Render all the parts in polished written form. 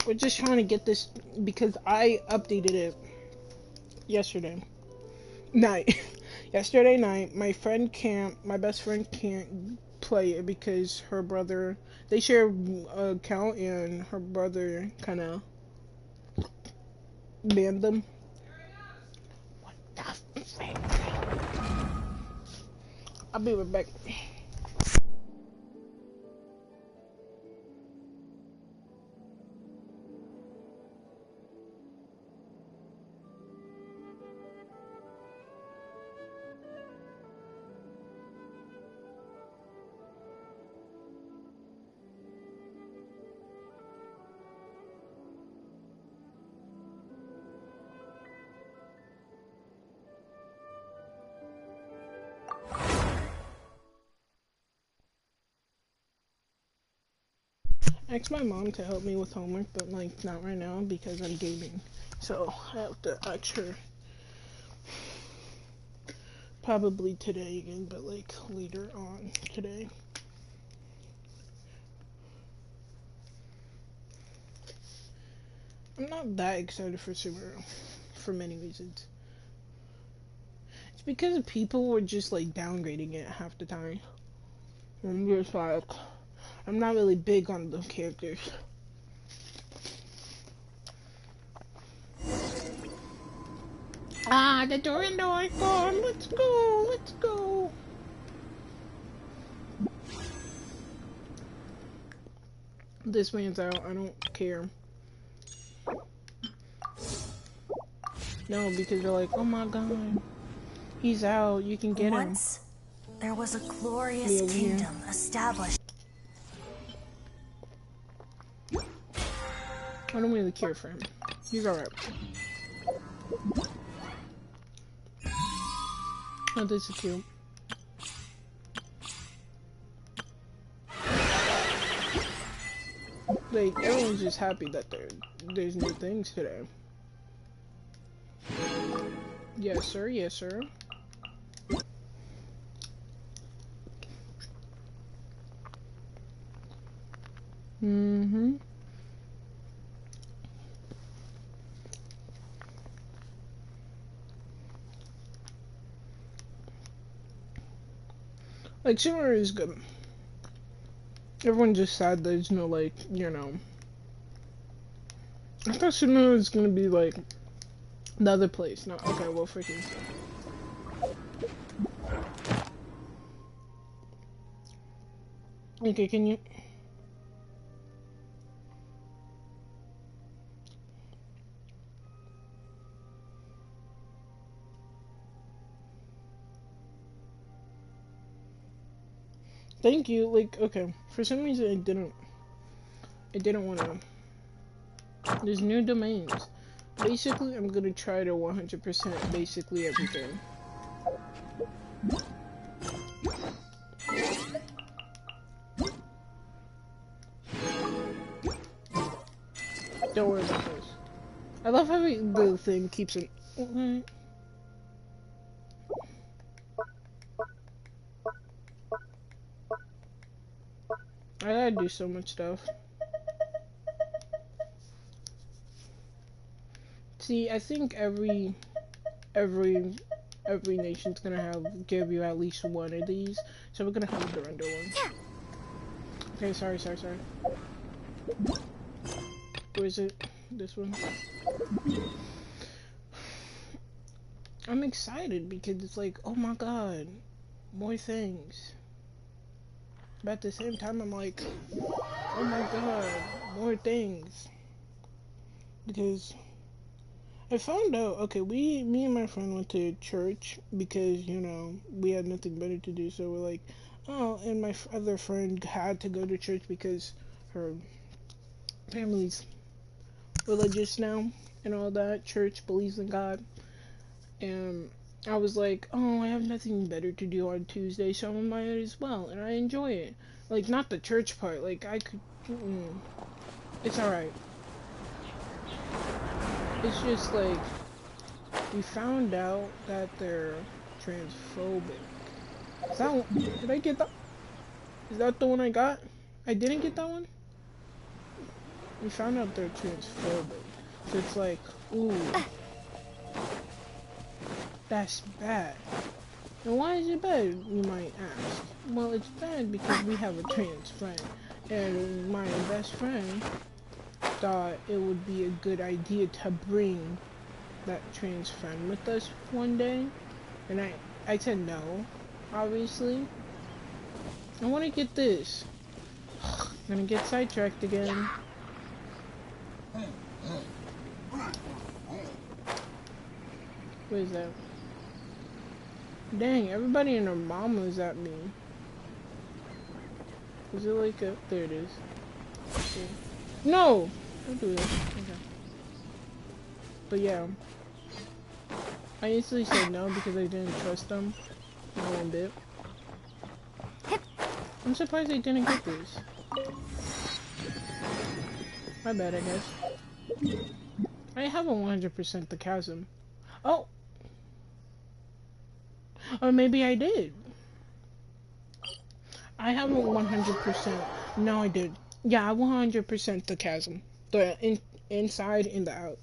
We're just trying to get this because I updated it yesterday night. Yesterday night, my best friend can't play it because her brother, they share an account and her brother kind of banned them. What the frick? I'll be right back. I asked my mom to help me with homework, but like not right now because I'm gaming. So I have to ask her probably today again, but like later on today. I'm not that excited for Sumeru for many reasons. It's because people were just like downgrading it half the time. I'm just like, I'm not really big on the characters. Ah, the door is gone. Let's go. Let's go. This man's out. I don't care. No, because they're like, oh my god, he's out. You can get him. Once there was a glorious kingdom established. I don't really care for him. He's alright. Oh, this is cute. Like, everyone's just happy that there's new things today. Yes, sir. Yes, sir. Mm-hmm. Like, Sumeru is good. Everyone's just sad there's no, like, you know. I thought Sumeru was gonna be, like, the other place. No, okay, well, freaking. Okay, can you... Thank you, like, okay. For some reason, it didn't want to... There's new domains. Basically, I'm gonna try to 100% basically everything. Don't worry about this. I love how the thing keeps it... Okay. I gotta do so much stuff. See, I think every nation's gonna give you at least one of these. So we're gonna have the render one. Okay, sorry. Where is it? This one? I'm excited because it's like, oh my god, more things. But at the same time, I'm like, oh my god, more things. Because I found out, okay, me and my friend went to church because, you know, we had nothing better to do. So we're like, oh, and my other friend had to go to church because her family's religious now and all that. Church believes in God. And I was like, oh, I have nothing better to do on Tuesday, so I might as well. And I enjoy it. Like, not the church part. Like, I could... It's alright. It's just like, we found out that they're transphobic. Is that one? Did I get that? Is that the one I got? I didn't get that one? we found out they're transphobic. So it's like, ooh, that's bad. And why is it bad, you might ask? Well, it's bad because we have a trans friend. And my best friend thought it would be a good idea to bring that trans friend with us one day. And I said no, obviously. I want to get this. I'm gonna get sidetracked again. What is that? Dang, everybody and their mama is at me. Is it like a... There it is. Okay. No! Don't do this. Okay. But yeah. I instantly said no because I didn't trust them. Not one bit. I'm surprised they didn't get this. My bad, I guess. I haven't 100% the chasm. Oh! Or maybe I did. I haven't 100%. No, I did. Yeah, I 100% the chasm. The inside and the out.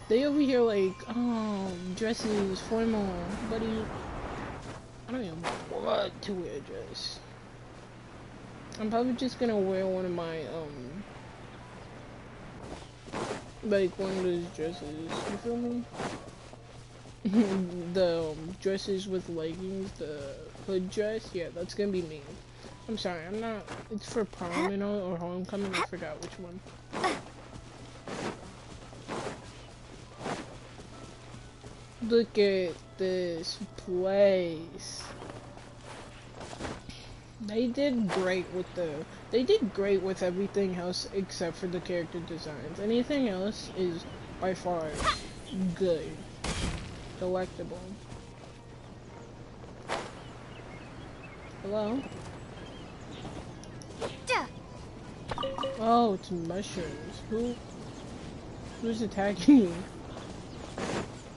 They over here like, oh, dresses, formal, buddy. I don't even know what to wear a dress. I'm probably just gonna wear one of my, like one of those dresses, you feel me? The dresses with leggings, the hood dress, yeah, that's gonna be me. I'm sorry, I'm not, it's for prom, you know, or homecoming, I forgot which one. Look at this place. They did great with everything else except for the character designs. Anything else is by far good. Delectable. Hello? Oh, it's mushrooms. Who's attacking you?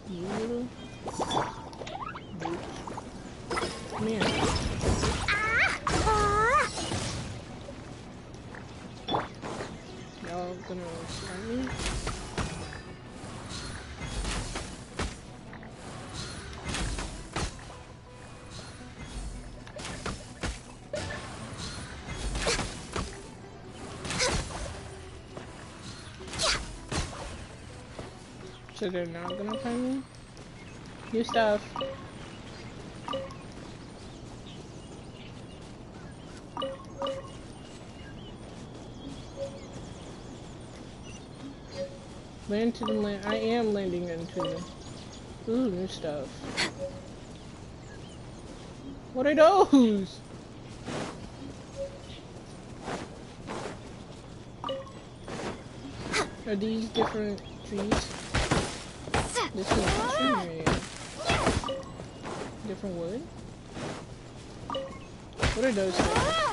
You little bitch. Come here. Y'all gonna fight me? So they're not gonna fight me? New stuff. Land to the land. I am landing into the... Ooh, new stuff. What are those? Are these different trees? This is mushroom area. Different wood? What are those things?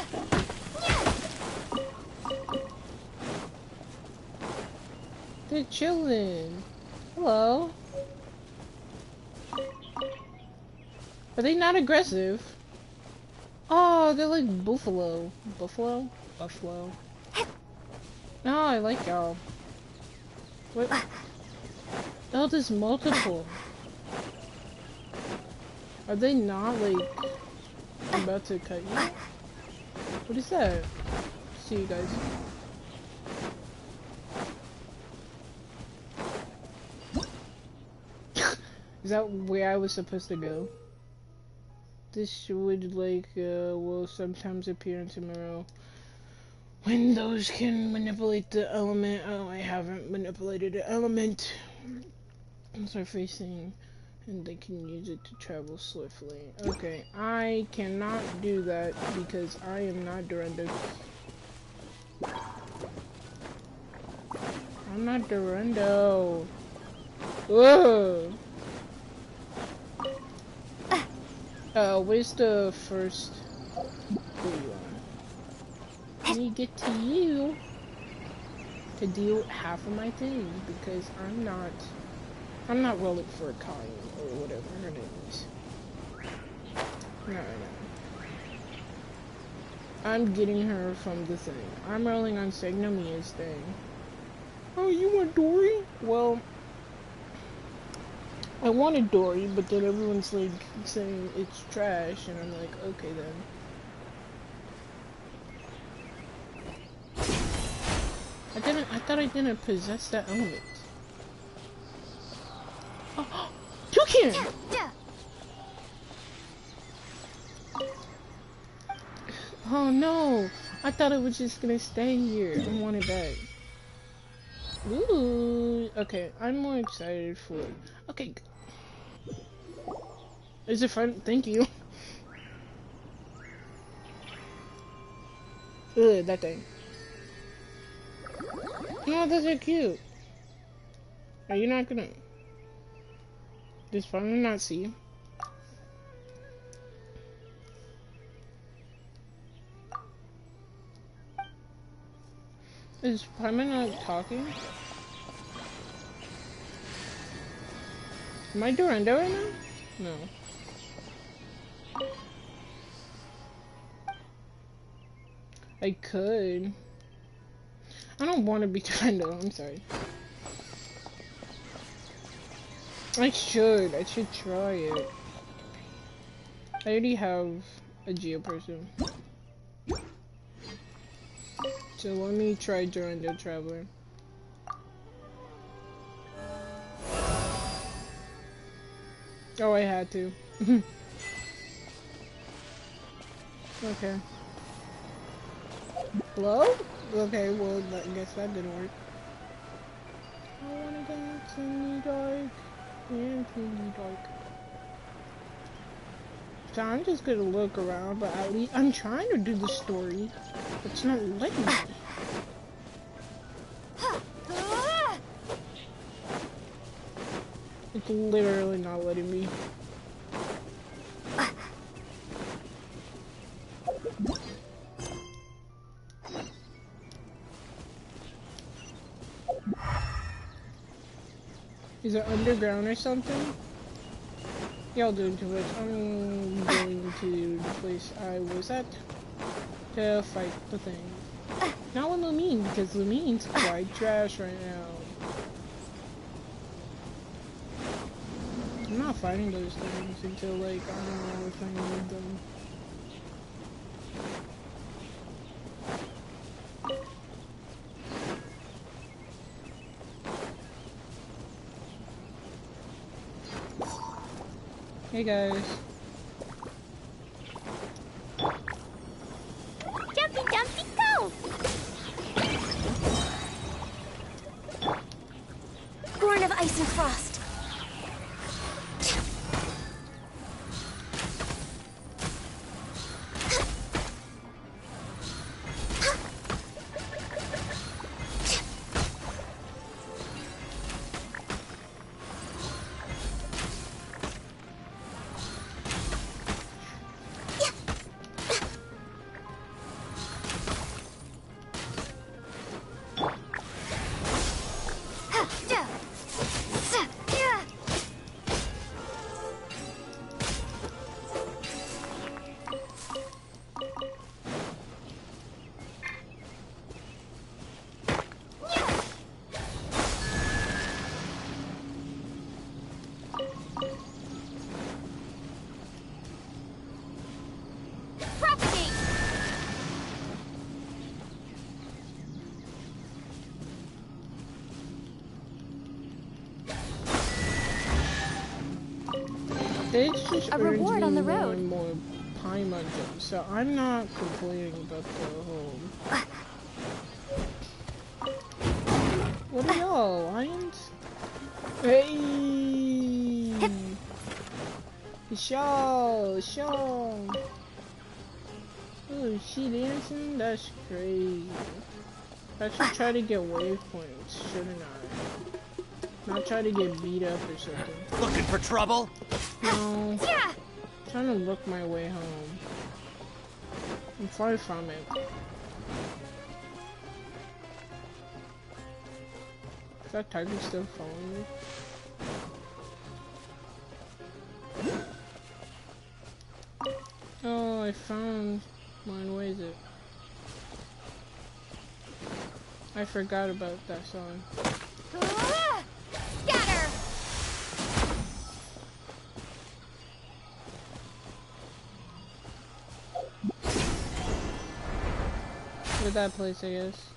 They're chilling. Hello. Are they not aggressive? Oh, they're like buffalo. Buffalo? Buffalo. No, I like y'all. What? Oh, there's multiple. Are they not, like, about to cut you? What is that? See you guys. Is that where I was supposed to go? This would, like, will sometimes appear in Sumeru. When those can manipulate the element. Oh, I haven't manipulated the element. Surfacing, and they can use it to travel swiftly. Okay, I cannot do that because I am not Durando. I'm not Durando. Whoa! Where's the first? There you are. Let me get to you to do half of my things because I'm not rolling for a Kyle or whatever her name is. No. I'm getting her from the thing. I'm rolling on Signomia's thing. Oh, you want Dory? Well, I wanted Dory, but then everyone's like saying it's trash, and I'm like, okay then. I thought I didn't possess that element. Oh, toucan! Oh no! I thought it was just gonna stay here. I want it back. Ooh, okay, I'm more excited for it. Okay. Is it fun? Thank you. Ugh, that thing. Oh, those are cute. Are you not gonna... Does Fireman not see you? Is Fireman not talking? Am I Durando right now? No. I could. I don't want to be Durando, I'm sorry. I should try it. I already have a Geo person. So let me try Durando Traveler. Oh, I had to. Okay. Hello? Okay, well, I guess that didn't work. I wanna dance in the dark. Dance in the dark. So I'm just gonna look around, but at least I'm trying to do the story. It's not letting me. It's literally not letting me. Is it underground or something? Y'all doing too much. I'm going to the place I was at to fight the thing. Not with Lumine, because Lumine's quite trash right now. I'm not fighting those things until, like, I don't know if I need them. Hey guys. Jumpy, jumpy, go! Born of ice and frost. It's just A reward on the road. More Paimon jumps, so I'm not complaining about the whole. What are y'all, lions? Hey! Show! Oh, she dancing? That's crazy. I should try to get waypoints, shouldn't I? Not try to get beat up or something. Looking for trouble? No. I'm trying to look my way home. I'm far from it. Is that target still following me? Oh, I found mine. Where is it? I forgot about that song. Scatter! With that place, I guess.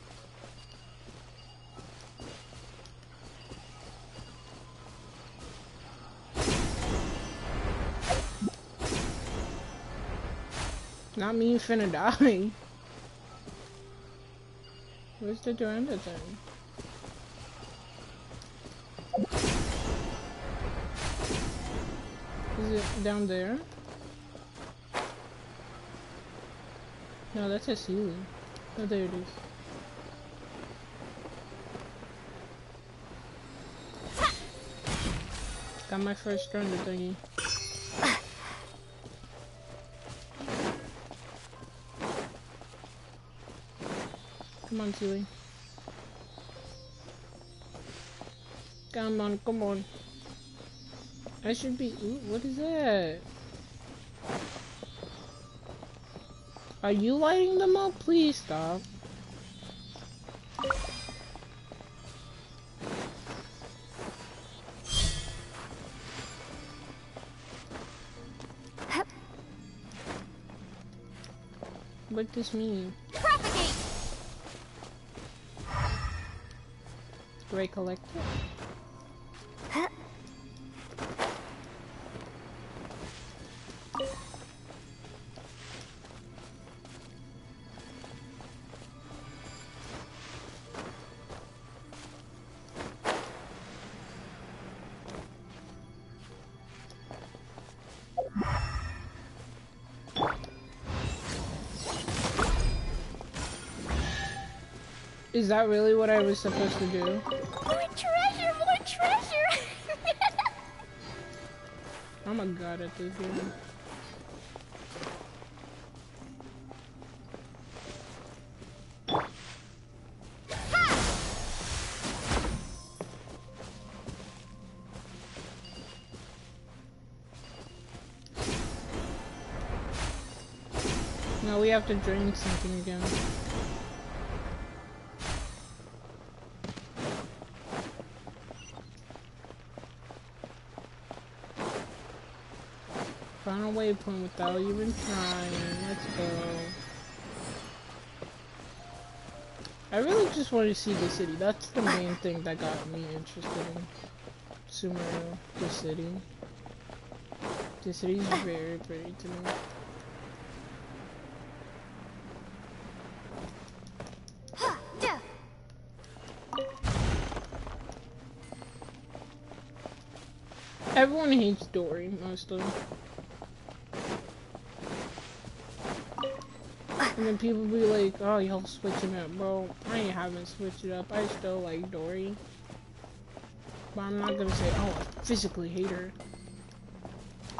Not me finna die. Where's the Duranda thing? Is it down there? No, that's a ceiling. Oh, there it is. Got my first Duranda thingy. Come on, Sealy. Come on, come on. I should be. Ooh, what is that? Are you lighting them up? Please stop. What does this mean? Propagate! Do I collect it? Is that really what I was supposed to do? More treasure! More treasure! I'm a god at this game. No, we have to drink something again. Final waypoint without even trying. Let's go. I really just want to see the city. That's the main thing that got me interested in Sumeru, the city. The city's very pretty to me. Everyone hates Dory, mostly. And then people be like, oh, y'all switching up, bro. I haven't switched it up. I still like Dory. But I'm not gonna say, oh, I physically hate her.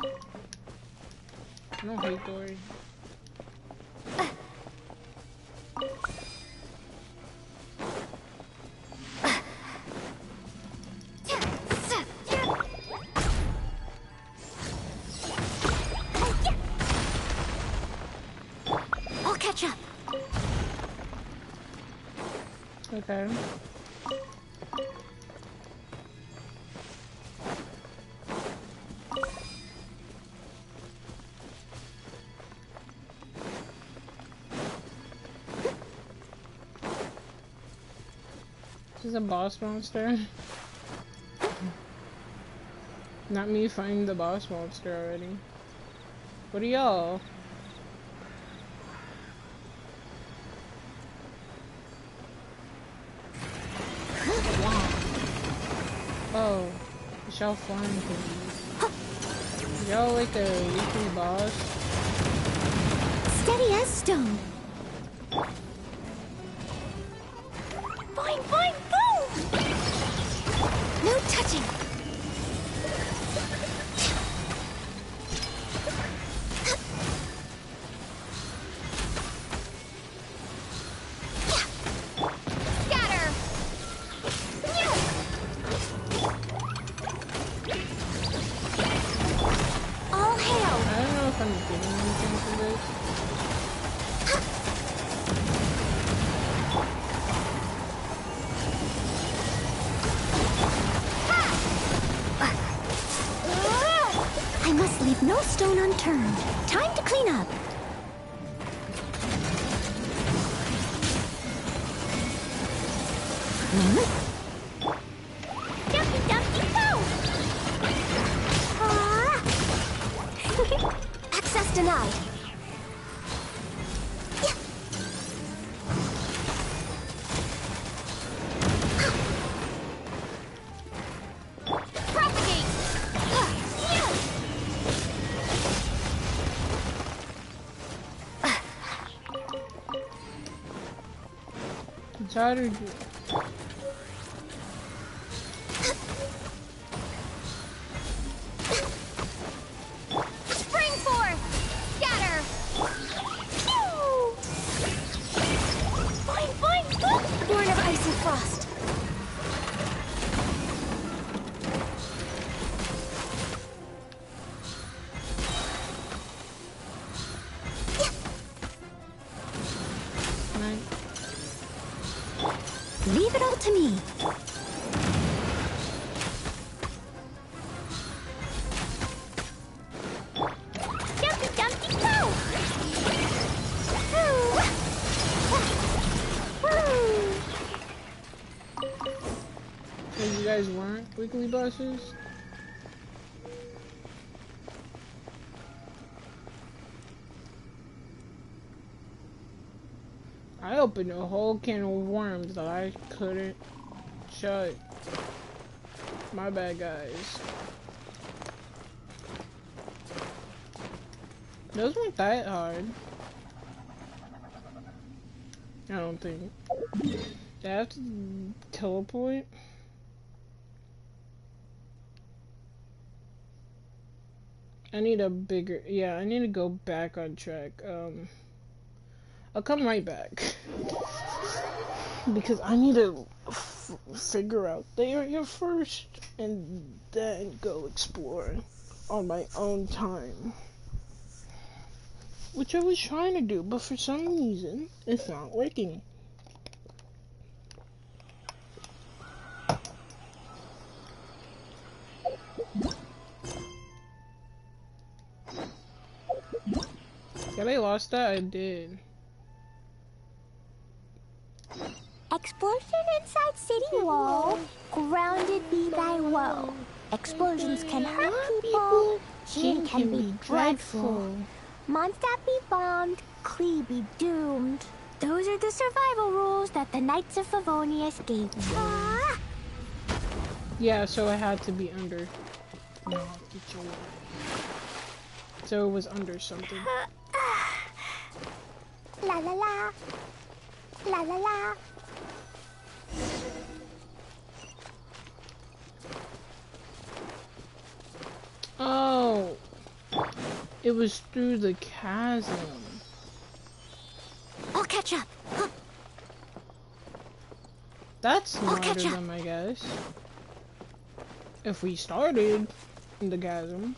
I don't hate Dory. Okay. This is a boss monster. Not me finding the boss monster already. What are y'all? Oh, y'all flying things. Y'all like a weekly boss? Steady as stone. Fine, fine, boom! No touch. stone unturned. Time to clean up. Dumpty dumpty go! Access denied. Propagate! How did you? Spring forth! Scatter! Fine, fine, fine! Born of ice and frost. Leave it all to me. Dumpty dumpty go! So you guys weren't weekly bosses? I opened a whole can of worms that I couldn't shut. My bad, guys. Those weren't that hard. I don't think. Do I have to teleport? I need a bigger, yeah, I need to go back on track. I'll come right back. Because I need to figure out the area first and then go explore on my own time. Which I was trying to do, but for some reason, it's not working. Have I lost that? I did. Explosion inside city wall. Grounded be thy woe. Explosions can hurt people. Sheen can be dreadful. Mondstadt be bombed. Klee be doomed. Those are the survival rules that the Knights of Favonius gave me. Yeah, so I had to be under. No, get your way. So it was under something. La la la. La la la. Oh, it was through the chasm. I'll catch up. That's smarter than I guess. If we started in the chasm,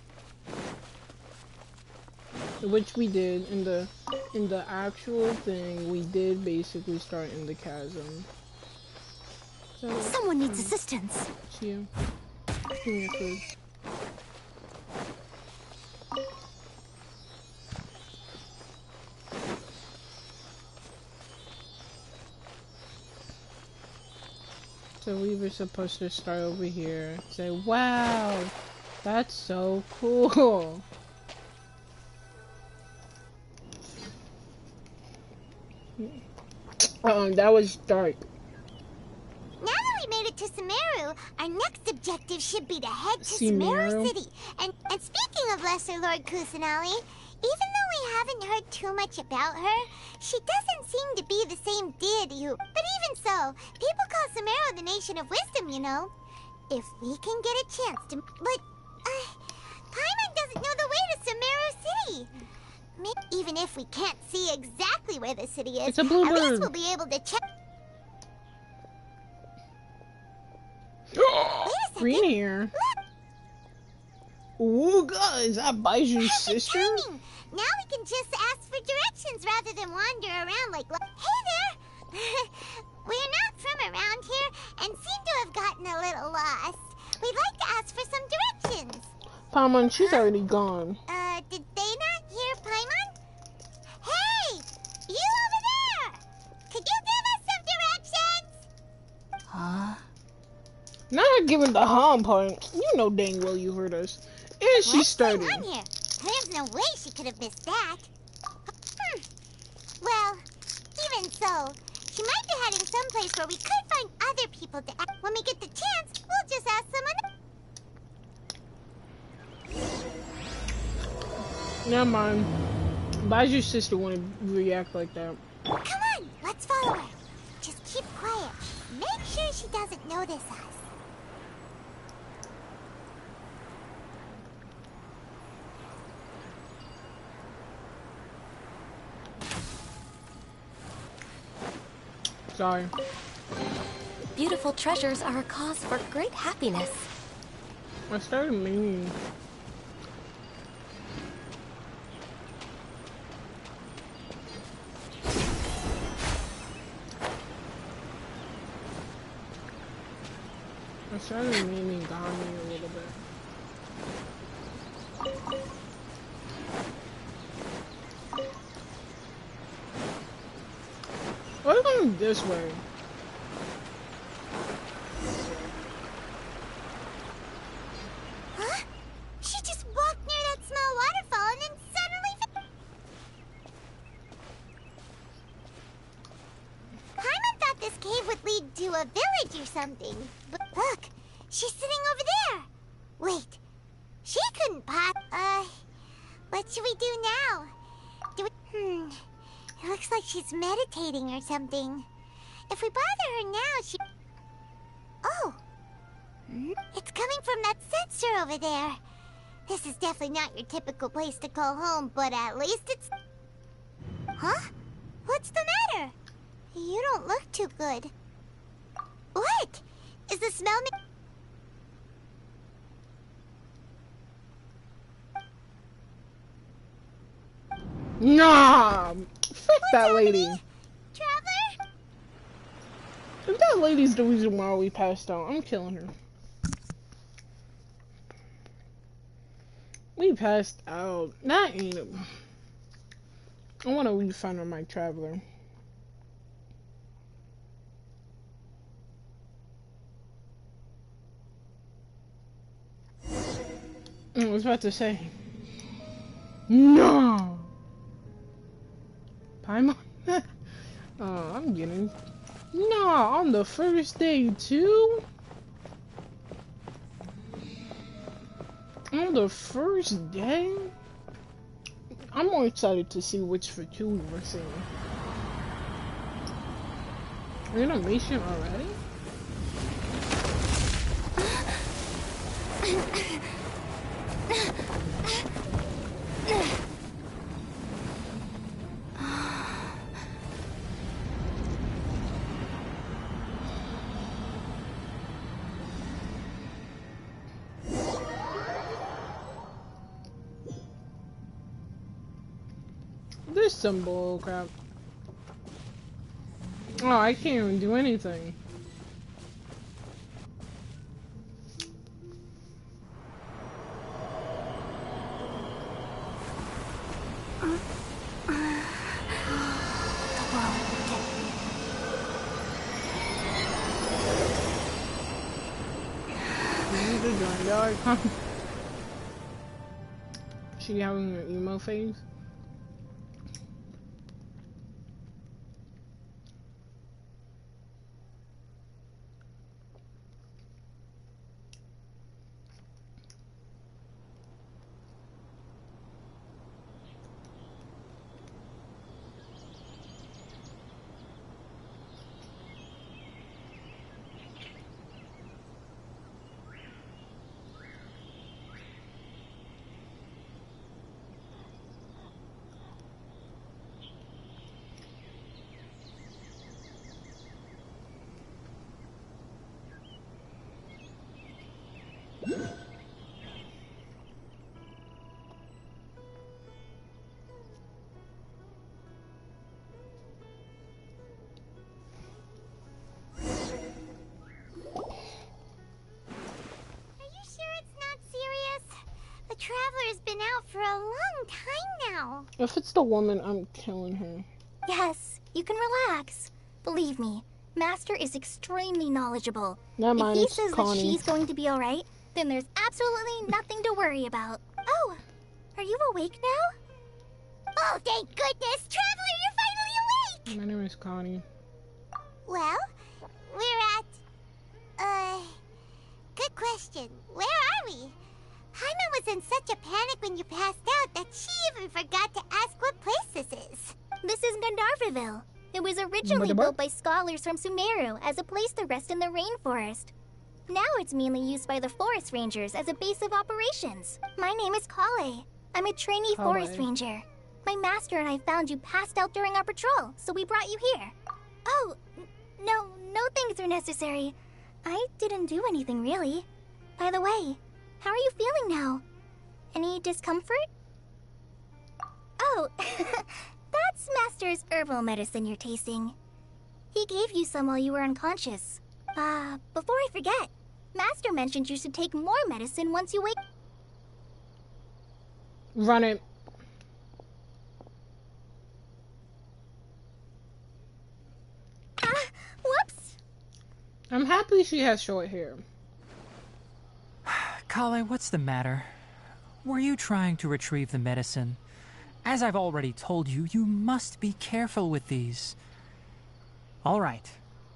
which we did in the actual thing, we did basically start in the chasm. So, someone needs assistance. It's you. Give me your food. So we were supposed to start over here. Say, wow, that's so cool. That was dark. Now that we made it to Sumeru, our next objective should be to head to Sumeru City. And speaking of Lesser Lord Kusanali, even though we haven't heard too much about her, she doesn't seem to be the same deity who... But even so, people call Sumeru the Nation of Wisdom, you know. If we can get a chance to... But, Paimon doesn't know the way to Sumeru City. Even if we can't see exactly where the city is, it's a blue at bird. least we'll be able to check... Green here. Ooh, guys, that Baiju's sister? Timing. Now we can just ask for directions rather than wander around like... Hey there! We're not from around here and seem to have gotten a little lost. We'd like to ask for some directions. Paimon, she's already gone. Did Not giving the harm part. You know dang well you heard us. And she started. What's going on here? There's no way she could have missed that. Well, even so, she might be heading someplace where we could find other people to ask. When we get the chance, we'll just ask someone. Never mind. Why'd your sister want to react like that? Come on, let's follow her. Just keep quiet. Make sure she doesn't notice us. Sorry. Beautiful treasures are a cause for great happiness. I started meaning. I started meaning Gandhi a little bit. We're going this way. Huh? She just walked near that small waterfall and then suddenly... Paimon thought this cave would lead to a village or something. But look, she's sitting over there. Wait, she couldn't what should we do now? It looks like she's meditating or something. If we bother her now, she... Oh! It's coming from that sensor over there. This is definitely not your typical place to call home, but at least it's... Huh? What's the matter? You don't look too good. What? Is the smell... Nah! Fuck that lady. Traveler? If that lady's the reason why we passed out, I'm killing her. We passed out. That ain't it. I want to refund on my traveler. I was about to say. No! Paimon? Oh, I'm getting... No, on the first day too? On the first day? I'm more excited to see which Fatui we're seeing. We're in a mission already? This is some bull crap. Oh, I can't even do anything. She having an emo phase? Traveler's been out for a long time now. If it's the woman, I'm killing her. Yes, you can relax. Believe me, Master is extremely knowledgeable. Never If mind, he it's says that Connie. she's going to be alright, then there's absolutely nothing to worry about. Oh, are you awake now? Oh, thank goodness! Traveler, you're finally awake! My name is Connie. Well, we're at... Good question. Where are we? Hyman was in such a panic when you passed out that she even forgot to ask what place this is. This is Gandharvaville. It was originally built by scholars from Sumeru as a place to rest in the rainforest. Now it's mainly used by the forest rangers as a base of operations. My name is Kale. I'm a trainee forest ranger. My master and I found you passed out during our patrol, so we brought you here. Oh, no things are necessary. I didn't do anything really. By the way, how are you feeling now? Any discomfort? Oh, that's Master's herbal medicine you're tasting. He gave you some while you were unconscious. Before I forget, Master mentioned you should take more medicine once you wake. Run it. Whoops! I'm happy she has short hair. Kale, what's the matter? Were you trying to retrieve the medicine? As I've already told you, you must be careful with these. All right,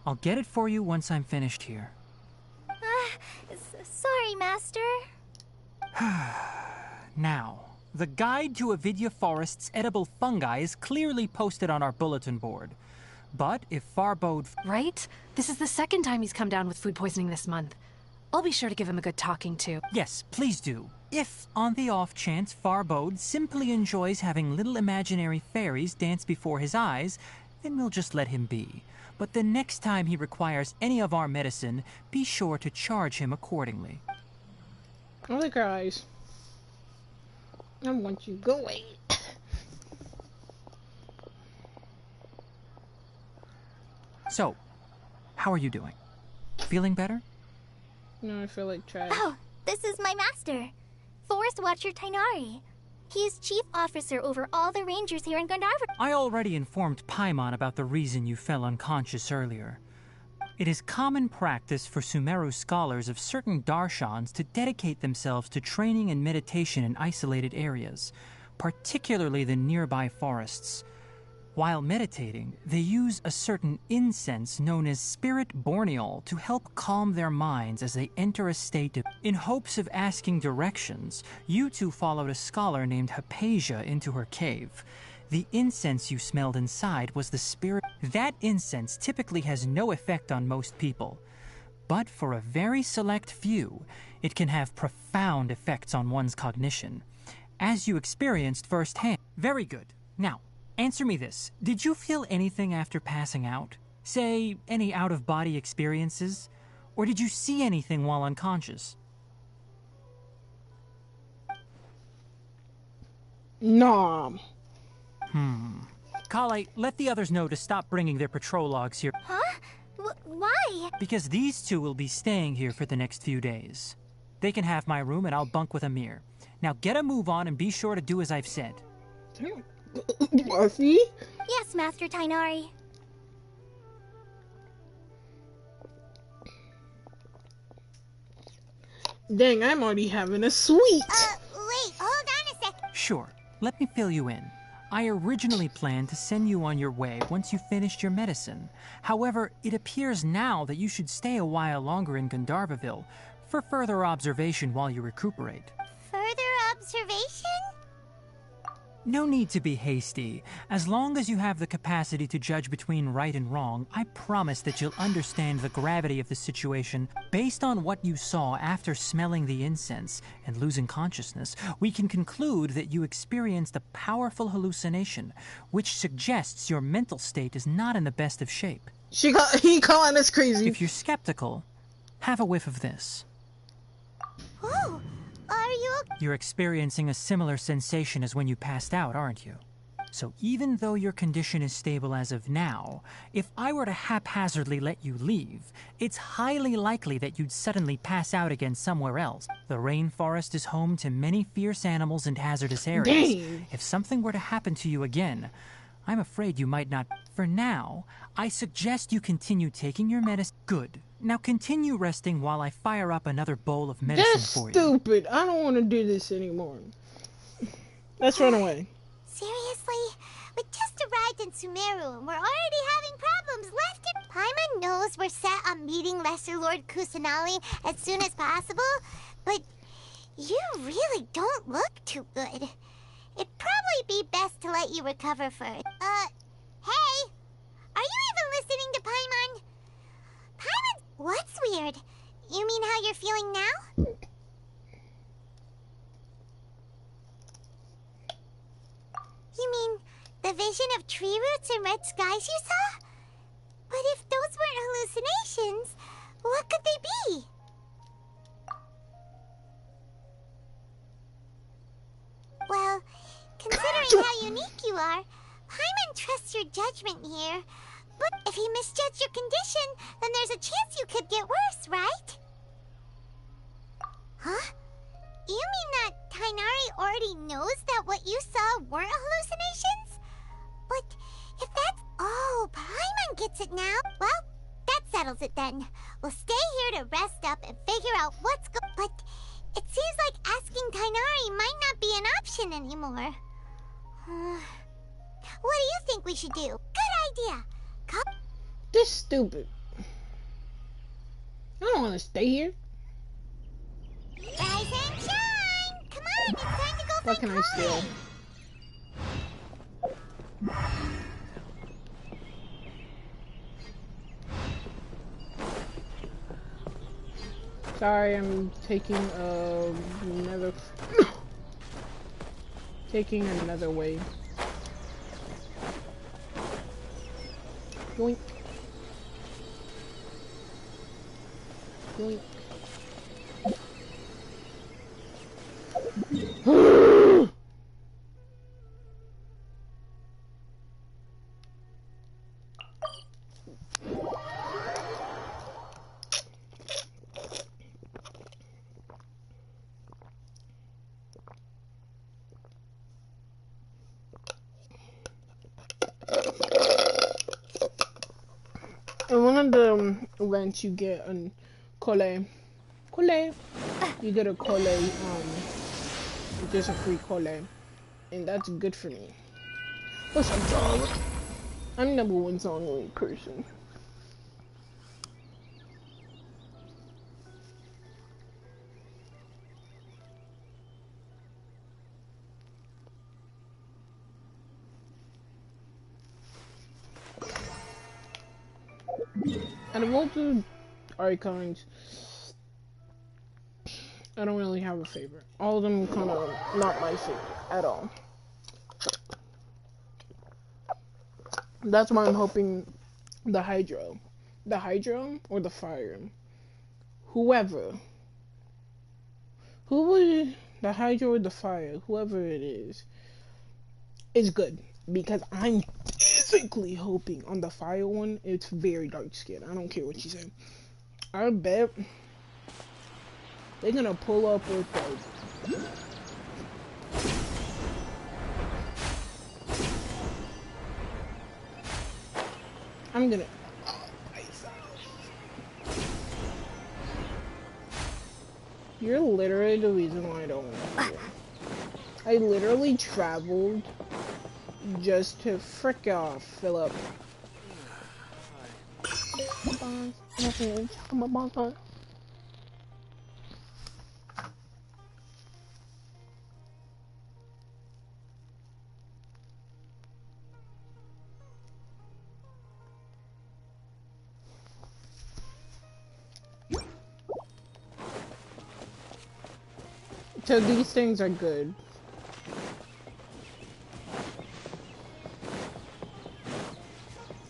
I'll get it for you once I'm finished here. Sorry, Master. Now, the guide to Avidya Forest's edible fungi is clearly posted on our bulletin board. But if Farbode... Right? This is the second time he's come down with food poisoning this month. I'll be sure to give him a good talking to. Yes, please do. If, on the off chance, Farbode simply enjoys having little imaginary fairies dance before his eyes, then we'll just let him be. But the next time he requires any of our medicine, be sure to charge him accordingly. I like her eyes. I want you go away. So, how are you doing? Feeling better? No, I feel like trash. Oh, this is my master, Forest Watcher Tainari. He is chief officer over all the rangers here in Gandharva. I already informed Paimon about the reason you fell unconscious earlier. It is common practice for Sumeru scholars of certain darshans to dedicate themselves to training and meditation in isolated areas, particularly the nearby forests. While meditating, they use a certain incense known as spirit borneol to help calm their minds as they enter a state of... In hopes of asking directions, you two followed a scholar named Hypatia into her cave. The incense you smelled inside was the spirit... That incense typically has no effect on most people, but for a very select few, it can have profound effects on one's cognition, as you experienced firsthand. Very good. Now, answer me this. Did you feel anything after passing out? Say, any out-of-body experiences? Or did you see anything while unconscious? Nah. Kale, let the others know to stop bringing their patrol logs here. Huh? Why? Because these two will be staying here for the next few days. They can have my room and I'll bunk with Amir. Now get a move on and be sure to do as I've said. Buffy? Yes, Master Tainari. Dang, I'm already having a sweet. Wait, hold on a sec. Sure, let me fill you in. I originally planned to send you on your way once you finished your medicine. However, it appears now that you should stay a while longer in Gandharvaville for further observation while you recuperate. Further observation? No need to be hasty. As long as you have the capacity to judge between right and wrong, I promise that you'll understand the gravity of the situation. Based on what you saw after smelling the incense and losing consciousness, we can conclude that you experienced a powerful hallucination, which suggests your mental state is not in the best of shape. He calling us crazy. If you're skeptical, have a whiff of this. Oh, are you okay? You're experiencing a similar sensation as when you passed out, aren't you? So even though your condition is stable as of now, if I were to haphazardly let you leave, it's highly likely that you'd suddenly pass out again somewhere else. The rainforest is home to many fierce animals and hazardous areas. Dang. If something were to happen to you again, I'm afraid you might not. For now, I suggest you continue taking your medicine. Good. Now continue resting while I fire up another bowl of medicine That's for you. stupid. I don't want to do this anymore. Let's run away. Seriously? We just arrived in Sumeru and we're already having problems left and Paimon knows we're set on meeting Lesser Lord Kusanali as soon as possible, but you really don't look too good. It'd probably be best to let you recover first. Hey! Are you even listening to Paimon? Paimon, what's weird? You mean how you're feeling now? You mean the vision of tree roots and red skies you saw? But if those weren't hallucinations, what could they be? Well, considering how unique you are, Paimon trusts your judgment here. But if he misjudged your condition, then there's a chance you could get worse, right? Huh? You mean that Tainari already knows that what you saw weren't hallucinations? But if that's... Oh, Paimon gets it now. Well, that settles it then. We'll stay here to rest up and figure out what's But it seems like asking Tainari might not be an option anymore. What do you think we should do? Good idea. Come. This is stupid. I don't want to stay here. Rise and shine! Come on, it's time to go What can I steal? Sorry, I'm taking another taking another way. Yoink. Yoink. In one of the events, you get a Kole. You get a Kole, just a free Kole. And that's good for me. What's up, dog? I'm number one song person. Out of all the icons, I don't really have a favorite. All of them kind of not my favorite at all. That's why I'm hoping the Hydro or the Fire, who would the Hydro or the Fire, whoever it is good, because I'm basically hoping on the Fire one it's very dark skin. I don't care what you say. I bet they're gonna pull up with like I'm gonna You're literally the reason why I don't want to. I literally traveled just to frick off, Philip. So these things are good.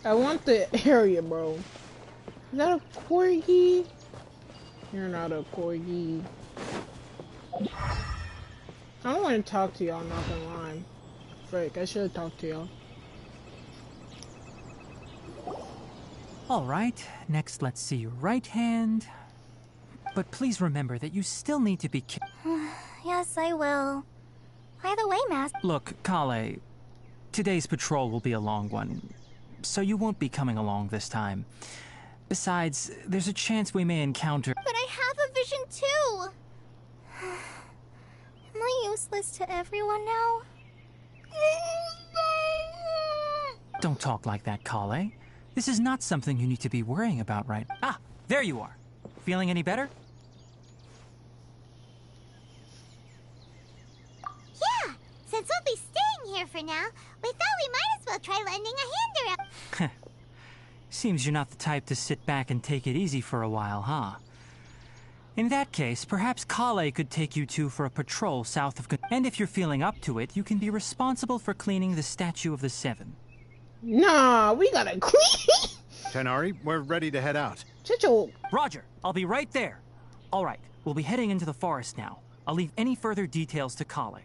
I want the area, bro. Is that a corgi? You're not a corgi. I don't want to talk to y'all, not gonna lie. Frick, I should have talked to y'all. Alright, next let's see your right hand. But please remember that you still need to be Yes, I will. By the way, Master. Look, Kale, Today's patrol will be a long one, so you won't be coming along this time. Besides, there's a chance we may encounter— But I have a vision too! Am I useless to everyone now? Don't talk like that, Kale. This is not something you need to be worrying about, right? Ah, there you are. Feeling any better? Yeah, since we'll be staying here for now, we thought we might as well try lending a hand around. Seems you're not the type to sit back and take it easy for a while, huh? In that case, perhaps Kale could take you two for a patrol south of— And if you're feeling up to it, you can be responsible for cleaning the Statue of the Seven. Nah, we gotta clean. Tenari, we're ready to head out. Chicho. Roger, I'll be right there. All right, we'll be heading into the forest now. I'll leave any further details to Kale.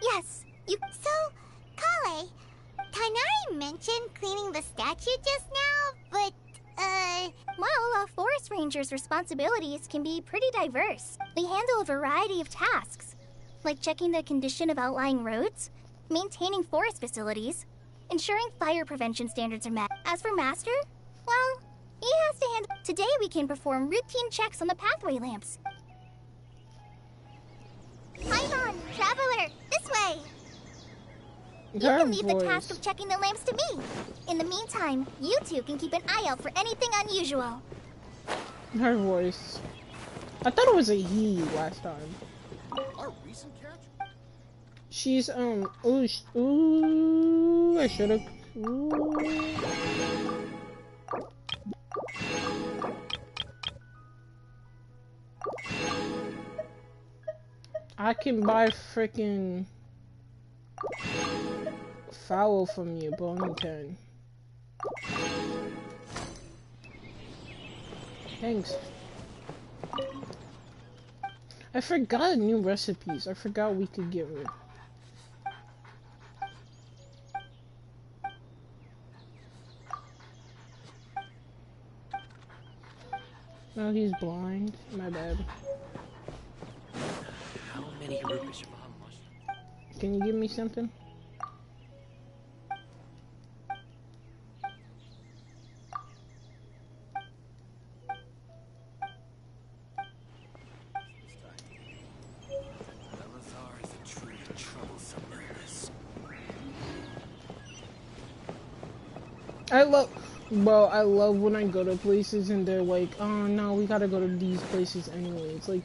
Yes, you... So, Kale, Tainari mentioned cleaning the statue just now, but, Well, a forest ranger's responsibilities can be pretty diverse. They handle a variety of tasks, like checking the condition of outlying roads, maintaining forest facilities, ensuring fire prevention standards are met. As for Master, well, he has to handle... Today we can perform routine checks on the pathway lamps. Paimon, Traveler, this way! You can leave the task of checking the lamps to me. In the meantime, you two can keep an eye out for anything unusual. Her voice. I thought it was a he last time. Our recent catch? She's, ooh, I should've, I can buy frickin' foul from you, but only 10. Thanks. I forgot new recipes. I forgot we could get rid. No, he's blind. My bad. How many rupees your mom lost? Can you give me something? I love when I go to places and they're like, oh no, we gotta go to these places anyway. It's like...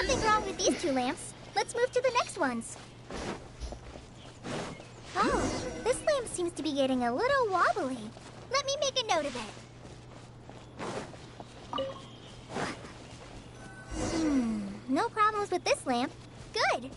Nothing wrong with these two lamps. Let's move to the next ones. Oh, this lamp seems to be getting a little wobbly. Let me make a note of it. No problems with this lamp. Good.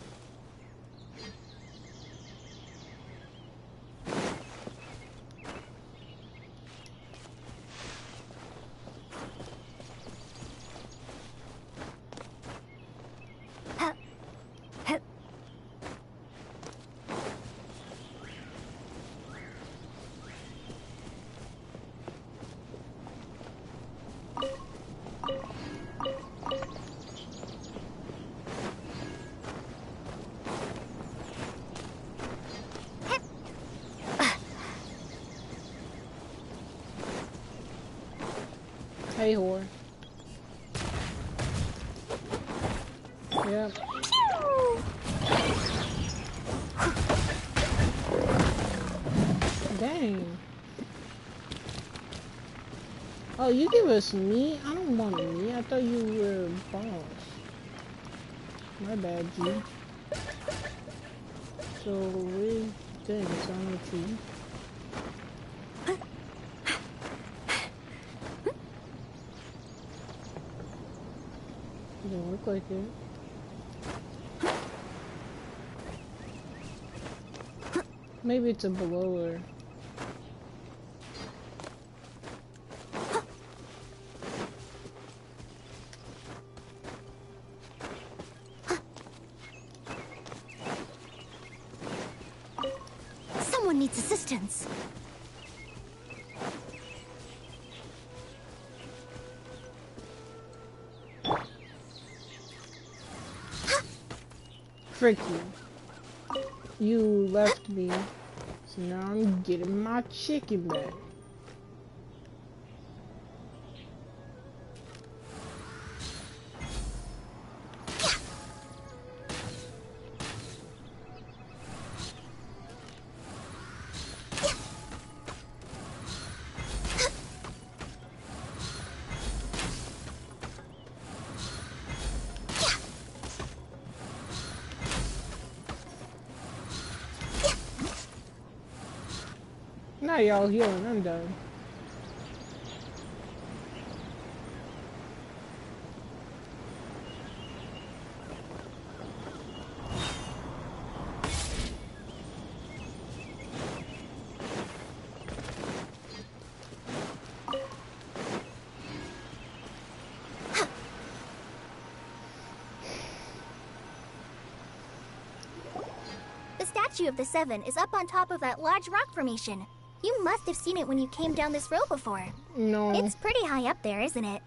Hey, whore. Yep. Dang. Oh, you give us meat? I don't want meat. I thought you were boss. My bad, G. So, where's things on the tree? Doesn't look like it. Maybe it's a blower. Someone needs assistance. Frick you. You left me, so now I'm getting my chicken back. Now y'all healing, I'm done. The statue of the Seven is up on top of that large rock formation. You must have seen it when you came down this road before. No. It's pretty high up there, isn't it?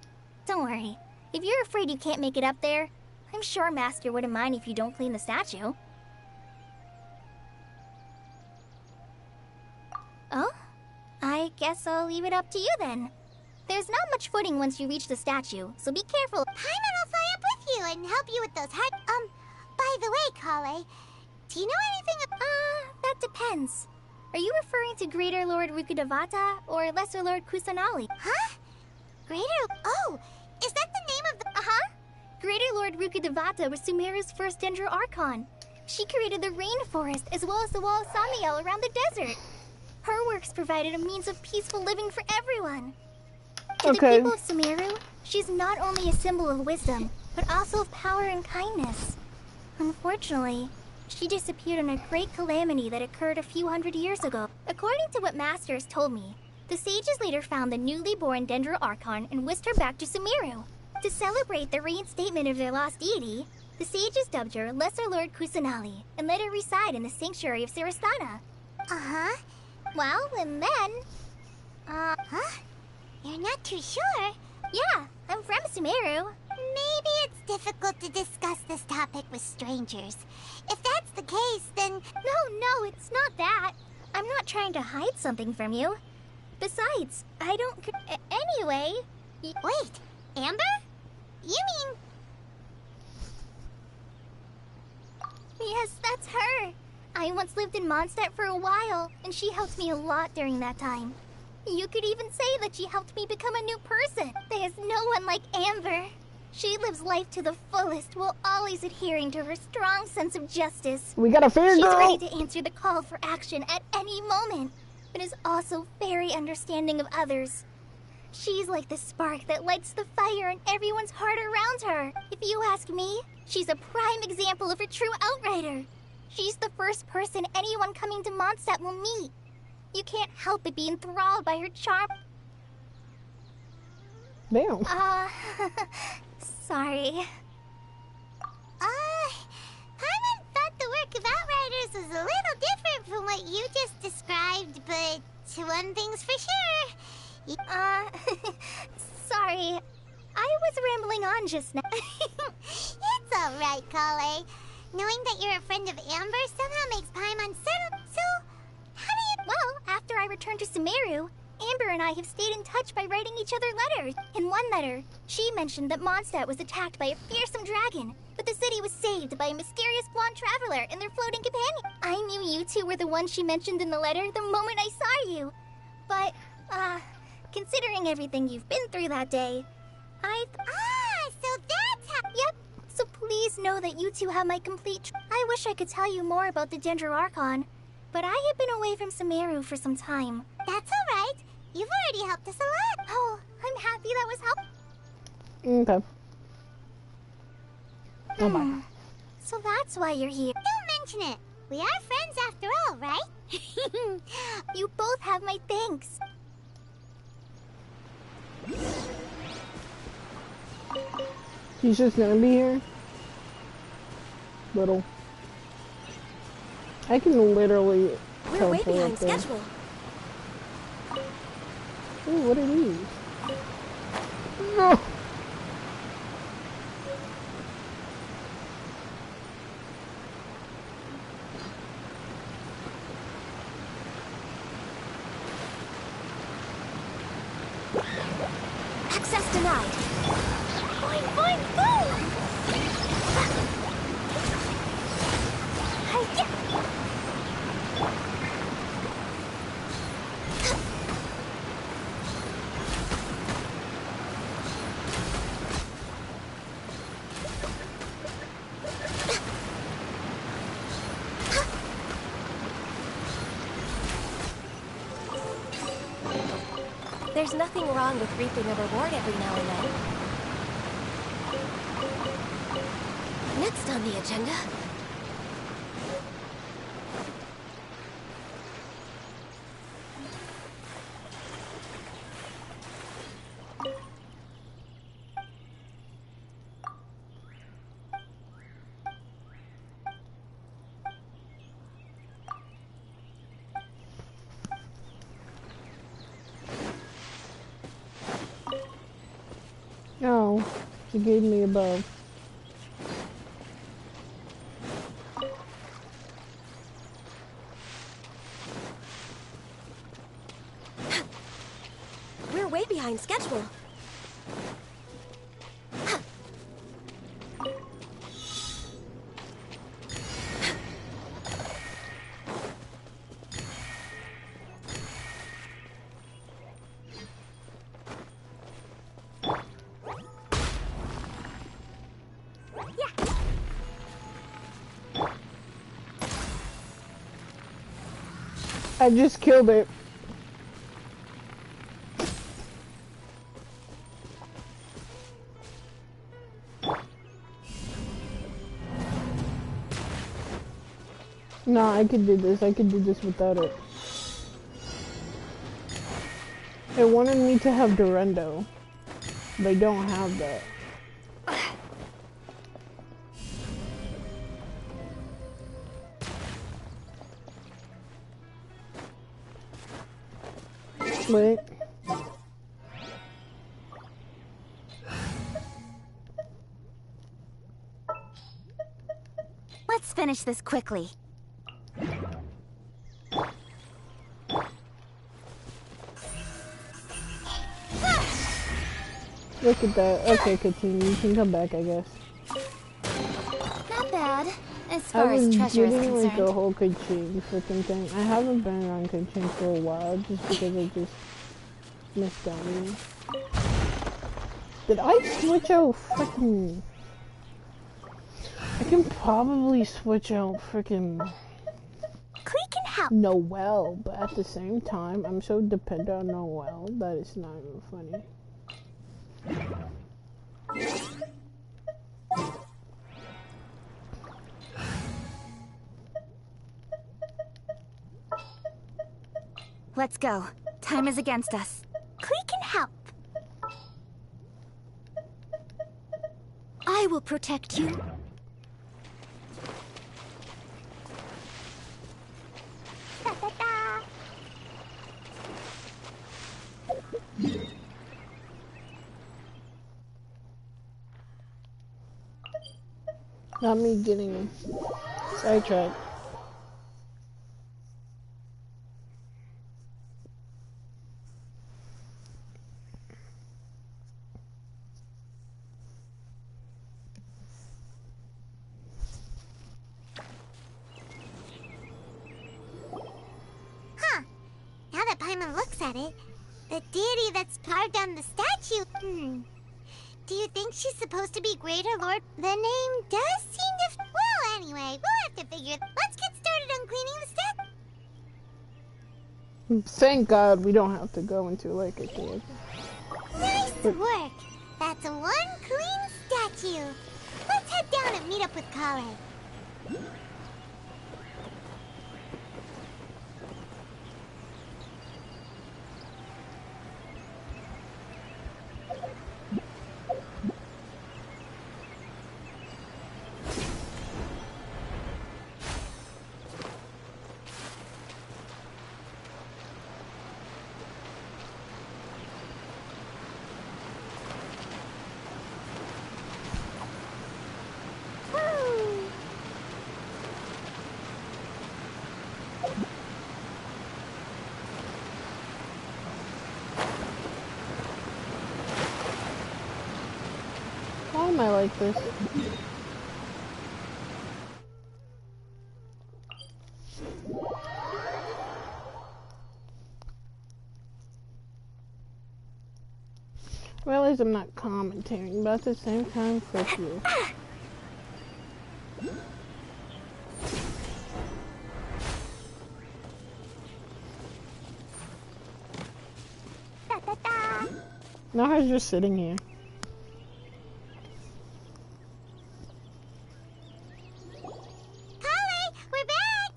Don't worry. If you're afraid you can't make it up there, I'm sure Master wouldn't mind if you don't clean the statue. Oh? I guess I'll leave it up to you then. There's not much footing once you reach the statue, so be careful. Paimon will fly up with you and help you with those heart... by the way, Kale, do you know anything... that depends. Are you referring to Greater Lord Rukkhadevata or Lesser Lord Kusanali? Huh? Greater... Oh, is that the name of the... Uh-huh. Greater Lord Rukkhadevata was Sumeru's first Dendro Archon. She created the rainforest as well as the wall of Samiel around the desert. Her works provided a means of peaceful living for everyone. To the people of Sumeru, she's not only a symbol of wisdom, but also of power and kindness. Unfortunately, she disappeared in a great calamity that occurred a few hundred years ago. According to what Master has told me, the sages later found the newly born Dendro Archon and whisked her back to Sumeru. To celebrate the reinstatement of their lost deity, the sages dubbed her Lesser Lord Kusanali and let her reside in the sanctuary of Sarastana. Uh-huh. Well, and then... Huh? You're not too sure? Yeah, I'm from Sumeru. Maybe it's difficult to discuss this topic with strangers. If that's the case, then... No, it's not that. I'm not trying to hide something from you. Besides, I don't... Anyway... Wait, Amber? You mean... Yes, that's her. I once lived in Mondstadt for a while, and she helped me a lot during that time. You could even say that she helped me become a new person. There's no one like Amber. She lives life to the fullest while always adhering to her strong sense of justice. We got a fair She's girl. ready to answer the call for action at any moment, but is also very understanding of others. She's like the spark that lights the fire in everyone's heart around her. If you ask me, she's a prime example of a true outrider. She's the first person anyone coming to Mondstadt will meet. You can't help but be enthralled by her charm. Damn. Sorry. Paimon thought the work of Outriders was a little different from what you just described, but one thing's for sure. Sorry. I was rambling on just now. It's alright, Kale. Knowing that you're a friend of Amber somehow makes Paimon settle. So, how do you... Well, after I returned to Sumeru, Amber and I have stayed in touch by writing each other letters. In one letter, she mentioned that Mondstadt was attacked by a fearsome dragon, but the city was saved by a mysterious blonde traveler and their floating companion. I knew you two were the ones she mentioned in the letter the moment I saw you. But, considering everything you've been through that day, so that's how... Yep. So please know that you two have my complete... I wish I could tell you more about the Dendro Archon, but I have been away from Sumeru for some time. That's alright. You've already helped us a lot. Oh, I'm happy that was Okay. Oh my. So that's why you're here. Don't mention it. We are friends after all, right? You both have my thanks. She's just gonna be here. Little. I can literally. We're way behind schedule. Ooh, what are these? No. Access denied. Fine, fine, boom! There's nothing wrong with reaping a reward every now and then. Next on the agenda... Oh, she gave me a bow. We're way behind schedule. I just killed it. No, I could do this. I could do this without it. It wanted me to have Durendo, but I don't have that. Wait. Let's finish this quickly. Look at that. Okay, continue. You can come back, I guess. Not bad, as I far was as treasure is getting like the concerned. whole Kaching freaking thing. I haven't been on Kaching for a while just because I just missed on me. Did I switch out freaking... I can probably switch out freaking Clee can help. Noelle, but at the same time, I'm so dependent on Noelle that it's not even funny. Let's go. Time is against us. Clee can help. I will protect you. Not me getting sidetracked. Huh. Now that Paimon looks at it, the deity that's carved on the statue, do you think she's supposed to be Greater Lord? The name does seem to... Well, anyway, we'll have to figure it. Let's get started on cleaning the statue. Thank God we don't have to go into like a cave. Nice work. That's one clean statue. Let's head down and meet up with Kale. might like this. I realize I'm not commentating, but at the same time, fuck you. Now her just sitting here. Holly, we're back!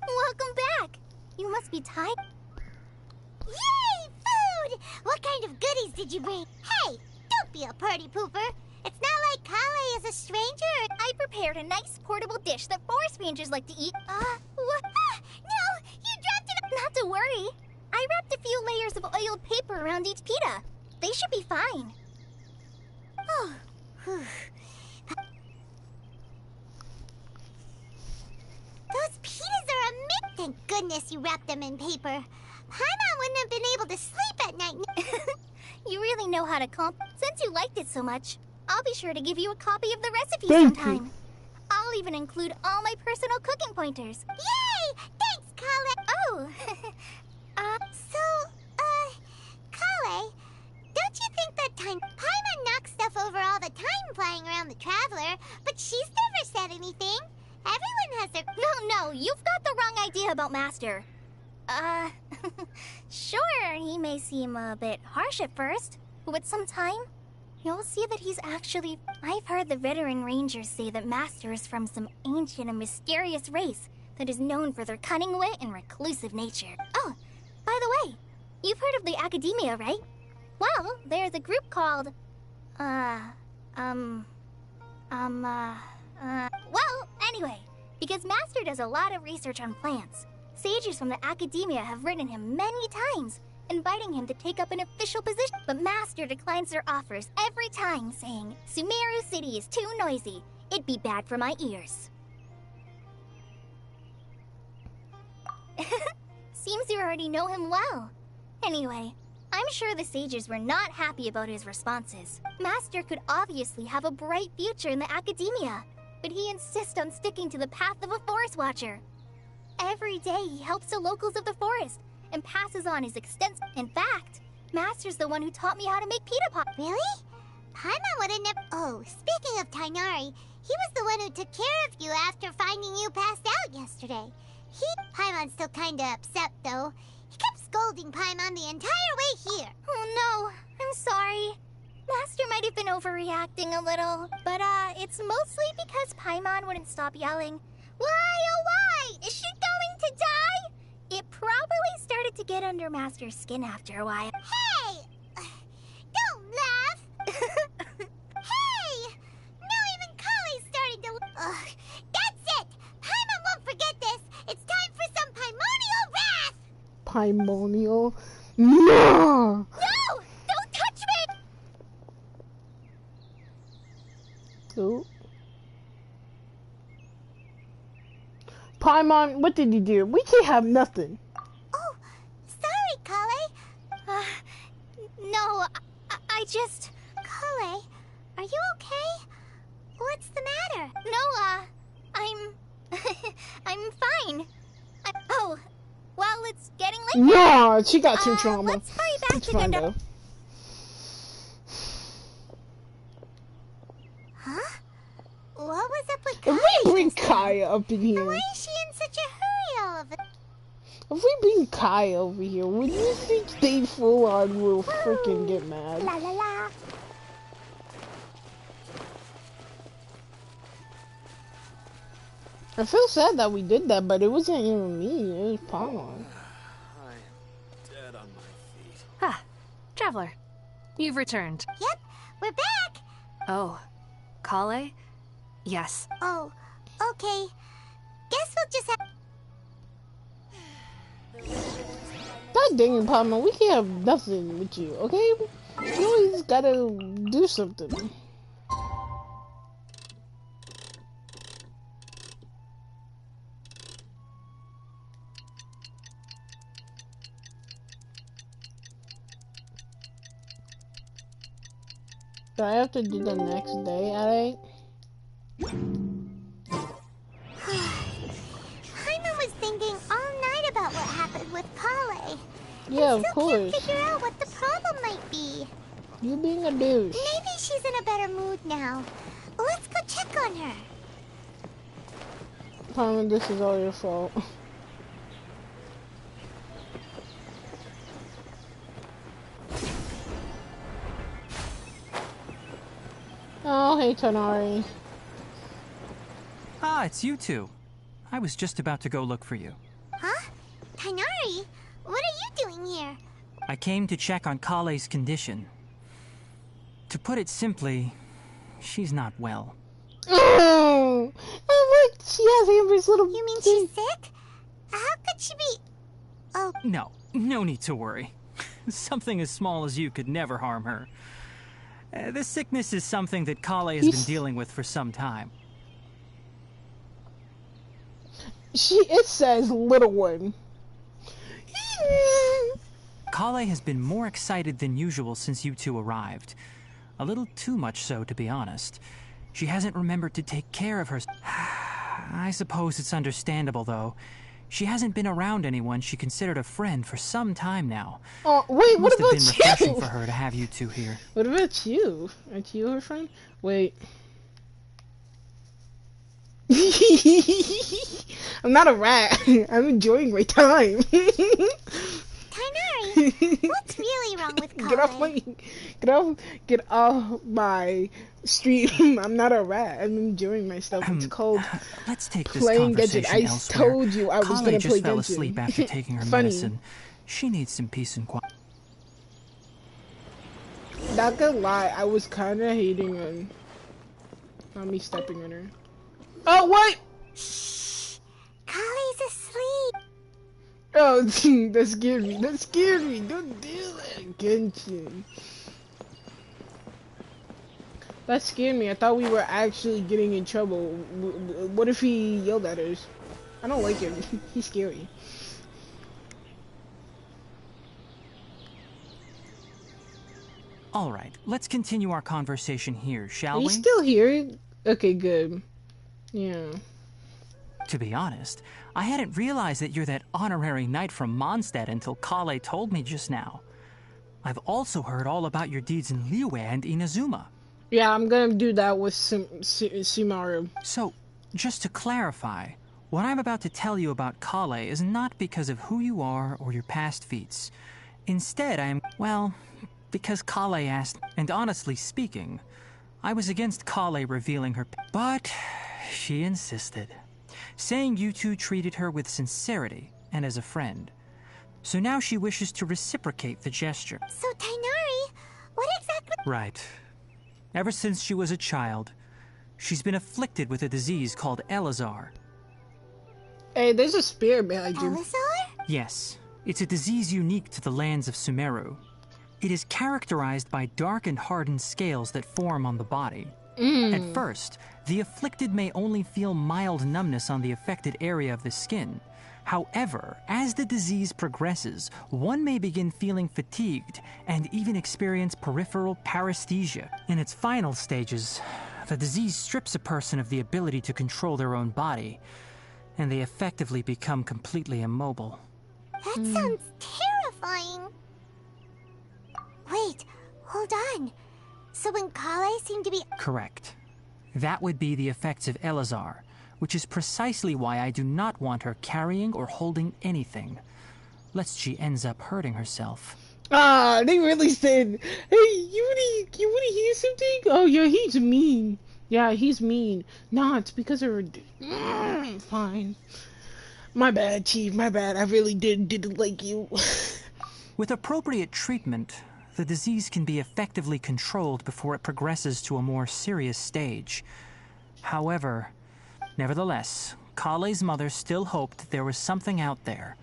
Welcome back! You must be tired. Yay! Food! What kind of goodies did you bring? Hey, don't be a party pooper. It's not like Kale is a stranger. I prepared a nice portable dish that forest rangers like to eat. What? No! You dropped it! Not to worry. I wrapped a few layers of oiled paper around each pita. They should be fine. Oh. Those pitas are a myth. Thank goodness you wrapped them in paper. Paimon wouldn't have been able to sleep at night. You really know how to comp. Since you liked it so much, I'll be sure to give you a copy of the recipe sometime. I'll even include all my personal cooking pointers. Yay! Thanks, Kale. Oh. Kale, don't you think that time Paimon knocks stuff over all the time flying around the Traveler, but she's never said anything? Everyone has their... No, you've got the wrong idea about Master. Sure, he may seem a bit harsh at first, but with some time, you'll see that he's actually... I've heard the veteran rangers say that Master is from some ancient and mysterious race that is known for their cunning wit and reclusive nature. Oh, by the way, you've heard of the Academia, right? Well, there's a group called... Well, anyway, because Master does a lot of research on plants, sages from the Academia have written him many times, inviting him to take up an official position. But Master declines their offers every time, saying, Sumeru City is too noisy. It'd be bad for my ears. Seems you already know him well. Anyway, I'm sure the sages were not happy about his responses. Master could obviously have a bright future in the Academia, but he insists on sticking to the path of a forest watcher. Every day he helps the locals of the forest and passes on his extensive... In fact, Master's the one who taught me how to make pita pop. Really? Paimon would have never... Oh, speaking of Tainari, he was the one who took care of you after finding you passed out yesterday. Paimon's still kinda upset, though. He kept scolding Paimon the entire way here. Oh, no. I'm sorry. Master might have been overreacting a little. But, it's mostly because Paimon wouldn't stop yelling, Why, oh why? Is she going to die? It probably started to get under Master's skin after a while. Hey! Don't laugh! Hey! Now even Kali's starting to... That's it! Paimon won't forget this! It's time for some Paimonial wrath! Paimonial? No! No! Don't touch me! Ooh. Paimon, what did you do? We can't have nothing. Oh, sorry, Kale. No, I just... Kale, are you okay? What's the matter? No, I'm fine. Oh, well, it's getting late. Yeah, she got some trauma. Let's hurry back It's to fine, the... though. Huh? What was up with If Kaya? we bring Kaya up in here... Why is she in such a hurry all of it? If we bring Kaya over here, would you think they full on will freaking get mad? La la la. I feel sad that we did that, but it wasn't even me, it was Paimon. I am dead on my feet. Ah, Traveler. You've returned. Yep, we're back. Oh, Kale? Yes. Oh, okay. Guess we'll just have... God dang it, Paimon, we can't have nothing with you, okay? You always gotta do something. Do I have to do the next day, Alright? Hyman was thinking all night about what happened with Kale. Yeah, of Still course. can't figure out what the problem might be. You being a douche. Maybe she's in a better mood now. Let's go check on her. Carmen, this is all your fault. Oh, hey, Tonari. Ah, it's you two. I was just about to go look for you. Huh? Tainari? What are you doing here? I came to check on Kale's condition. To put it simply, she's not well. Oh, look, she has Amber's little. You mean she's sick? How could she be? Oh. No need to worry. Something as small as you could never harm her. This sickness is something that Kale has been dealing with for some time. It says little one. Kale has been more excited than usual since you two arrived. A little too much so, to be honest. She hasn't remembered to take care of herself. I suppose it's understandable, though. She hasn't been around anyone she considered a friend for some time now. Oh, wait, what about you? Must have been refreshing for her to have you two here. What about you? Aren't you her friend? Wait. I'm not a rat. I'm enjoying my time. Tainari, what's really wrong with Kale? Get off my street. I'm not a rat. I'm enjoying myself. It's called let's take this playing conversation Genshin. I elsewhere. told you I was Kale gonna just play fell Genshin. asleep after taking her Funny. medicine. She needs some peace and quiet. Not gonna lie, I was kinda hating on not me stepping on her. Oh, what? Shh! Kale's asleep. Oh, that scared me. That scared me. Don't do that, Genshin. That scared me. I thought we were actually getting in trouble. What if he yelled at us? I don't like him. He's scary. Alright, let's continue our conversation here, shall we? Are you still here? Okay, good. Yeah. To be honest, I hadn't realized that you're that honorary knight from Mondstadt until Kale told me just now. I've also heard all about your deeds in Liyue and Inazuma. Yeah, I'm gonna do that with Sumeru. So, just to clarify, what I'm about to tell you about Kale is not because of who you are or your past feats. Instead, I am, well, because Kale asked, and honestly speaking, I was against Kale revealing her, but she insisted, saying you two treated her with sincerity and as a friend. So now she wishes to reciprocate the gesture. So, Tainari, what exactly? Right. Ever since she was a child, she's been afflicted with a disease called Elazar. Hey, there's a spear behind you. Elazar? Yes, it's a disease unique to the lands of Sumeru. It is characterized by dark and hardened scales that form on the body. At first, the afflicted may only feel mild numbness on the affected area of the skin. However, as the disease progresses, one may begin feeling fatigued and even experience peripheral paresthesia. In its final stages, the disease strips a person of the ability to control their own body, and they effectively become completely immobile. That sounds terrifying. Wait, hold on. So when Kale seemed to be... Correct. That would be the effects of Elazar, which is precisely why I do not want her carrying or holding anything, lest she ends up hurting herself. Ah, they really said, hey, you wanna hear something? Oh, yeah, he's mean. Yeah, he's mean. Nah, it's because of her... fine. My bad, Chief, my bad. I really didn't like you. With appropriate treatment, the disease can be effectively controlled before it progresses to a more serious stage. However, nevertheless, Kale's mother still hoped that there was something out there.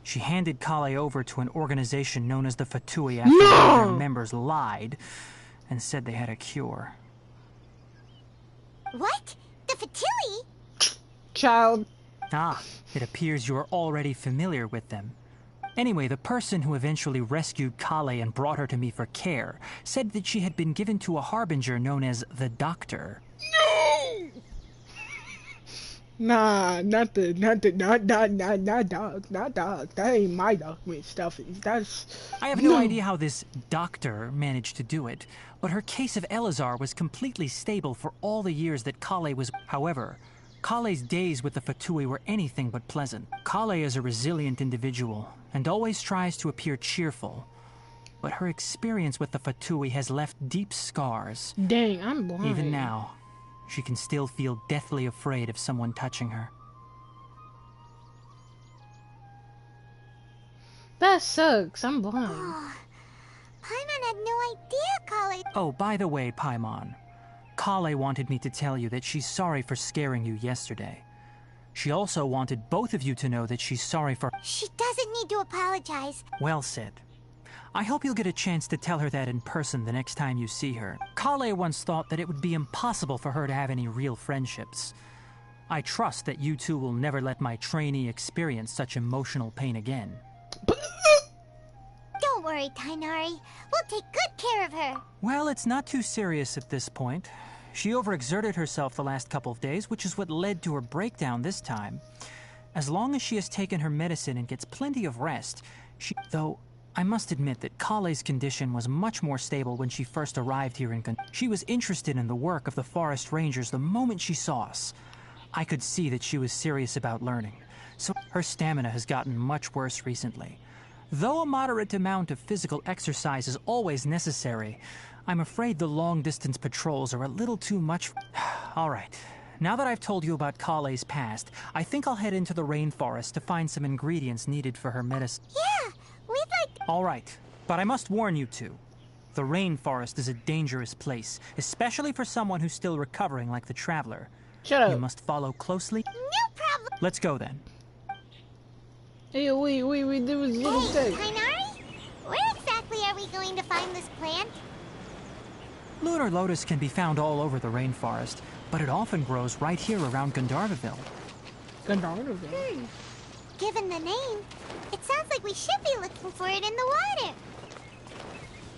She handed Kale over to an organization known as the Fatui after one of their members lied and said they had a cure. What? The Fatui? Child. Ah, it appears you are already familiar with them. Anyway, the person who eventually rescued Kale and brought her to me for care said that she had been given to a harbinger known as the Doctor. No! Nah, not dog. That ain't my document stuff. I have no idea how this doctor managed to do it, but her case of Elazar was completely stable for all the years that Kale was. However, Kale's days with the Fatui were anything but pleasant. Kale is a resilient individual and always tries to appear cheerful, but her experience with the Fatui has left deep scars. Dang, I'm blind. Even now, she can still feel deathly afraid of someone touching her. That sucks. I'm blind. Oh, Paimon had no idea Kale... Oh, by the way, Paimon, Kale wanted me to tell you that she's sorry for scaring you yesterday. She also wanted both of you to know that she's sorry for... She doesn't need to apologize. Well said. I hope you'll get a chance to tell her that in person the next time you see her. Kale once thought that it would be impossible for her to have any real friendships. I trust that you two will never let my trainee experience such emotional pain again. Don't worry, Tainari. We'll take good care of her. Well, it's not too serious at this point. She overexerted herself the last couple of days, which is what led to her breakdown this time. As long as she has taken her medicine and gets plenty of rest, though I must admit that Kale's condition was much more stable when she first arrived here in She was interested in the work of the forest rangers the moment she saw us. I could see that she was serious about learning, so her stamina has gotten much worse recently. Though a moderate amount of physical exercise is always necessary, I'm afraid the long-distance patrols are a little too much. All right, now that I've told you about Kale's past, I think I'll head into the rainforest to find some ingredients needed for her medicine. Yeah, we'd like... All right, but I must warn you two. The rainforest is a dangerous place, especially for someone who's still recovering like the Traveler. Shut up. You must follow closely. No problem. Let's go then. Hey, wait, there was a little text. Tainari? Where exactly are we going to find this plant? Lunar lotus can be found all over the rainforest, but it often grows right here around Gandharvaville. Gandharvaville? Given the name, it sounds like we should be looking for it in the water.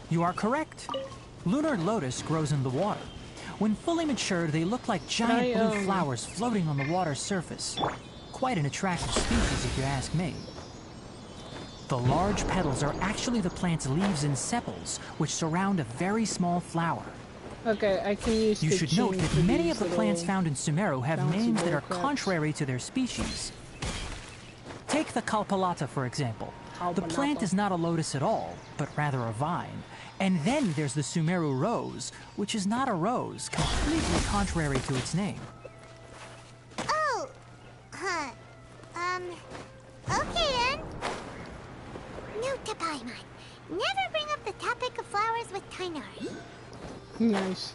You are correct. Lunar lotus grows in the water. When fully matured, they look like giant blue flowers floating on the water's surface. Quite an attractive species, if you ask me. The large petals are actually the plant's leaves and sepals, which surround a very small flower. Okay, I can use. You should note that many of the plants found in Sumeru have names that are contrary to their species. Take the Kalpalata, for example. The plant is not a lotus at all, but rather a vine. And then there's the Sumeru rose, which is not a rose, completely contrary to its name. Oh, huh. Okay then. Note to Paimon. Never bring up the topic of flowers with Tainari. Nice.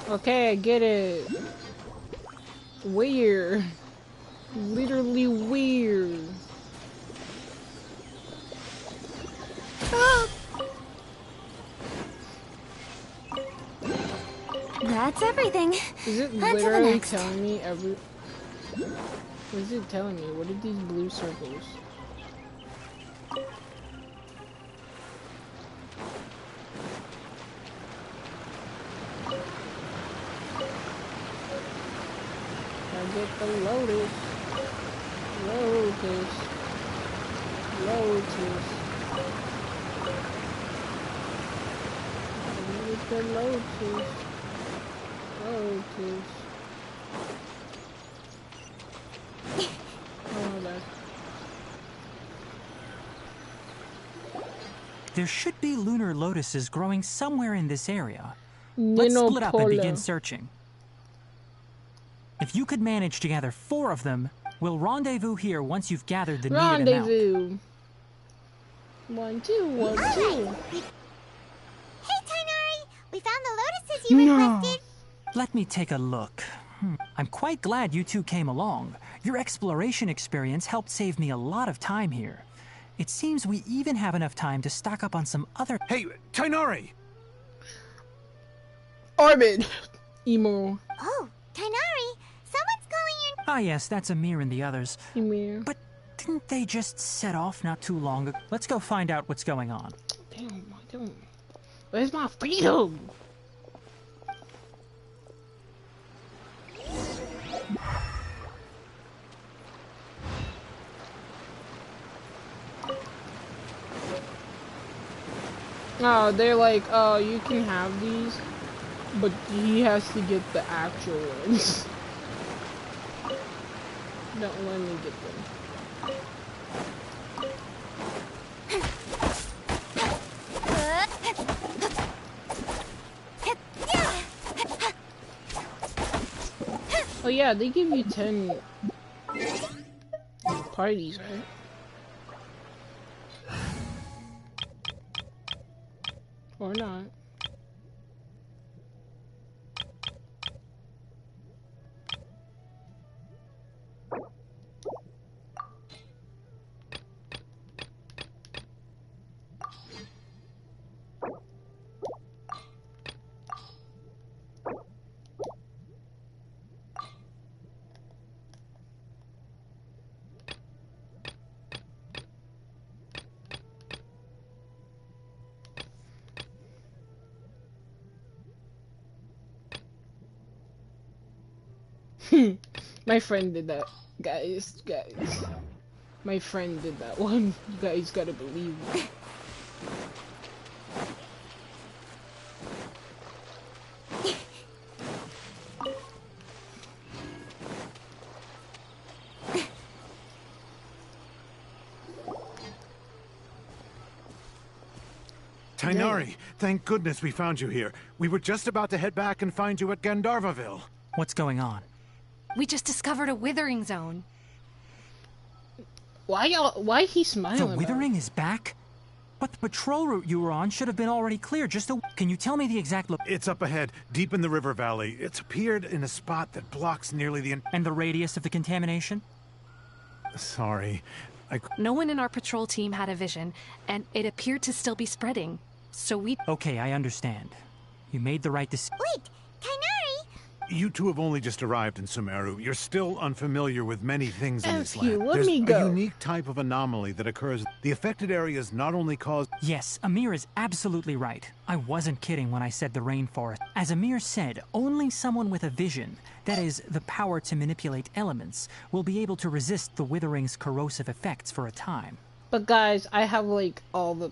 Okay, I get it. Weird. Literally weird. Ah! That's everything. Is it On to the literally next. telling me every... What is it telling me? What are these blue circles? I get the lotus. Lotus. Lotus. I get the lotus. Lotus. Oh, my bad. There should be lunar lotuses growing somewhere in this area. Let's split up and begin searching. If you could manage to gather 4 of them, we'll rendezvous here once you've gathered the needed amount. Rendezvous. 1, 2, 1, 2. Hey, Tainari! We found the lotuses you requested. Let me take a look. I'm quite glad you two came along. Your exploration experience helped save me a lot of time here. It seems we even have enough time to stock up on some other... Hey, Tainari! Armin! Emo. Oh, Tainari! Someone's Ah, yes, that's Amir and the others. Amir. But didn't they just set off not too long ago? Let's go find out what's going on. Damn, where's my freedom? Oh, they're like, oh, you can have these, but he has to get the actual ones. Don't let me get them. Oh yeah, they give you 10 parties, right? Or not. My friend did that, guys. My friend did that one. You guys gotta believe me. Tainari, thank goodness we found you here. We were just about to head back and find you at Gandharvaville. What's going on? We just discovered a withering zone. Why he smiling? The withering is back? But the patrol route you were on should have been already clear. Can you tell me the exact It's up ahead, deep in the river valley. It's appeared in a spot that blocks nearly the... And the radius of the contamination? Sorry. No one in our patrol team had a vision, and it appeared to still be spreading. So we... Okay, I understand. You made the right decision. Wait, Tainari! You two have only just arrived in Sumeru. You're still unfamiliar with many things in this land. Let There's me go. a unique type of anomaly that occurs. The affected areas not only cause... Yes, Amir is absolutely right. I wasn't kidding when I said the rainforest. As Amir said, only someone with a vision, that is, the power to manipulate elements, will be able to resist the withering's corrosive effects for a time. But guys, I have like all the...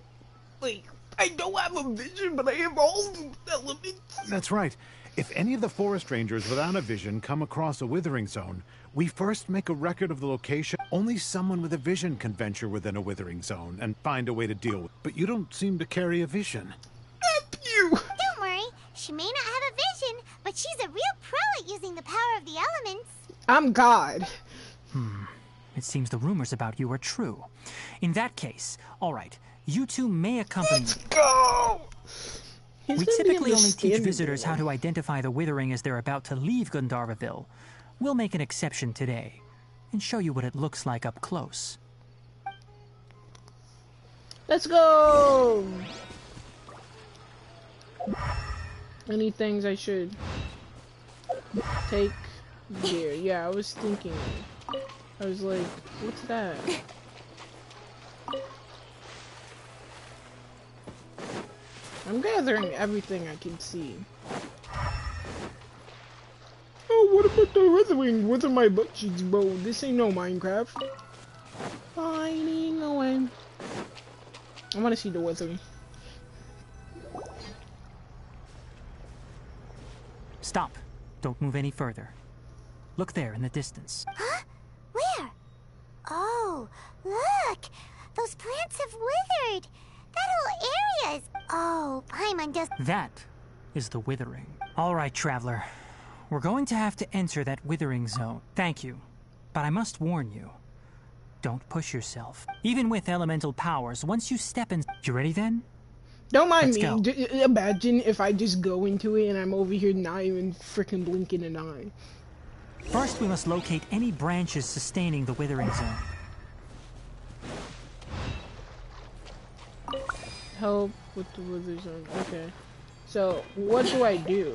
Like, I don't have a vision, but I have all the elements. That's right. If any of the forest rangers without a vision come across a withering zone, we first make a record of the location. Only someone with a vision can venture within a withering zone and find a way to deal with it. But you don't seem to carry a vision. F you! Don't worry, she may not have a vision, but she's a real pro at using the power of the elements. I'm God. It seems the rumors about you are true. In that case, all right, you two may accompany me. Go! We typically only teach visitors how to identify the withering as they're about to leave Gandharvaville. We'll make an exception today and show you what it looks like up close. Let's go! Any things I should take here? Yeah, I was thinking. I was like, what's that? I'm gathering everything I can see. Oh, what about the withering? What are my butt cheeks, bro? This ain't no Minecraft. Finding away. I want to see the withering. Stop. Don't move any further. Look there in the distance. Huh? Where? Oh, look! Those plants have withered! That whole area is... Oh, Paimon does... That is the withering. All right, traveler. We're going to have to enter that withering zone. Thank you. But I must warn you. Don't push yourself. Even with elemental powers, once you step in... You ready then? Don't mind Let's me. Imagine if I just go into it and I'm over here not even freaking blinking an eye. First, we must locate any branches sustaining the withering zone. Help with the wither zone. Okay. So, what do I do?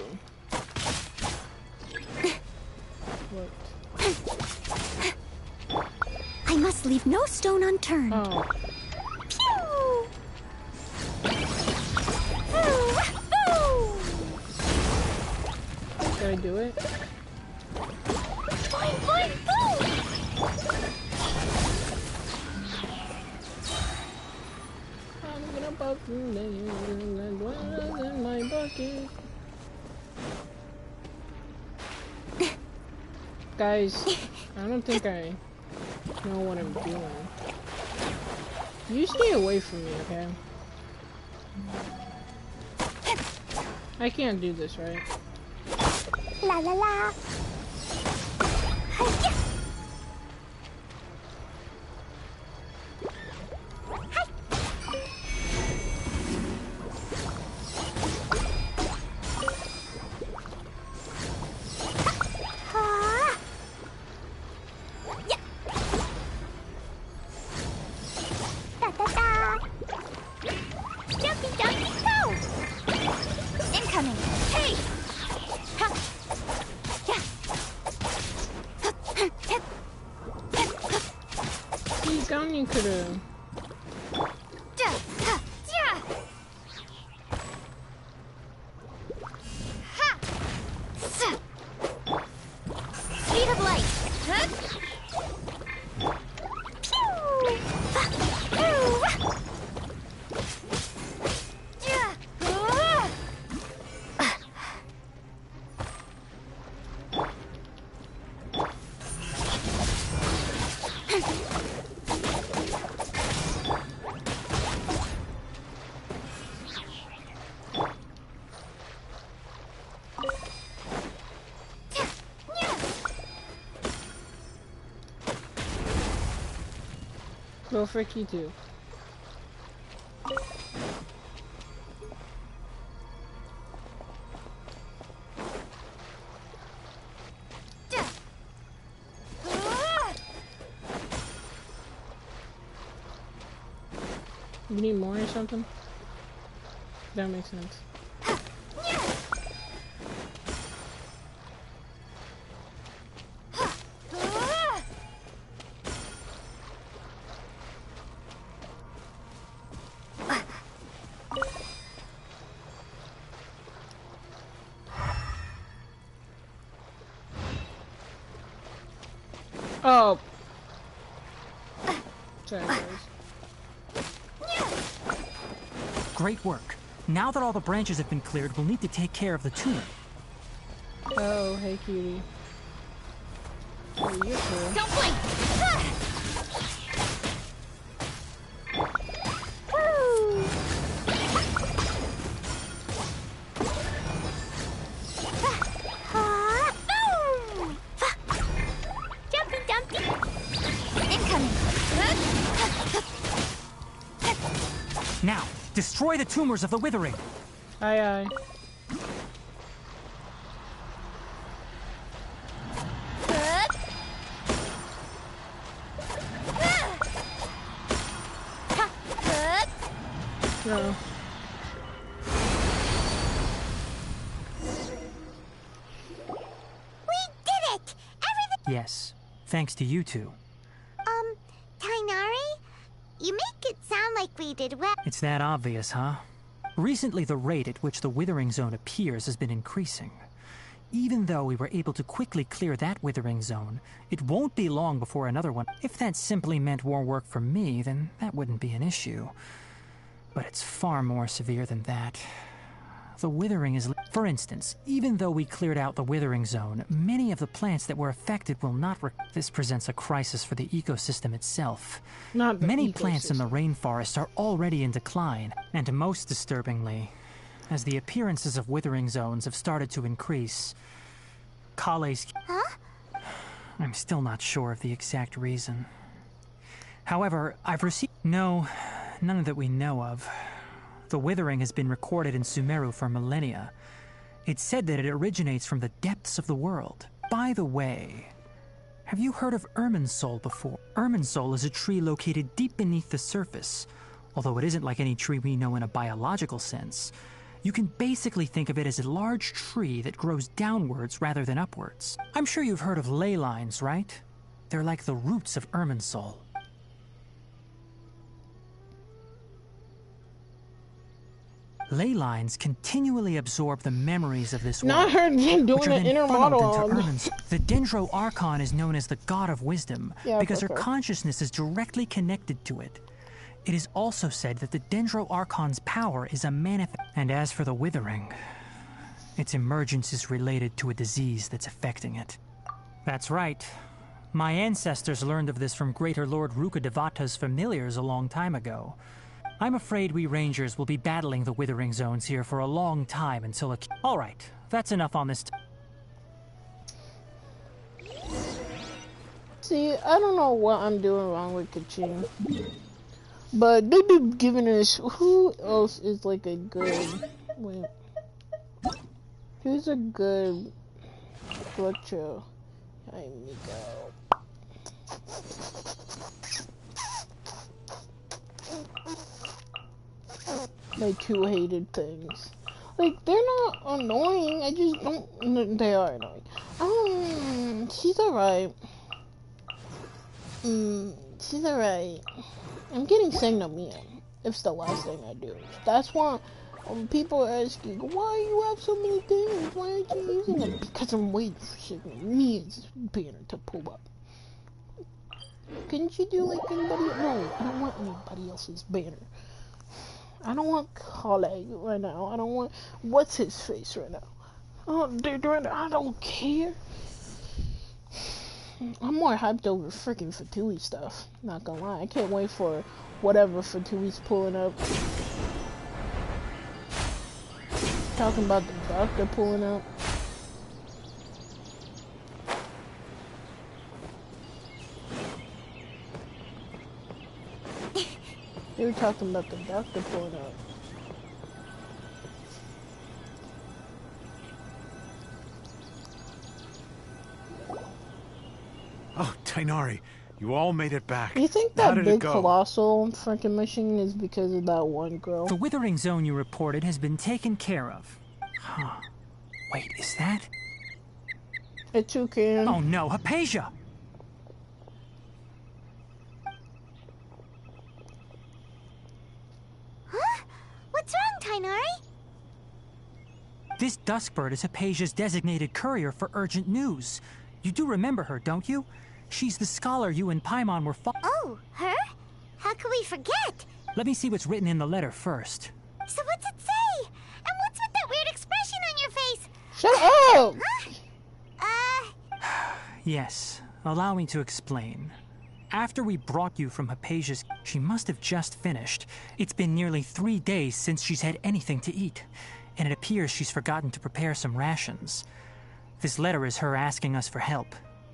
What? must leave no stone unturned. Oh. Pew! Did I do it? Boing, boing, boom! I'm gonna bucket in my bucket. Guys, I don't think I know what I'm doing. You stay away from me, okay? I can't do this, right? La la la. Hi-ya! Hi. Ha. Yeah. Da da da. Jumpy jumpy go. Incoming. Hey. Ha. Yeah. See, down you could've. Ja, ha, ja. Ha. Sa. Speed of light. Huh? Pew. Ha. Pew. Ja. Go for key 2. You need more or something? That makes sense. Oh! Sorry, guys. Great work. Now that all the branches have been cleared, we'll need to take care of the tumor. Oh, hey, cutie. Oh, you're cool. Don't blink! Woo! Boom! Jumpy, dumpy. Incoming. Now, destroy the tumors of the withering. Aye, aye. No. We did it! Yes, thanks to you two. Tainari? You make it sound like we did well. It's that obvious, huh? Recently, the rate at which the withering zone appears has been increasing. Even though we were able to quickly clear that withering zone, it won't be long before another one. If that simply meant more work for me, then that wouldn't be an issue. But it's far more severe than that. The withering is... For instance, even though we cleared out the withering zone, many of the plants that were affected will not... This presents a crisis for the ecosystem itself. Not the Many ecosystem. plants in the rainforest are already in decline, and most disturbingly, as the appearances of withering zones have started to increase, Kale's... Huh? I'm still not sure of the exact reason. However, I've received... No, none that we know of. The withering has been recorded in Sumeru for millennia. It's said that it originates from the depths of the world. By the way, have you heard of Irminsul before? Irminsul is a tree located deep beneath the surface. Although it isn't like any tree we know in a biological sense. You can basically think of it as a large tree that grows downwards rather than upwards. I'm sure you've heard of ley lines, right? They're like the roots of Irminsul. Ley lines continually absorb the memories of this Not world, her doing which are the then inner funneled into monologue. Ermin's. The Dendro Archon is known as the God of Wisdom because her fuck her. consciousness is directly connected to it. It is also said that the Dendro Archon's power is a manifest. And as for the Withering, its emergence is related to a disease that's affecting it. That's right. My ancestors learned of this from Greater Lord Rukkhadevata's familiars a long time ago. I'm afraid we Rangers will be battling the Withering Zones here for a long time until a... Alright, that's enough on this. See, I don't know what I'm doing wrong with Kaching. But they be giving us... Who else is like a good... Wait. Who's a good... Butcher? Here we go. My two hated things. Like, they're not annoying, I just don't... They are annoying. She's alright. She's alright. I'm getting Signomian. It's the last thing I do. That's why people are asking, why you have so many things? Why aren't you using them? Because I'm waiting for Signomian's banner to pull up. Couldn't you do like anybody? No, I don't want anybody else's banner. I don't want Kale right now. I don't want... What's his face right now? Oh, dude, I don't care. I'm more hyped over freaking Fatui stuff. Not gonna lie. I can't wait for whatever Fatui's pulling up. Talking about the doctor pulling up. They were talking about the doctor pulling up. Oh, Tainari, you all made it back. You think How that did it big go? colossal freaking machine is because of that one girl? The Withering Zone you reported has been taken care of. Huh. Wait, is that? A toucan. Oh no, Hypatia! Huh? What's wrong, Tainari? This Duskbird is Hypatia's designated courier for urgent news. You do remember her, don't you? She's the scholar you and Paimon were Oh, her? How could we forget? Let me see what's written in the letter first. So what's it say? And what's with that weird expression on your face? Shut up! Yes, allow me to explain. After we brought you from Hypatia's, she must have just finished. It's been nearly 3 days since she's had anything to eat, and it appears she's forgotten to prepare some rations. This letter is her asking us for help.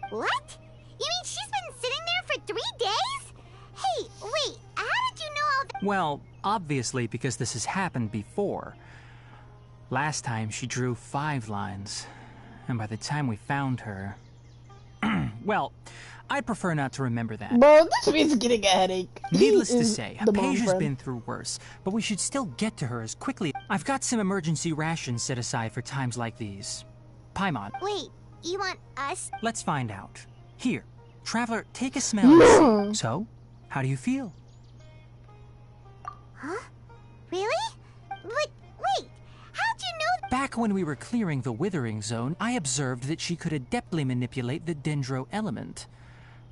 What? You mean she's been sitting there for 3 days? Hey, wait, how did you know all that? Well, obviously because this has happened before. Last time she drew 5 lines, and by the time we found her... Well, I'd prefer not to remember that. Bro, this means getting a headache. Needless to say, Hypatia's been through worse, but we should still get to her as quickly. I've got some emergency rations set aside for times like these. Paimon. Wait, you want us? Let's find out. Here, Traveler, take a smell and see. So, how do you feel? Huh? Really? But wait, how'd you know? Back when we were clearing the Withering Zone, I observed that she could adeptly manipulate the Dendro element.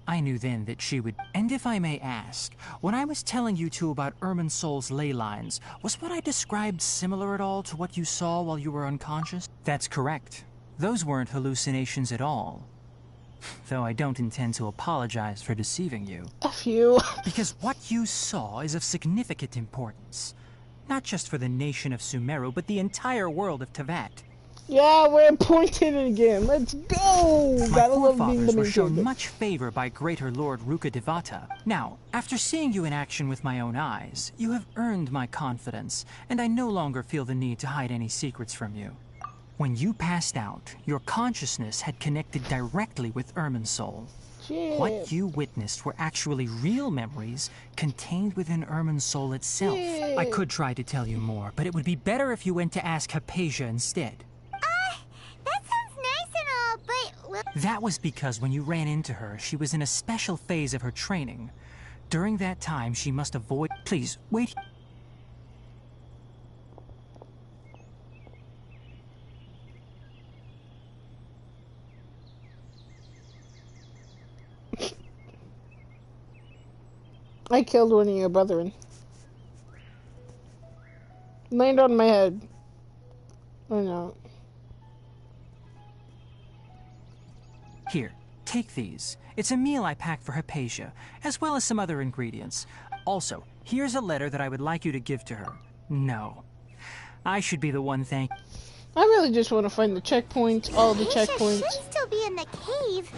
I knew then that she would... And if I may ask, when I was telling you two about Irminsul's ley lines, was what I described similar at all to what you saw while you were unconscious? That's correct. Those weren't hallucinations at all. Though I don't intend to apologize for deceiving you. F you. Because what you saw is of significant importance. Not just for the nation of Sumeru, but the entire world of Teyvat. Yeah, we're pointing again. Let's go! My Gotta love being forefathers the were shown maintainer. much favor by Greater Lord Rukkhadevata. Now, after seeing you in action with my own eyes, you have earned my confidence, and I no longer feel the need to hide any secrets from you. When you passed out, your consciousness had connected directly with Irminsul. Shit. What you witnessed were actually real memories contained within Irminsul itself. Yeah. I could try to tell you more, but it would be better if you went to ask Hypatia instead. That sounds nice and all, but... Well, That was because when you ran into her, she was in a special phase of her training. During that time, she must avoid... Please, wait. I killed one of your brethren. Land on my head. Or not. Here, take these. It's a meal I packed for Hypatia, as well as some other ingredients. Also, here's a letter that I would like you to give to her. No. I should be the one thank... I really just want to find the checkpoints, all the checkpoints. Hypatia should still be in the cave.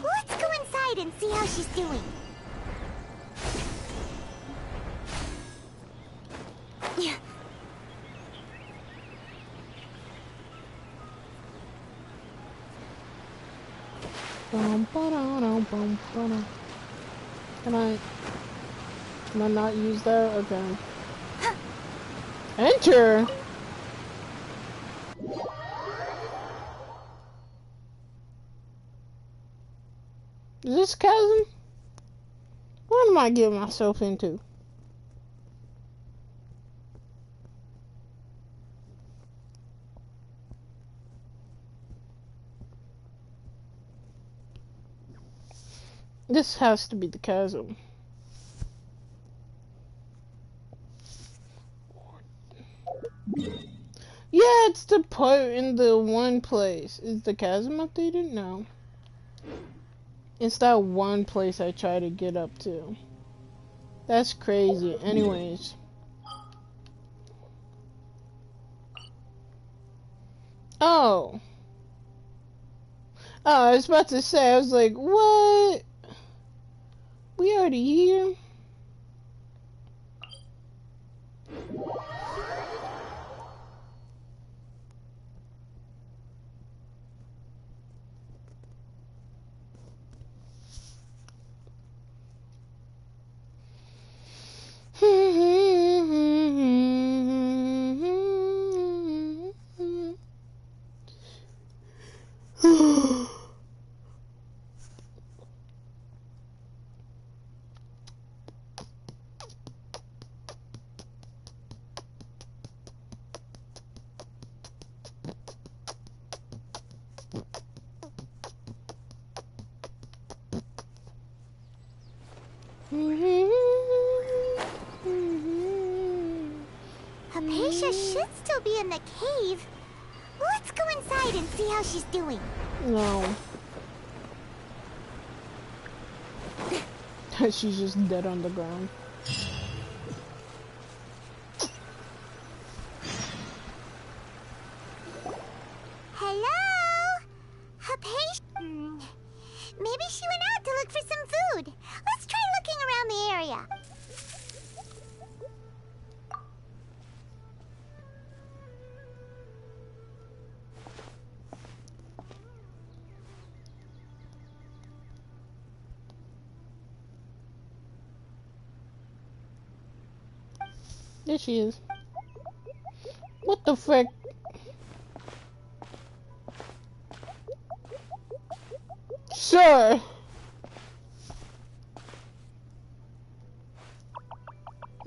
Let's go inside and see how she's doing. Yeah. Can I not use that? Okay. Enter! Is this chasm? What am I getting myself into? This has to be the chasm. Yeah, it's the part in the one place. Is the chasm updated? No. It's that one place I try to get up to. That's crazy. Anyways. Oh. Oh, I was about to say, I was like, what? We already here? Hypatia should still be in the cave. Let's go inside and see how she's doing. No. She's just dead on the ground. Hello? Hypatia? Maybe she went out to look for some food. Let's try looking around the area. There she is. What the frick? Sir!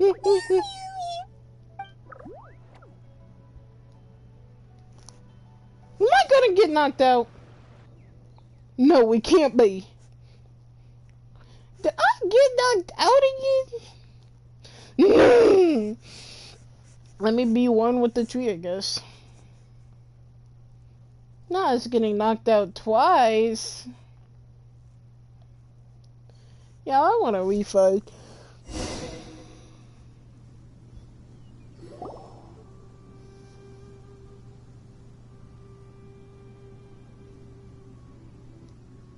Am I gonna get knocked out? No, we can't be. Did I get knocked out again? Let me be one with the tree, I guess. Nah, it's getting knocked out twice. Yeah, I want a refund.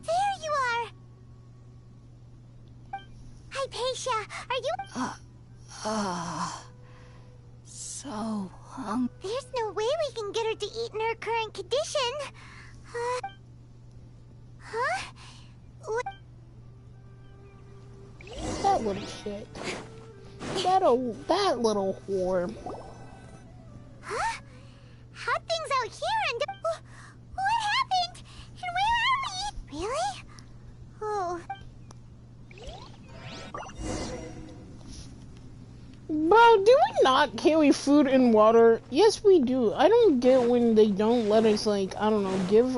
There you are. Hypatia, are you... So hungry. There's no way we can get her to eat in her current condition. Huh? What? That little shit. That little whore. Huh? How'd things out here and... What happened? And where are we? Really? Oh. Bro, do we not carry food and water? Yes, we do. I don't get when they don't let us, like, I don't know, give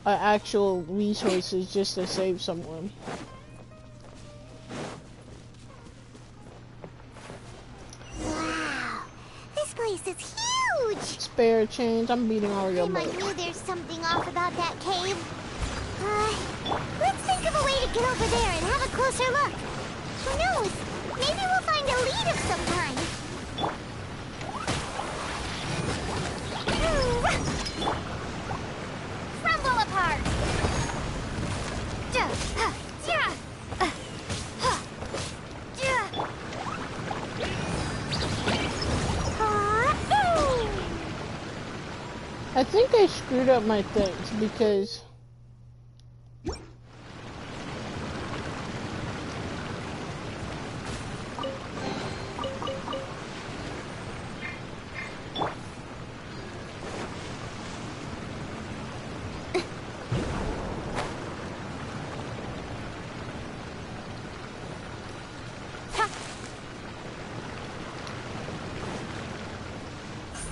actual resources just to save someone. spare change. I'm beating all your I butt. knew there's something off about that cave. Let's think of a way to get over there and have a closer look. Who knows? Maybe we'll find a lead of some kind. Crumble apart! I think I screwed up my things because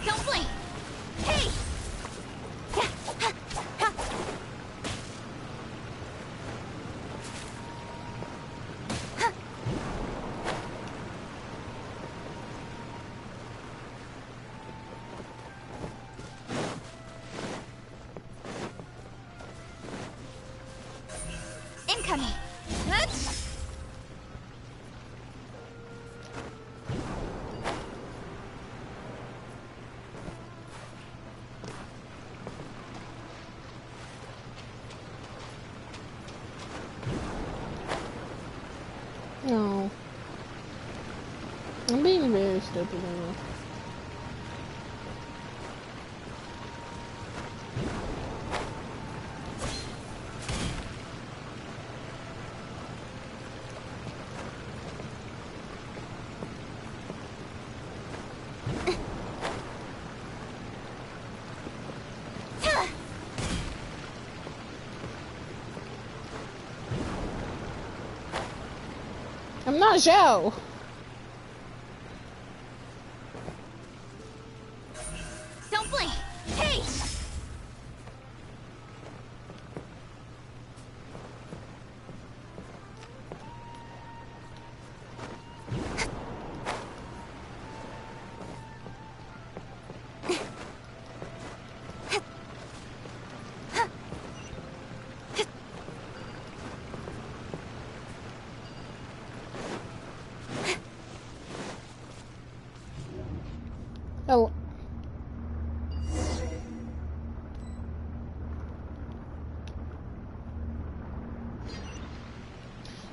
Don't blink! Hey! Incoming! no. I'm being very stupid right now. I'm not Zhao. Don't blink! Hey! Oh.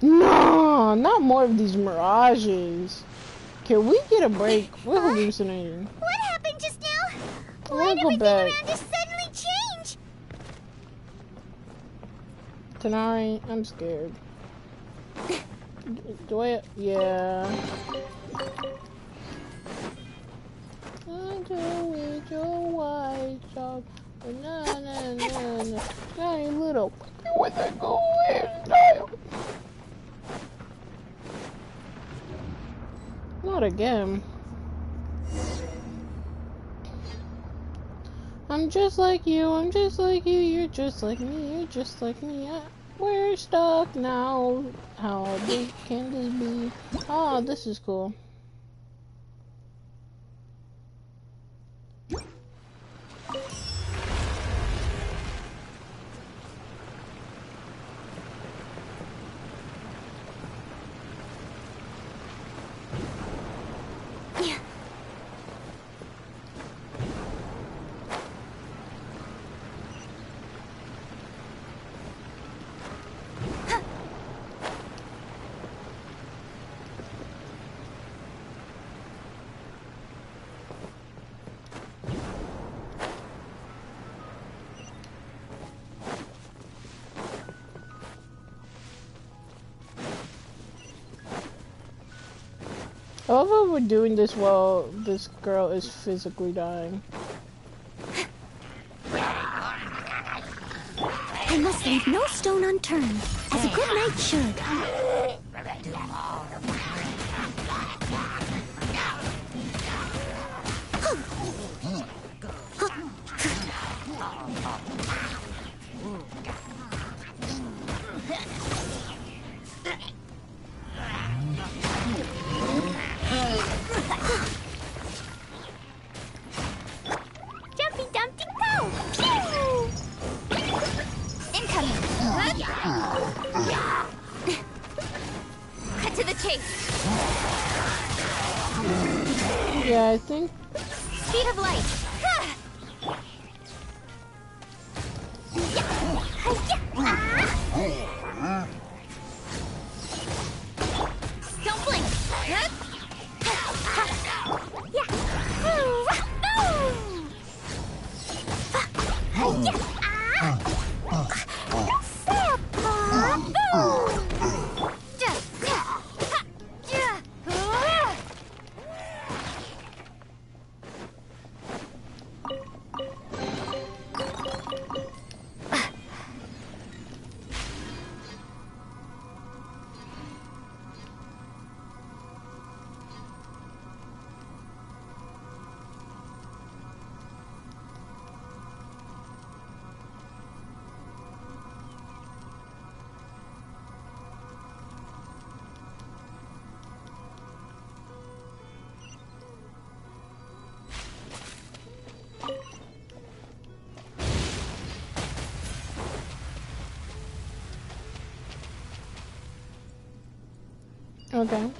No, not more of these mirages. Can we get a break? We're hallucinating. What happened just now? I Why wanna did go everything back. around just suddenly change? Tanari, I'm scared. Do I? Yeah. I do with your white dog. Na na na na. Tiny little. With a golden tail. Not again. I'm just like you, I'm just like you, you're just like me, you're just like me. We're stuck now. How big can this be? Oh, this is cool. I love how we're doing this while this girl is physically dying. I must leave no stone unturned, as a good knight should. Cut to the chase. Yeah, I think. Speed of light. Don't blink. Okay.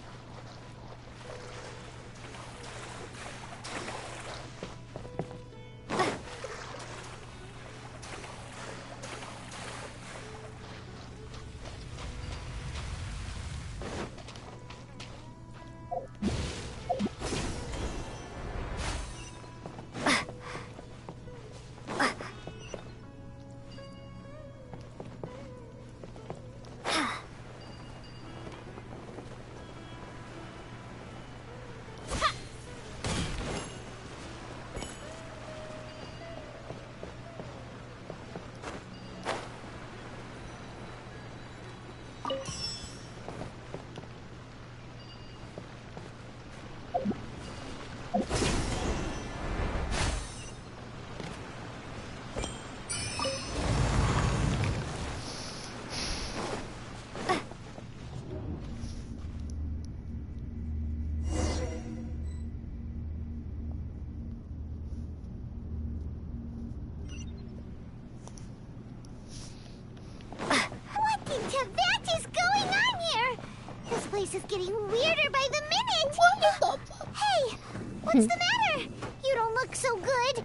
This is getting weirder by the minute. What the fuck? Hey, what's the matter? You don't look so good.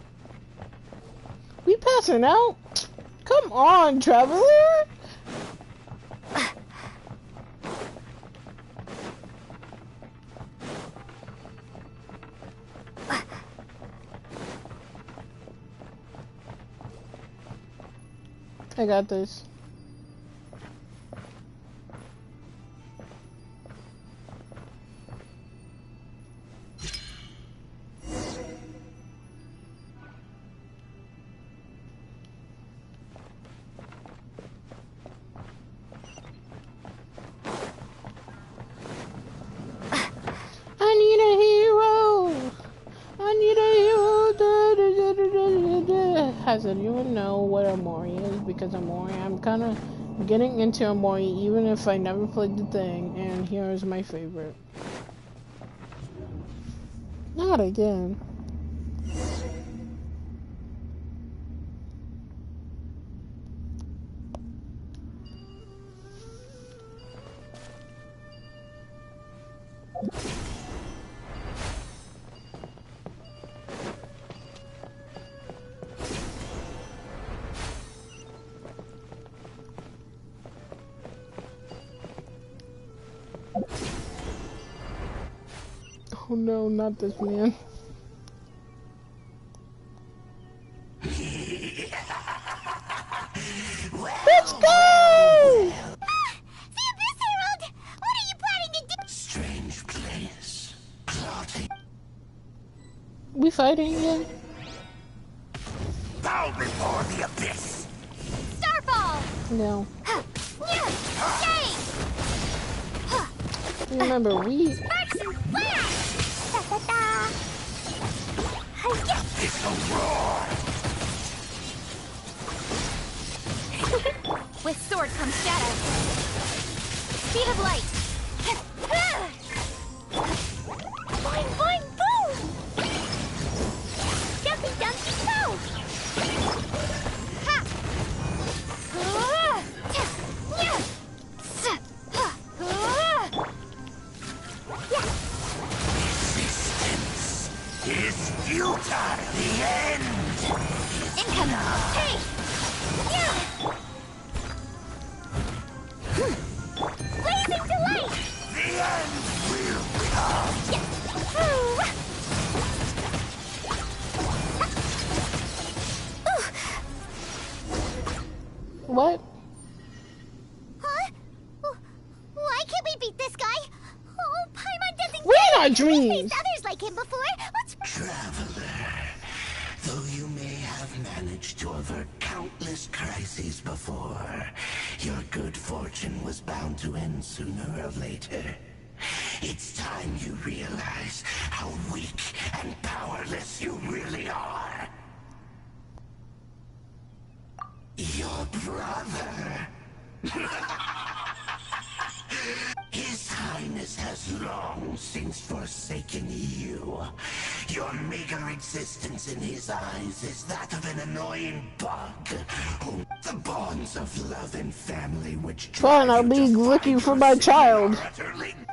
We passing out? Come on, traveler. I got this. Does anyone know what Amori is? Because Amori, I'm kind of getting into Amori even if I never played the thing, and here is my favorite. Not again. Oh no, not this man. Let's go! The Abyss Herald! What are you planning to do? Strange place. Plotting. We fighting again? Bow before the abyss. Starfall! No. Yay! Remember, we... Sparks and flash! Da-da-da! It's a roar. With sword comes shadow. Speed of light. Boing, boing, boom! Jumpy, jumpy, go! Ha! my dreams. Others like him before. What's... Traveler, though you may have managed to avert countless crises before, your good fortune was bound to end sooner or later. It's time you realize how weak and powerless you really are. Your brother. His Highness has long since forsaken you. Your meager existence in his eyes is that of an annoying bug. Whom the bonds of love and family which Fine, I'll be looking for my child.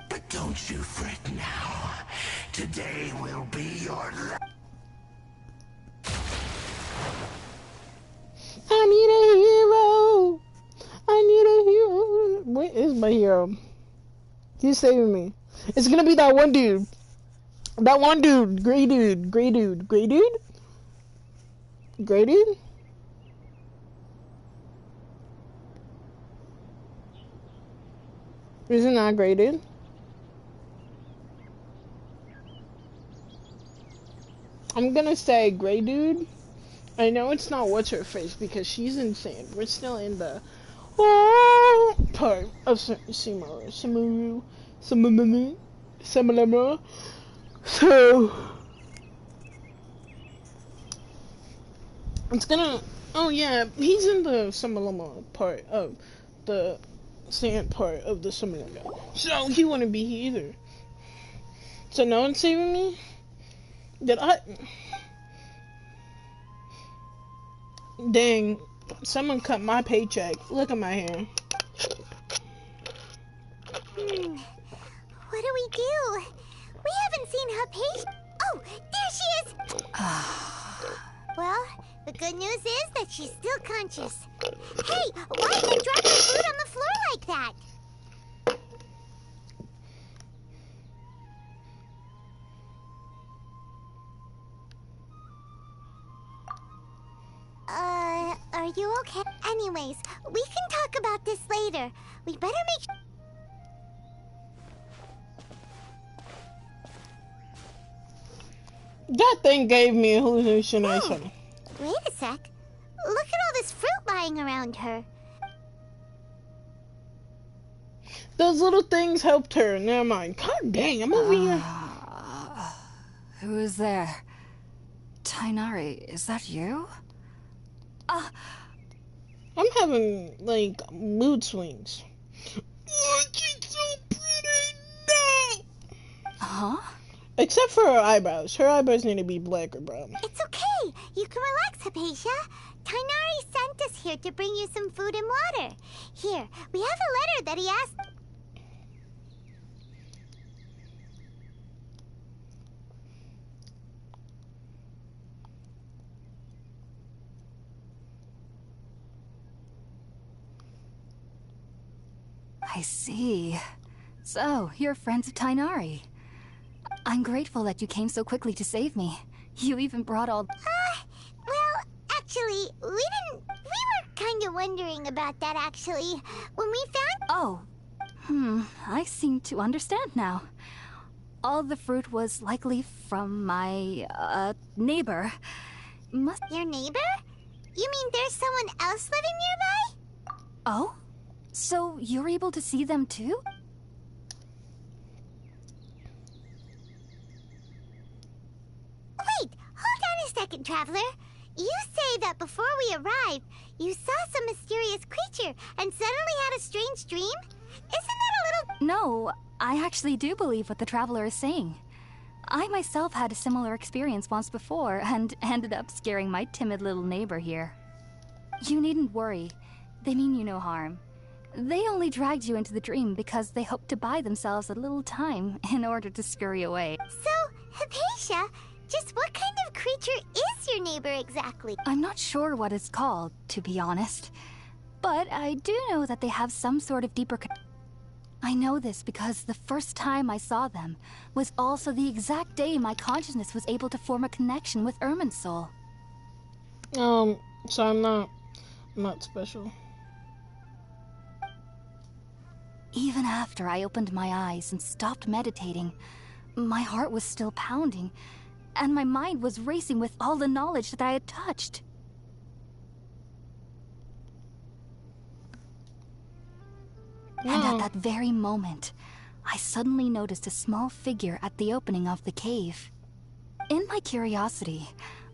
But don't you fret now. Today will be your I need a hero. I need a hero. Where is my hero? He's saving me. It's gonna be that one dude. That one dude. Gray dude. Gray dude. Gray dude? Gray dude? Isn't that gray dude? I'm gonna say gray dude. I know it's not what's her face because she's insane. We're still in the part of Sumeru. So it's gonna. Oh yeah, he's in the Sumeru part of the sand part of the Sumeru. So he wouldn't be here either. So no one's saving me. Did I? Dang, someone cut my paycheck. Look at my hair. What do we do? We haven't seen her page. Oh, there she is! Well, the good news is that she's still conscious. Hey, why did you drop your food on the floor like that? Are you okay? Anyways, we can talk about this later. We better make sure. That thing gave me a hallucination. Wait a sec. Look at all this fruit lying around her. Those little things helped her. Never mind. God dang, I'm over here. Who is there? Tainari, is that you? I'm having, like, mood swings. Oh, she's so pretty. No! Huh? Except for her eyebrows. Her eyebrows need to be black or brown. It's okay. You can relax, Hypatia. Tainari sent us here to bring you some food and water. Here, we have a letter that he asked... I see. So, you're friends of Tainari. I'm grateful that you came so quickly to save me. You even brought all... well, actually, we were kind of wondering about that, actually. When we found... Oh. I seem to understand now. All the fruit was likely from my, neighbor. Your neighbor? You mean there's someone else living nearby? Oh? So, you're able to see them too? Wait, hold on a second, Traveler. You say that before we arrived, you saw some mysterious creature and suddenly had a strange dream? Isn't that a little... No, I actually do believe what the Traveler is saying. I myself had a similar experience once before and ended up scaring my timid little neighbor here. You needn't worry. They mean you no harm. They only dragged you into the dream because they hoped to buy themselves a little time in order to scurry away. So, Hypatia, just what kind of creature is your neighbor exactly? I'm not sure what it's called, to be honest. But I do know that they have some sort of deeper I know this because the first time I saw them was also the exact day my consciousness was able to form a connection with Irminsul. So I'm not special. Even after I opened my eyes and stopped meditating, My heart was still pounding, and my mind was racing with all the knowledge that I had touched. And at that very moment, I suddenly noticed a small figure at the opening of the cave. In my curiosity,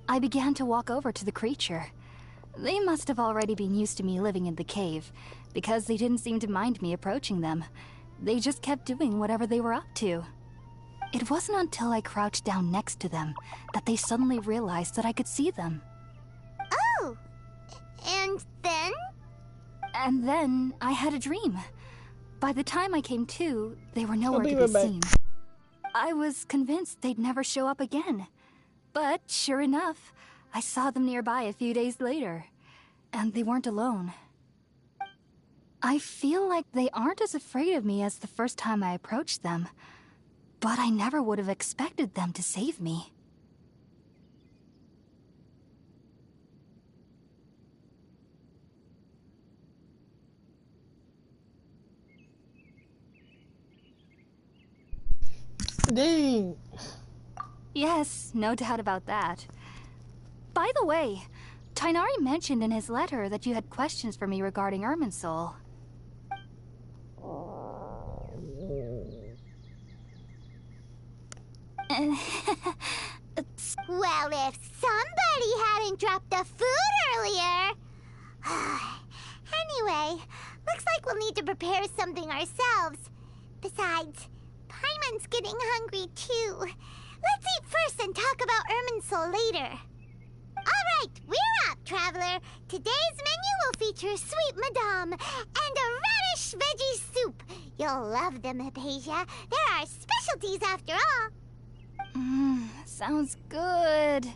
I began to walk over to the creature. They must have already been used to me living in the cave, because they didn't seem to mind me approaching them. They just kept doing whatever they were up to. It wasn't until I crouched down next to them that they suddenly realized that I could see them. Oh! And then? And then I had a dream. By the time I came to, they were nowhere to be seen. I was convinced they'd never show up again. But sure enough, I saw them nearby a few days later. And they weren't alone. I feel like they aren't as afraid of me as the first time I approached them. But I never would have expected them to save me. Dang. Yes, no doubt about that. By the way, Tighnari mentioned in his letter that you had questions for me regarding Irminsul. Well, if somebody hadn't dropped the food earlier... Anyway, looks like we'll need to prepare something ourselves. Besides, Paimon's getting hungry too. Let's eat first and talk about Irminsul later. Alright, we're up, Traveler. Today's menu will feature sweet madame and a radish veggie soup. You'll love them, Hypatia. They're our specialties after all. Sounds good.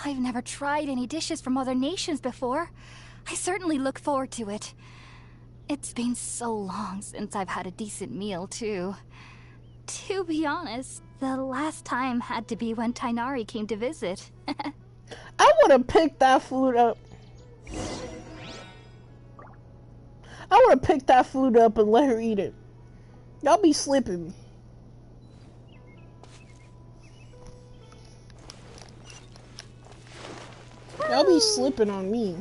I've never tried any dishes from other nations before. I certainly look forward to it. It's been so long since I've had a decent meal, too. To be honest, the last time had to be when Tighnari came to visit. I would have picked that food up. I would have picked that food up and let her eat it. Y'all be slipping. Y'all be slipping on me.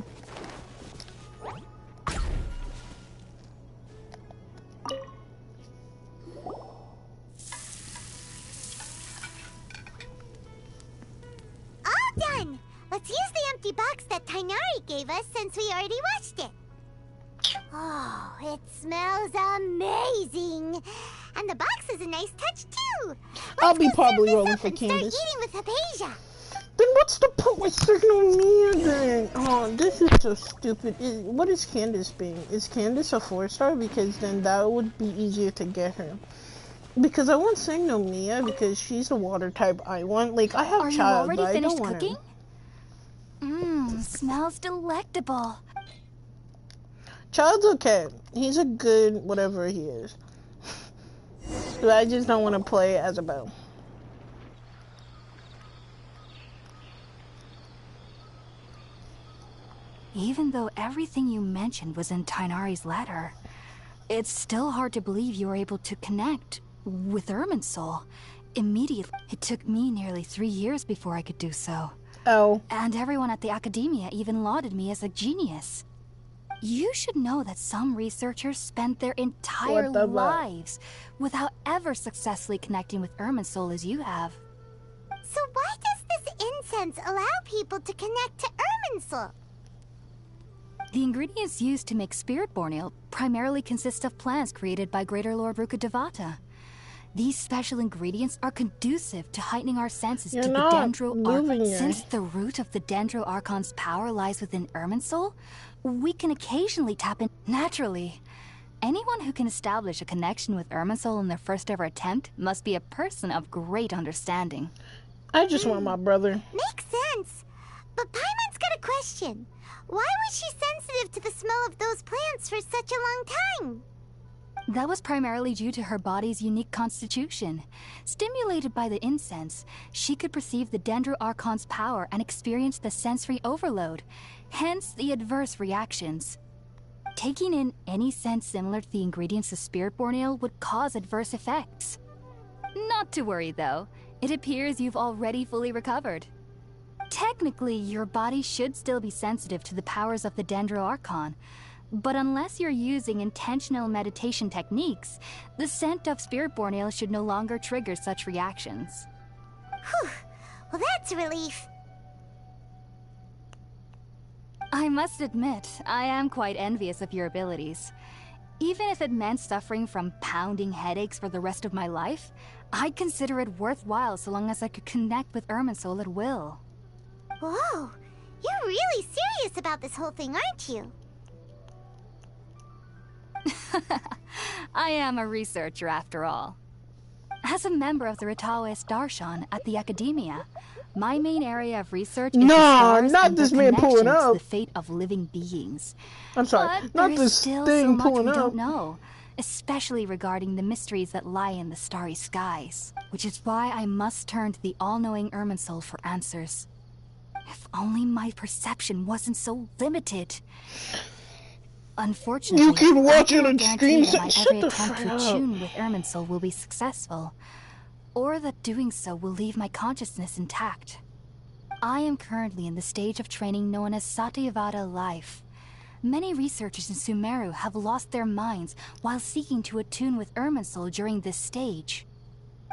All done! Let's use the empty box that Tighnari gave us since we already washed it. Oh, it smells amazing! And the box is a nice touch too! I'll be probably rolling for Candace. Start eating with Hypatia. Then what's the point with sticking on me then? Oh, this is so stupid. What is Candace being? Is Candace a 4-star? Because then that would be easier to get her. Because I won't say no Mia because she's a water type I want. Like, I have child, but I don't want her. Smells delectable. Child's okay. He's a good whatever he is. But I just don't want to play as a bow. Even though everything you mentioned was in Tighnari's letter, it's still hard to believe you were able to connect with Irminsul immediately. It took me nearly 3 years before I could do so. Oh. And everyone at the academia even lauded me as a genius. You should know that some researchers spent their entire lives without ever successfully connecting with Irminsul as you have. So why does this incense allow people to connect to Irminsul? The ingredients used to make spirit-born ale primarily consist of plants created by Greater Lord Rukkhadevata. These special ingredients are conducive to heightening our senses to the Dendro-Archon. Since the root of the Dendro-Archon's power lies within Irminsul, we can occasionally tap in naturally. Anyone who can establish a connection with Irminsul in their first ever attempt must be a person of great understanding. I just want my brother. Makes sense. But Paimon's got a question. Why was she sensitive to the smell of those plants for such a long time? That was primarily due to her body's unique constitution. Stimulated by the incense, she could perceive the Dendro-Archon's power and experience the sensory overload, hence the adverse reactions. Taking in any scent similar to the ingredients of spirit-born ale would cause adverse effects. Not to worry, though. It appears you've already fully recovered. Technically, your body should still be sensitive to the powers of the Dendro-Archon, but unless you're using intentional meditation techniques, the scent of Spiritborn ale should no longer trigger such reactions. Whew. Well, that's a relief. I must admit, I am quite envious of your abilities. Even if it meant suffering from pounding headaches for the rest of my life, I'd consider it worthwhile so long as I could connect with Irminsul at will. Whoa, you're really serious about this whole thing, aren't you? I am a researcher after all. As a member of the Ritaoist Darshan at the Academia, my main area of research is the stars and their connection to the fate of living beings. I'm sorry, but not there this is still thing so much pulling we up. don't know, especially regarding the mysteries that lie in the starry skies, which is why I must turn to the all-knowing Irminsul for answers. If only my perception wasn't so limited. Unfortunately, You keep watching I and cannot guarantee stream. that my Shut every the attempt fuck to up. attune with Irminsul will be successful, or that doing so will leave my consciousness intact. I am currently in the stage of training known as Satyavada life. Many researchers in Sumeru have lost their minds while seeking to attune with Irminsul during this stage.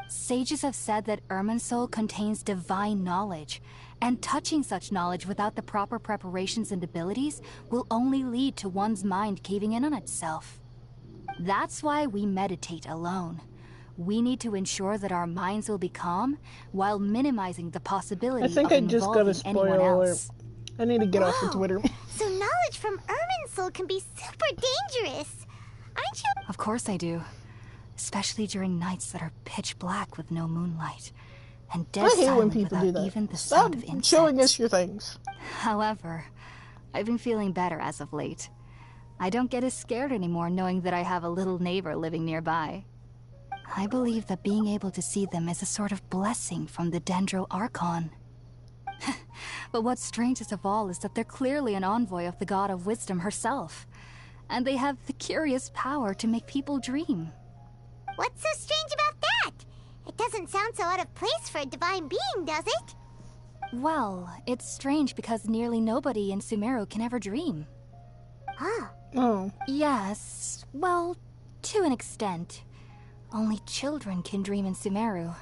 Sages have said that Irminsul contains divine knowledge, and touching such knowledge without the proper preparations and abilities will only lead to one's mind caving in on itself. That's why we meditate alone. We need to ensure that our minds will be calm while minimizing the possibility I think of I just got a involving anyone spoiler alert. else. I need to get off of Twitter. So knowledge from Irminsul can be super dangerous. Aren't you? Of course I do. Especially during nights that are pitch black with no moonlight, and dead I hate when silent people do without that. even the Stop sound of insects. showing us your things. However, I've been feeling better as of late. I don't get as scared anymore knowing that I have a little neighbor living nearby. I believe that being able to see them is a sort of blessing from the Dendro-Archon. But what's strangest of all is that they're clearly an envoy of the God of Wisdom herself, and they have the curious power to make people dream. What's so strange about that? It doesn't sound so out of place for a divine being, does it? Well, it's strange because nearly nobody in Sumeru can ever dream. Ah, Oh. Yes, well, to an extent. Only children can dream in Sumeru.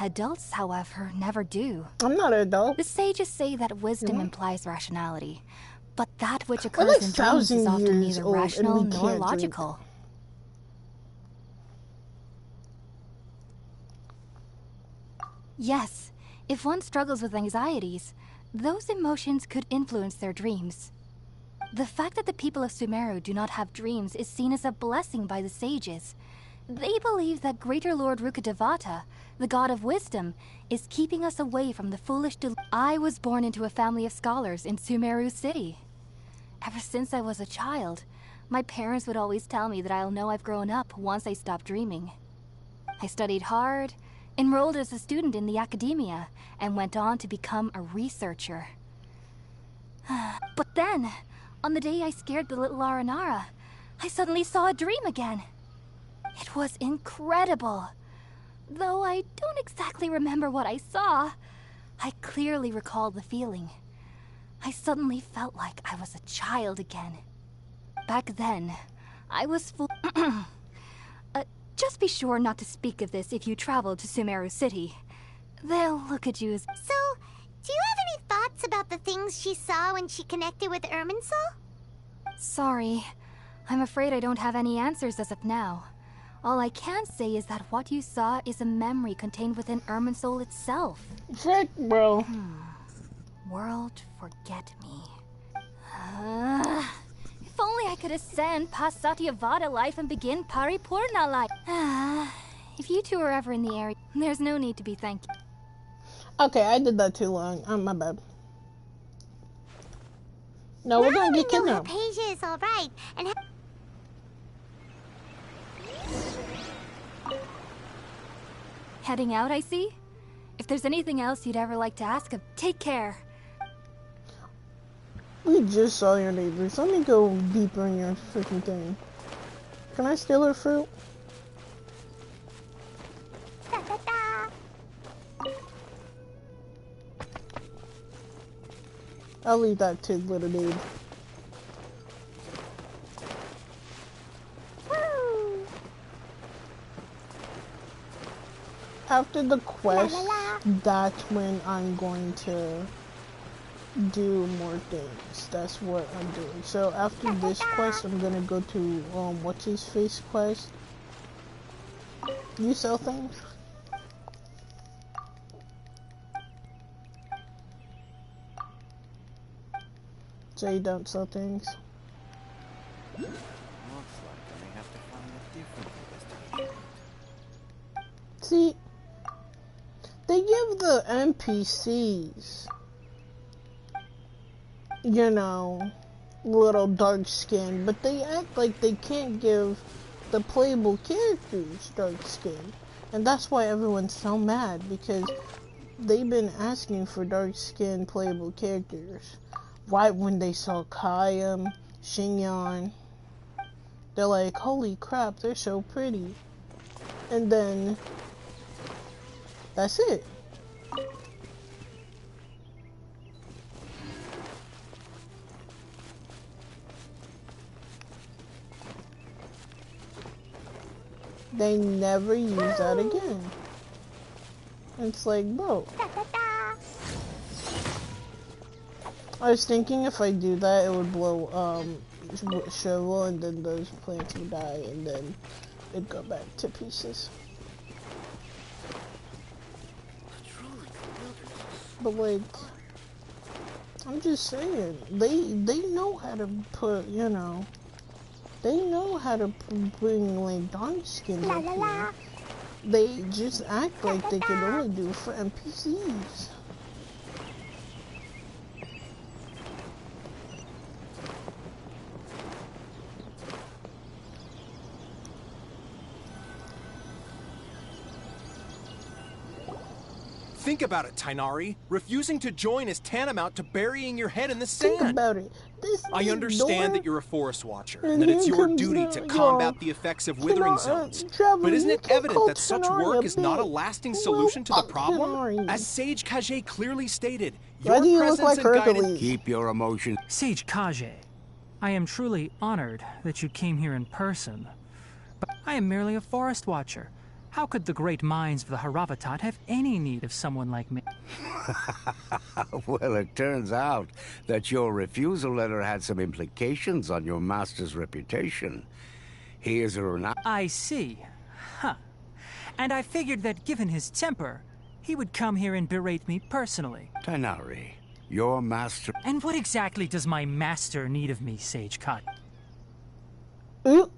Adults, however, never do. I'm not an adult. The sages say that wisdom implies rationality, but that which We're occurs like in dreams is 1,000 often years neither old and rational we nor can't dream. logical. Yes, if one struggles with anxieties, those emotions could influence their dreams. The fact that the people of Sumeru do not have dreams is seen as a blessing by the sages. They believe that Greater Lord Rukkhadevata, the god of wisdom, is keeping us away from the foolish I was born into a family of scholars in Sumeru City. Ever since I was a child, my parents would always tell me that I'll know I've grown up once I stop dreaming. I studied hard, enrolled as a student in the academia, and went on to become a researcher. But then, on the day I scared the little Aranara, I suddenly saw a dream again. It was incredible. Though I don't exactly remember what I saw, I clearly recall the feeling. I suddenly felt like I was a child again. Back then, I was full. Just be sure not to speak of this if you travel to Sumeru City. They'll look at you as... so, do you have any thoughts about the things she saw when she connected with Irminsul? Sorry. I'm afraid I don't have any answers as of now. All I can say is that what you saw is a memory contained within Irminsul itself. Frick, bro. World, forget me. If only I could ascend past Satyavada life and begin Paripurna life. If you two are ever in the area, there's no need to be thank you. Okay, I did that too long. My bad. No, we're gonna get kidnapped. Hypatia is all right, and Heading out, I see? If there's anything else you'd ever like to ask of, take care. We just saw your neighbors. Let me go deeper in your freaking thing. Can I steal her fruit? I'll leave that to little dude. After the quest, that's when I'm going to do more things. That's what I'm doing. So after this quest, I'm gonna go to what's his face quest. You sell things? So you don't sell things? Looks like I may have to find a different way this time. See, they give the NPCs, you know, little dark skin, but they act like they can't give the playable characters dark skin. And that's why everyone's so mad, because they've been asking for dark skin playable characters. Right when they saw Kayam, Xingyan, they're like, holy crap, they're so pretty. And then, that's it. They never use that again. It's like, bro. I was thinking if I do that, it would blow shovel, and then those plants would die, and then it'd go back to pieces. But like, I'm just saying, they know how to put, you know, they know how to bring like dark skins up here. They just act like they can only do it for NPCs. Think about it, Tainari. Refusing to join is tantamount to burying your head in the sand. Think about it. I understand that you're a forest watcher, and that it's your duty to combat the effects of withering zones. But isn't it evident that such work is not a lasting solution to the problem? As Sage Kage clearly stated, your presence and guidance... Keep your emotions... Sage Kage, I am truly honored that you came here in person. But I am merely a forest watcher. How could the great minds of the Haravatat have any need of someone like me? Well, it turns out that your refusal letter had some implications on your master's reputation. He is a renowned... I see. Huh. And I figured that given his temper, he would come here and berate me personally. Tainari, your master... And what exactly does my master need of me, Sage Kage?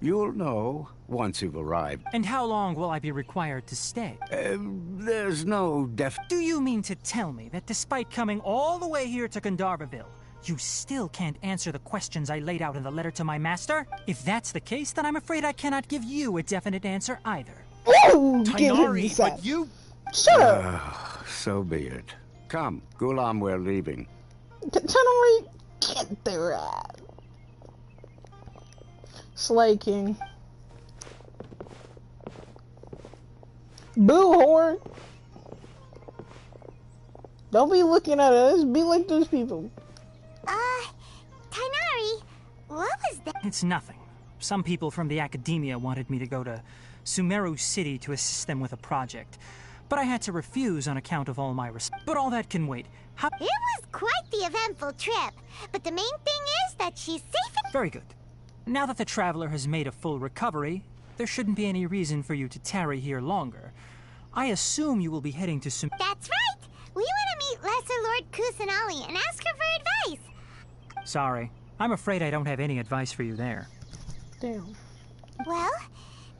You'll know once you've arrived. And how long will I be required to stay? There's no Do you mean to tell me that despite coming all the way here to Gandharvaville, you still can't answer the questions I laid out in the letter to my master? If that's the case, then I'm afraid I cannot give you a definite answer either. Tainari, but you... Shut up! So be it. Come, Gulam, we're leaving. Tainari, get the rat. Slay King. Boo whore. Don't be looking at us. Be like those people. Tainari, what was that? It's nothing. Some people from the academia wanted me to go to Sumeru City to assist them with a project. But I had to refuse on account of all my But all that can wait. It was quite the eventful trip. But the main thing is that she's safe and... Very good. Now that the traveler has made a full recovery, there shouldn't be any reason for you to tarry here longer. I assume you will be heading to That's right! We want to meet Lesser Lord Kusanali and ask her for advice. Sorry. I'm afraid I don't have any advice for you there. Damn. Well,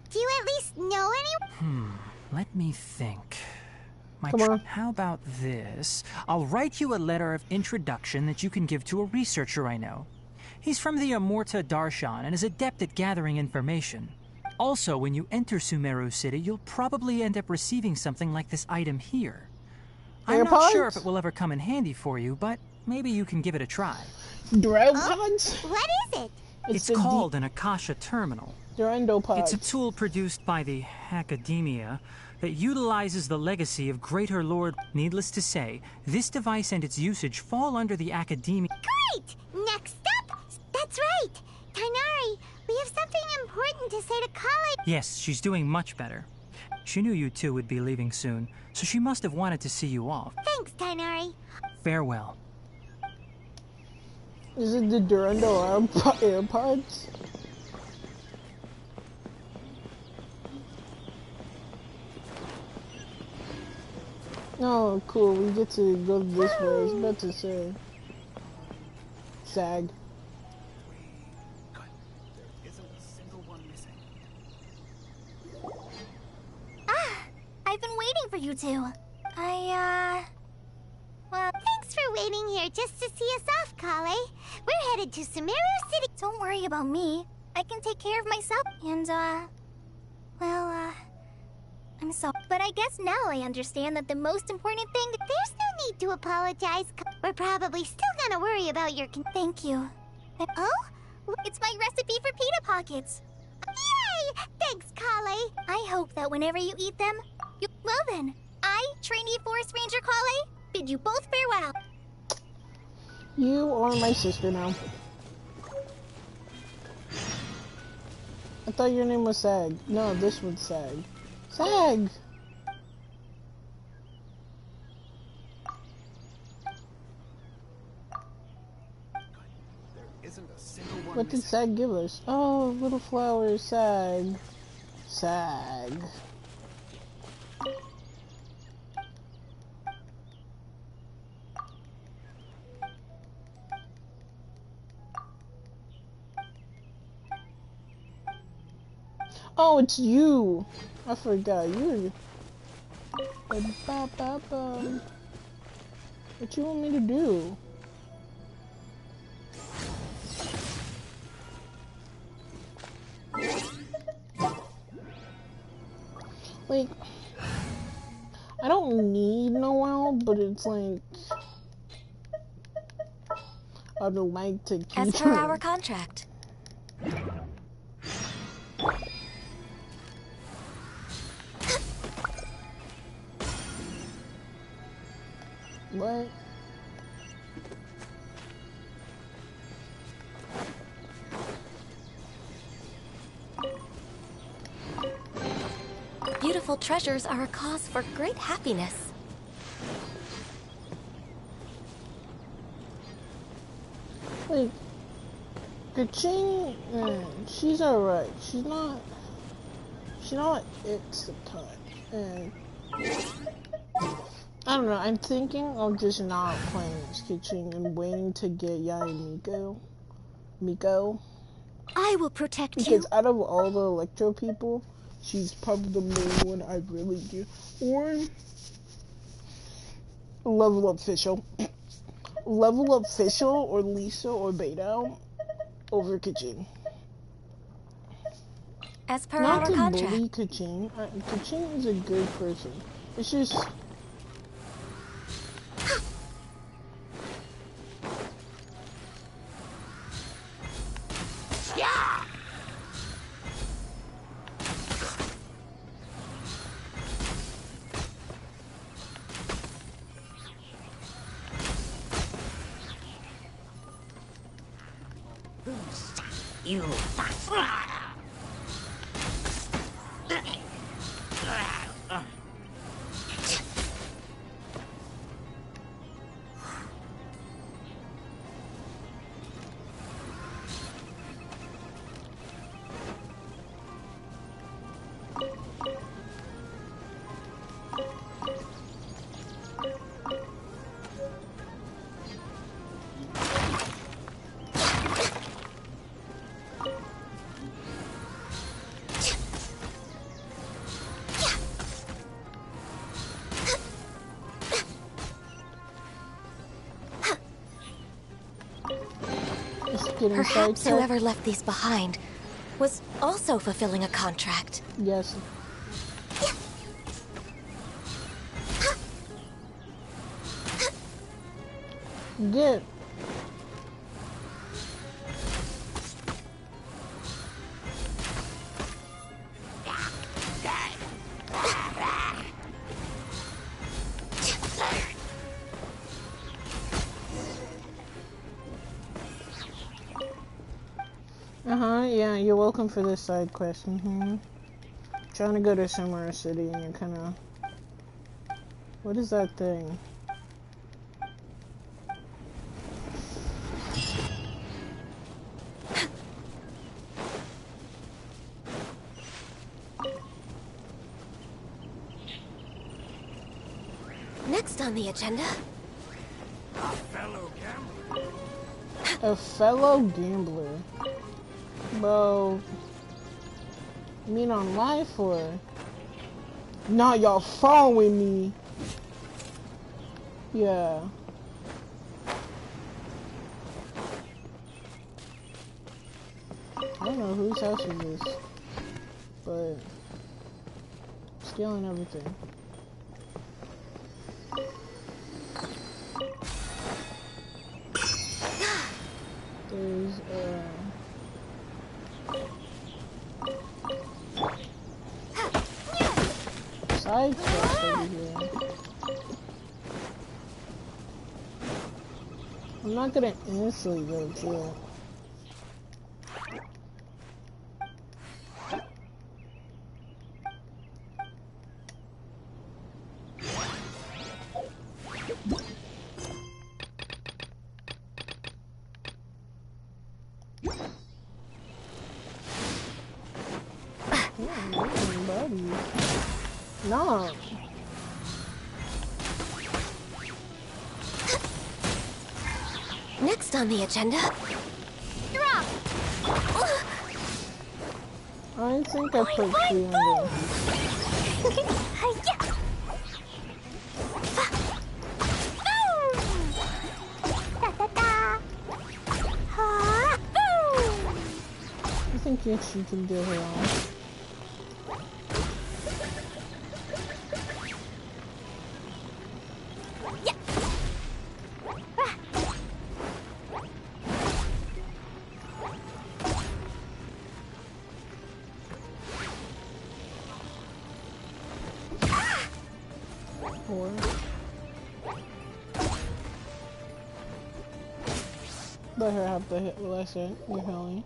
do you at least know any... Let me think. Come on. How about this? I'll write you a letter of introduction that you can give to a researcher I know. He's from the Amurta Darshan and is adept at gathering information. Also, when you enter Sumeru City, you'll probably end up receiving something like this item here. I'm not sure if it will ever come in handy for you, but maybe you can give it a try. Drowpods? What is it? It's called an Akasha Terminal. They're endopods. It's a tool produced by the Academia that utilizes the legacy of Greater Lord. Needless to say, this device and its usage fall under the Academia. something important to say to Kale. Yes, she's doing much better. She knew you two would be leaving soon, so she must have wanted to see you off. Thanks, Tainari. Farewell. Is it the Durando AirPods? Oh, cool. We get to go this way. I was about to say. Sag. Good. There isn't a single one missing. I've been waiting for you two. Well, thanks for waiting here just to see us off, Kale. We're headed to Sumeru City. Don't worry about me. I can take care of myself. And, I'm sorry. But I guess now I understand that the most important thing... There's no need to apologize. We're probably still gonna worry about your... Thank you. Oh? It's my recipe for pita pockets. Yay! Thanks, Kale. I hope that whenever you eat them, you... Well then, I, trainee Forest Ranger Kale, bid you both farewell. You are my sister now. I thought your name was Sag. No, this one's Sag. Sag! There isn't a single one What did missing. Sag give us? Oh, little flowers, Sag. Sag. Oh, it's you! I forgot, you. What you want me to do? Like, I don't need Noelle, but it's like, I'd like to keep As per her. our contract. What? Beautiful treasures are a cause for great happiness. Like, Kaching, she's alright. She's not it's the time. And I don't know, I'm thinking of just not playing as Kaching and waiting to get Yai and Miko. I will protect you. Because out of all the Electro people, she's probably the main one I really do. Or Level Up Fischl. Level Up Fischl or Lisa or Beidou over Kaching. As per Not our to contract. bully Kaching. Kaching is a good person. It's just... You Perhaps whoever left these behind was also fulfilling a contract. Yes. Good. Yeah, you're welcome for this side quest. Trying to go to Sumeru City and you're kind of... What is that thing? Next on the agenda... A fellow gambler. Bro... You mean on life or... Nah, y'all following me. Yeah. I don't know whose house is this, but stealing everything. There's side quest over here. I'm not gonna instantly go to it. No. Next on the agenda... Drop! I think I put 300. I think she can do her own. Let her have the hit lesson. You're healing.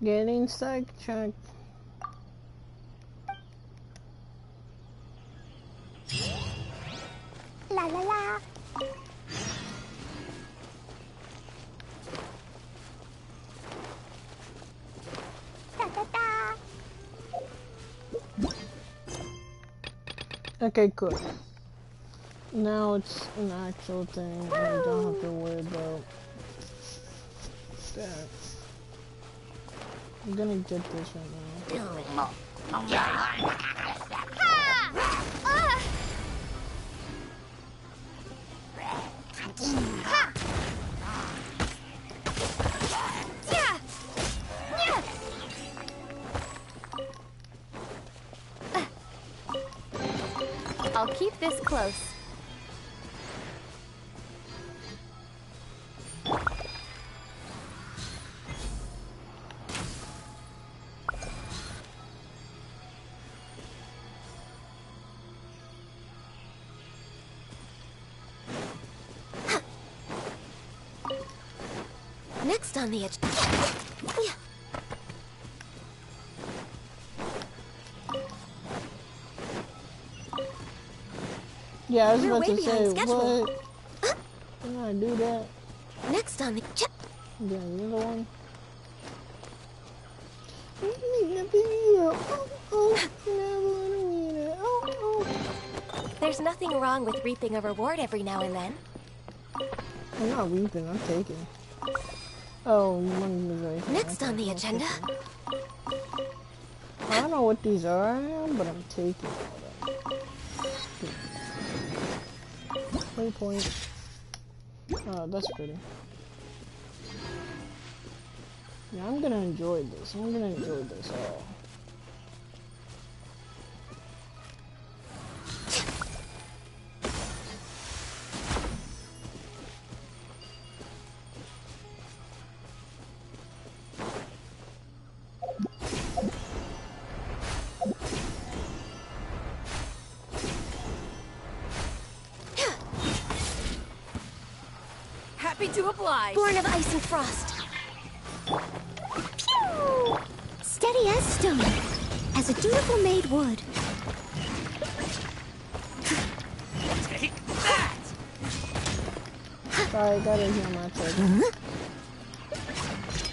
Getting sidetracked. La la la. Da da da. Okay, good. Now it's an actual thing, and I don't have to worry about that. I'm gonna get this right now. I'll keep this close. Next on the agenda... Yeah, I was We're about way to behind say, schedule. what? Can I do that? Next on the... Yeah, the other one. There's nothing wrong with reaping a reward every now and then. I'm not weeping, I'm taking. Oh, you wanted me right here. Next on the agenda... I don't know what these are, but I'm taking. Waypoint. Oh, that's pretty. Yeah, I'm gonna enjoy this. I'm gonna enjoy this all. Happy to oblige. Born of ice and frost. Pew! Steady as stone, as a dutiful maid would. Take that! Sorry, I gotta hear my turn.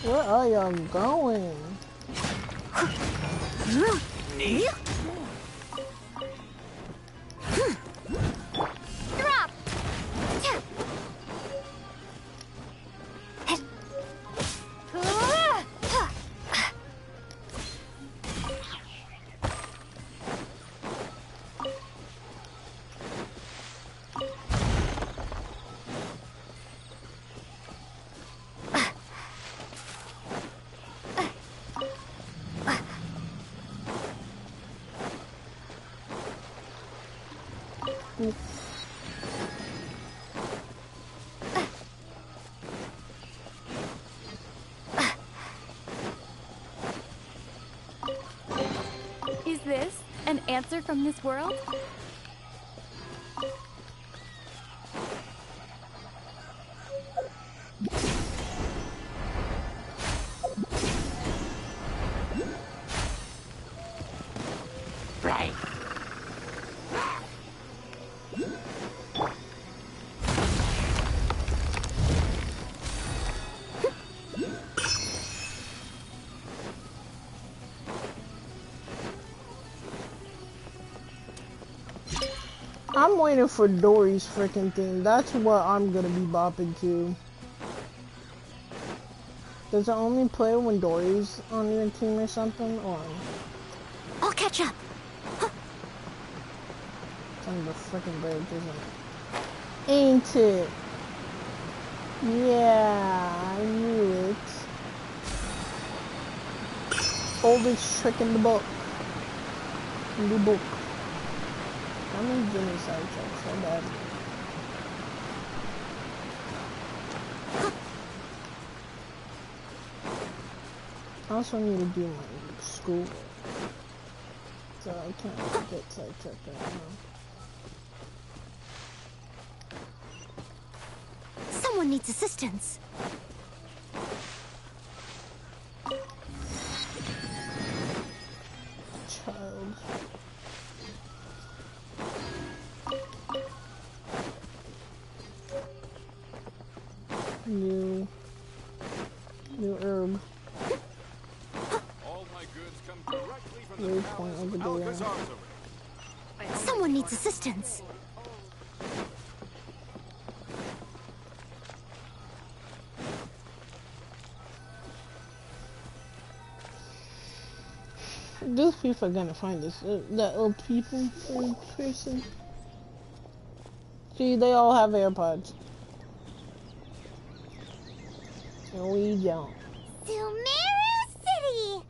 Where are y'all going? Drop! Is this an answer from this world? Right. I'm waiting for Dory's freaking thing. That's what I'm gonna be bopping to. Does it only play when Dory's on your team or something? Or I'll catch up. it's on the freaking bridge, isn't it? Ain't it? Yeah, I knew it. Oldest trick in the book. In the book. How many genocide checks? So bad. I also need to do my school. So I can't get sidetracked right now. Someone needs assistance. Child. New herb. All my goods come directly from the Waypoint over there. Someone needs assistance. Those people are gonna find us. That old people person. See, they all have AirPods. And we don't. Sumeru City!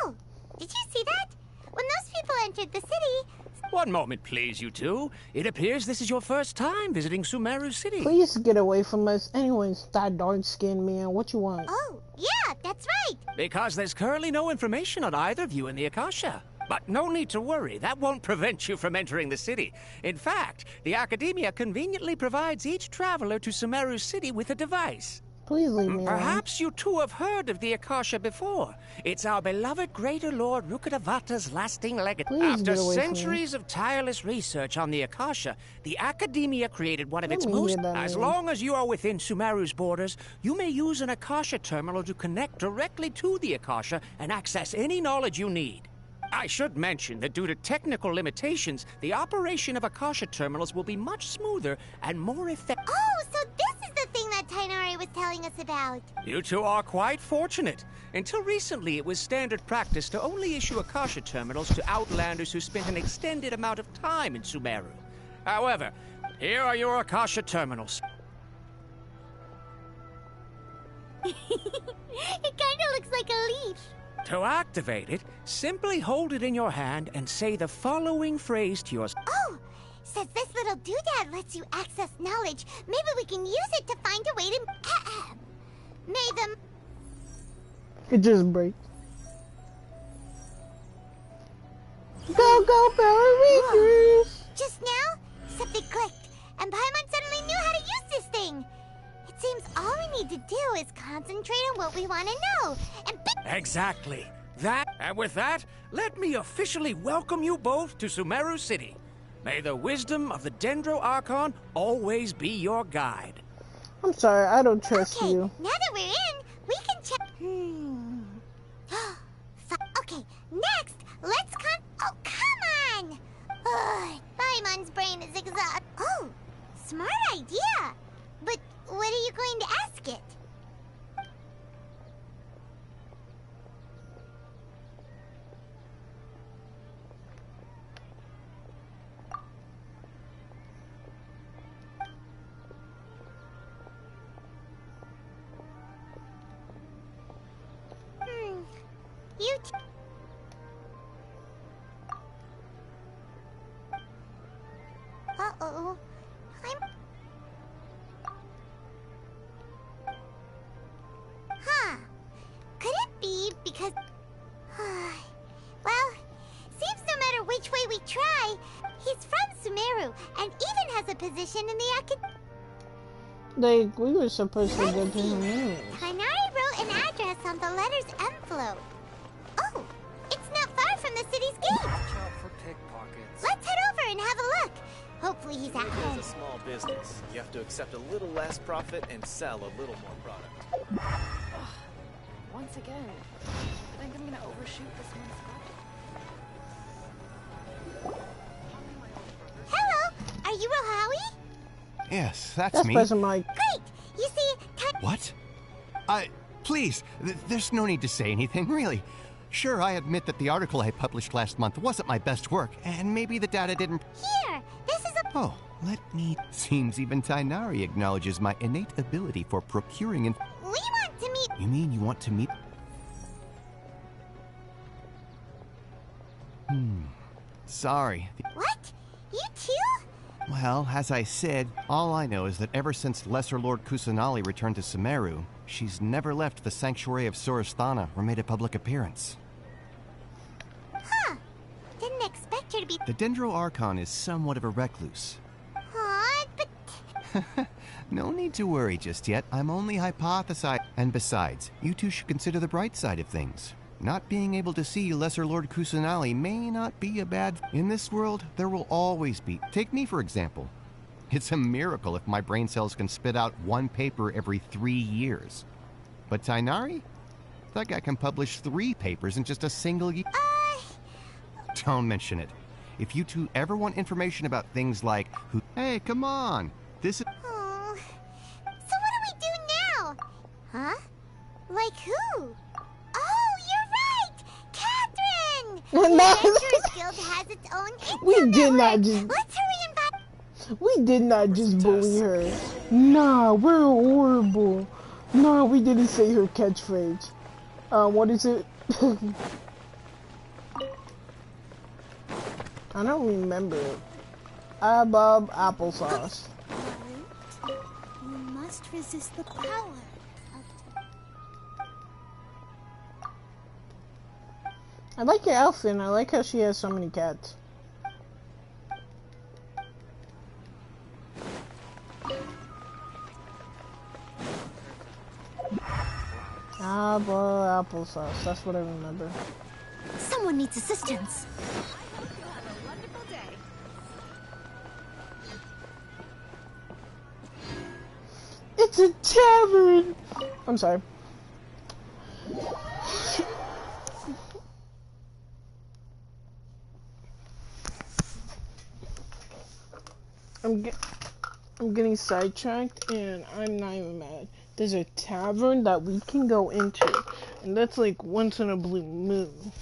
Oh, did you see that? When those people entered the city... One moment, please, you two. It appears this is your first time visiting Sumeru City. Please get away from us. Anyways, that dark-skinned man. What you want? Oh, yeah, that's right. Because there's currently no information on either of you in the Akasha. But no need to worry, that won't prevent you from entering the city. In fact, the Academia conveniently provides each traveler to Sumeru City with a device. Please leave me alone. Perhaps you two have heard of the Akasha before. It's our beloved Greater Lord Rukkhadevata's lasting legacy. After centuries of tireless research on the Akasha, the Academia created one of its most... As long as you are within Sumeru's borders, you may use an Akasha terminal to connect directly to the Akasha and access any knowledge you need. I should mention that due to technical limitations, the operation of Akasha terminals will be much smoother and more effective. Oh, so this is the thing that Tainari was telling us about. You two are quite fortunate. Until recently, it was standard practice to only issue Akasha terminals to outlanders who spent an extended amount of time in Sumeru. However, here are your Akasha terminals. It kinda looks like a leaf. To activate it, simply hold it in your hand and say the following phrase to yourself. Oh! Since this little doodad lets you access knowledge, maybe we can use it to find a way to... May them... It just breaks. Go, Power Rangers! Just now, something clicked, and Paimon suddenly knew how to use this thing. It seems all we need to do is concentrate on what we want to know, and Exactly. That, and with that, let me officially welcome you both to Sumeru City. May the wisdom of the Dendro Archon always be your guide. I'm sorry, I don't trust okay, you. now that we're in, we can check... Okay, next, let's Oh, come on! Ugh, Paimon's brain is exhausted. Oh, smart idea. But what are you going to ask it? You Uh-oh. Huh. Could it be because... Well, seems no matter which way we try, he's from Sumeru and even has a position in the academy. Like, we were supposed to go to him anyways. Kainari wrote an address on the letter's envelope. Oh, it's not far from the city's gate. Watch out for pickpockets. Let's head over and have a look. Hopefully he's at home. It's a small business. You have to accept a little less profit and sell a little more product. Once again, I think I'm gonna overshoot this month's budget. Hello, are you Rohawi? Yes, that's me. That's Mike. Great. You see, What? Please, there's no need to say anything, really. Sure, I admit that the article I published last month wasn't my best work, and maybe the data didn't... Here, this is a... Oh, let me... Seems even Tainari acknowledges my innate ability for procuring and... We want to meet... You mean you want to meet... Sorry. What? You too? Well, as I said, all I know is that ever since Lesser Lord Kusanali returned to Sumeru, she's never left the Sanctuary of Surasthana or made a public appearance. Huh. Didn't expect her to be... The Dendro Archon is somewhat of a recluse. Aw, but... No need to worry just yet. I'm only hypothesizing. And besides, you two should consider the bright side of things. Not being able to see Lesser Lord Kusanali may not be a bad... In this world, there will always be... Take me, for example. It's a miracle if my brain cells can spit out one paper every 3 years. But Tainari? That guy can publish 3 papers in just a single year. Don't mention it. If you two ever want information about things like who... Hey, come on! This is... Oh. So what do we do now? Huh? Like who? Oh, you're right! Catherine! The Adventurers Guild has its own We did not network. just... Let's hurry and buy... We did not just bully her. Nah, we're horrible. Nah, we didn't say her catchphrase. What is it? I don't remember it. I love applesauce. You must resist the power. I like your outfit, and I like how she has so many cats. Applesauce, that's what I remember. Someone needs assistance. It's a tavern! I'm sorry. I'm getting sidetracked, and I'm not even mad. There's a tavern that we can go into, and that's like once in a blue moon.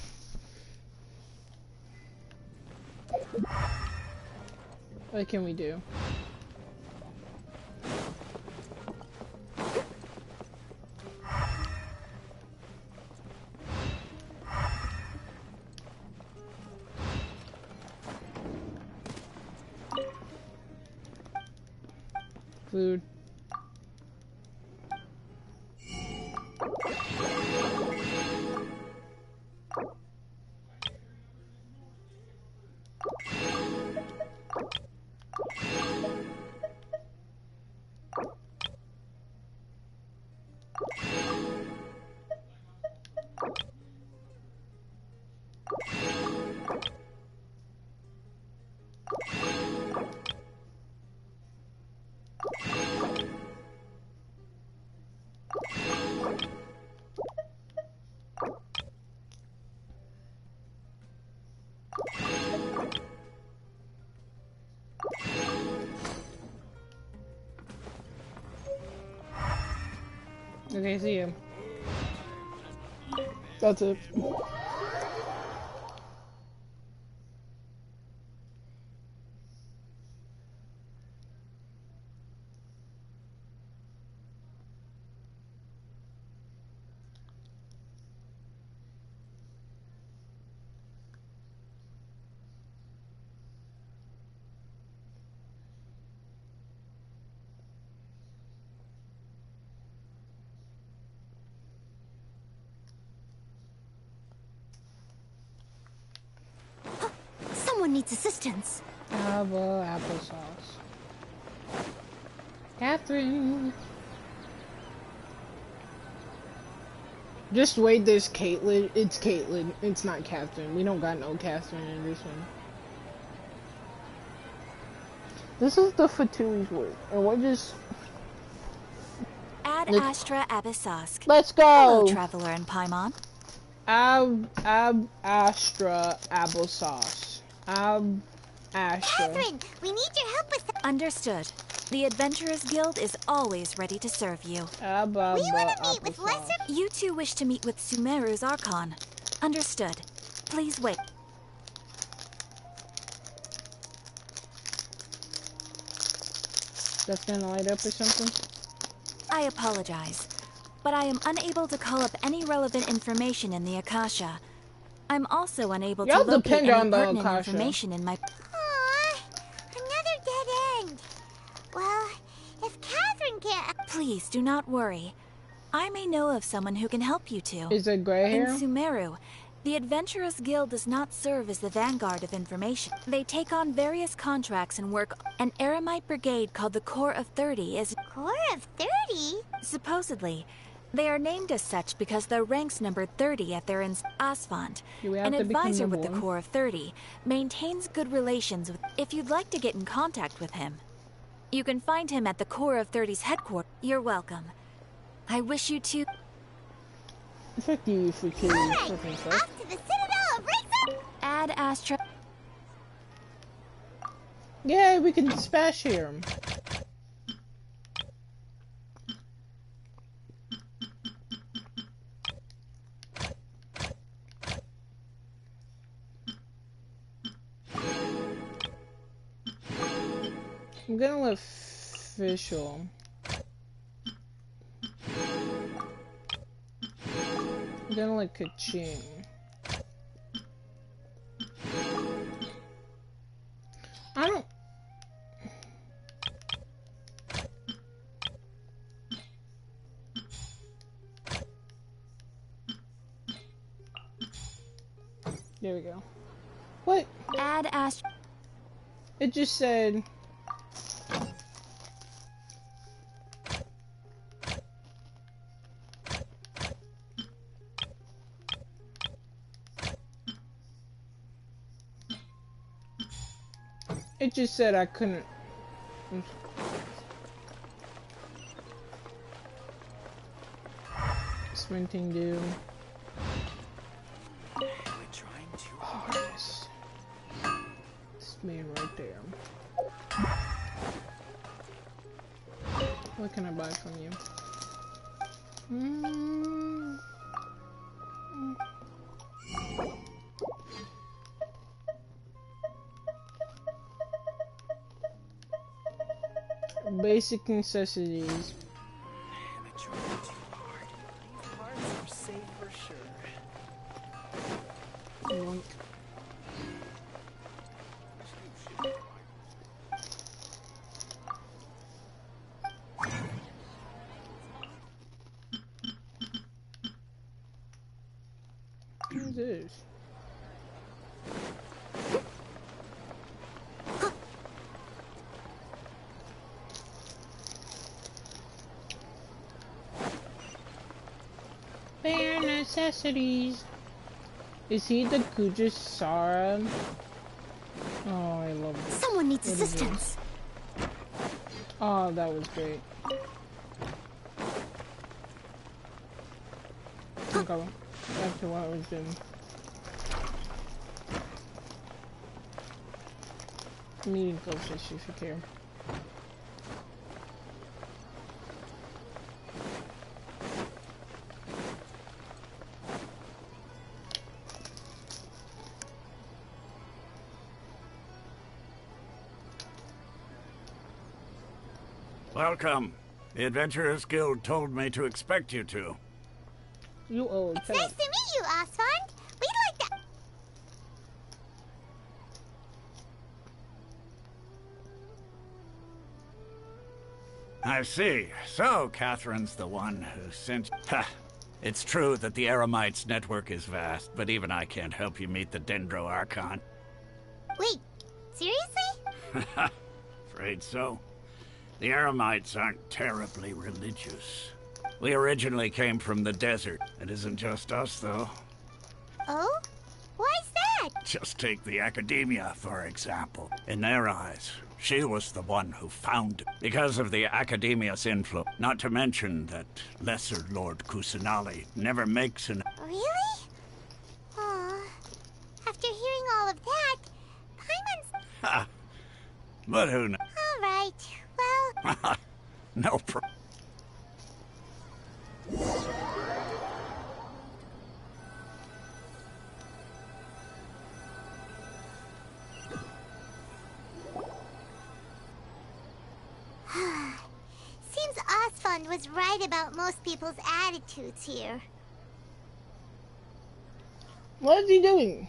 What can we do? Food. Okay, see you. That's it. Someone needs assistance. Applesauce. Catherine. Just wait, there's Caitlin. It's Caitlin. It's not Catherine. We don't got no Catherine in this one. This is the Fatoui's work, and we're just... Ad Astra Abyssosk. Let's go! Hello, Traveler and Paimon. Astra Applesauce. Astra. Catherine, we need your help with... Understood. The Adventurers Guild is always ready to serve you. We want to meet with lesser... You two wish to meet with Sumeru's Archon. Understood. Please wait. That's gonna light up or something? I apologize, but I am unable to call up any relevant information in the Akasha. I'm also unable to locate any pertinent information in my... Aww, another dead end. Well, if Catherine can't... Please do not worry. I may know of someone who can help you two. Is it gray hair? In Sumeru, the Adventurers Guild does not serve as the vanguard of information. They take on various contracts and work. An Eremite brigade called the Corps of 30 is... Corps of 30? Supposedly. They are named as such because their ranks number 30 at their Asphalt, an advisor with the Corps of 30, maintains good relations with... If you'd like to get in contact with him, you can find him at the Corps of 30's headquarters. You're welcome. I wish you to... Fuck you for killing fucking stuff. Off to the Citadel of Razor! Ad Astra... Yeah, we can smash here. I'm gonna let official. I'm gonna let Kaching. I don't. There we go. What? Ad Astra. It just said. It just said I couldn't. Sprinting do. We're trying too hard. This man right there. What can I buy from you? Basic necessities. We're trying too hard. These parts are safe for sure. Yoink. Who's this? Bare necessities. Is he the Kujisara? Oh, I love this. Someone needs assistance. Oh, that was great. Okay, back to what I was doing. I'm eating goldfish if you care. Welcome. The Adventurers Guild told me to expect you two. You old. It's nice to meet you, Oswald. We'd like to... I see. So, Catherine's the one who sent... Ha! It's true that the Eremites' network is vast, but even I can't help you meet the Dendro Archon. Wait, seriously? Afraid so. The Eremites aren't terribly religious. We originally came from the desert. It isn't just us, though. Oh? Why's that? Just take the Academia, for example. In their eyes, she was the one who found it. Because of the Academia's influence. Not to mention that Lesser Lord Kusanali never makes an... Really? Aw. After hearing all of that, Paimon's... Ha! But who knows? All right. Well... No problem. Seems Osfond was right about most people's attitudes here. What is he doing?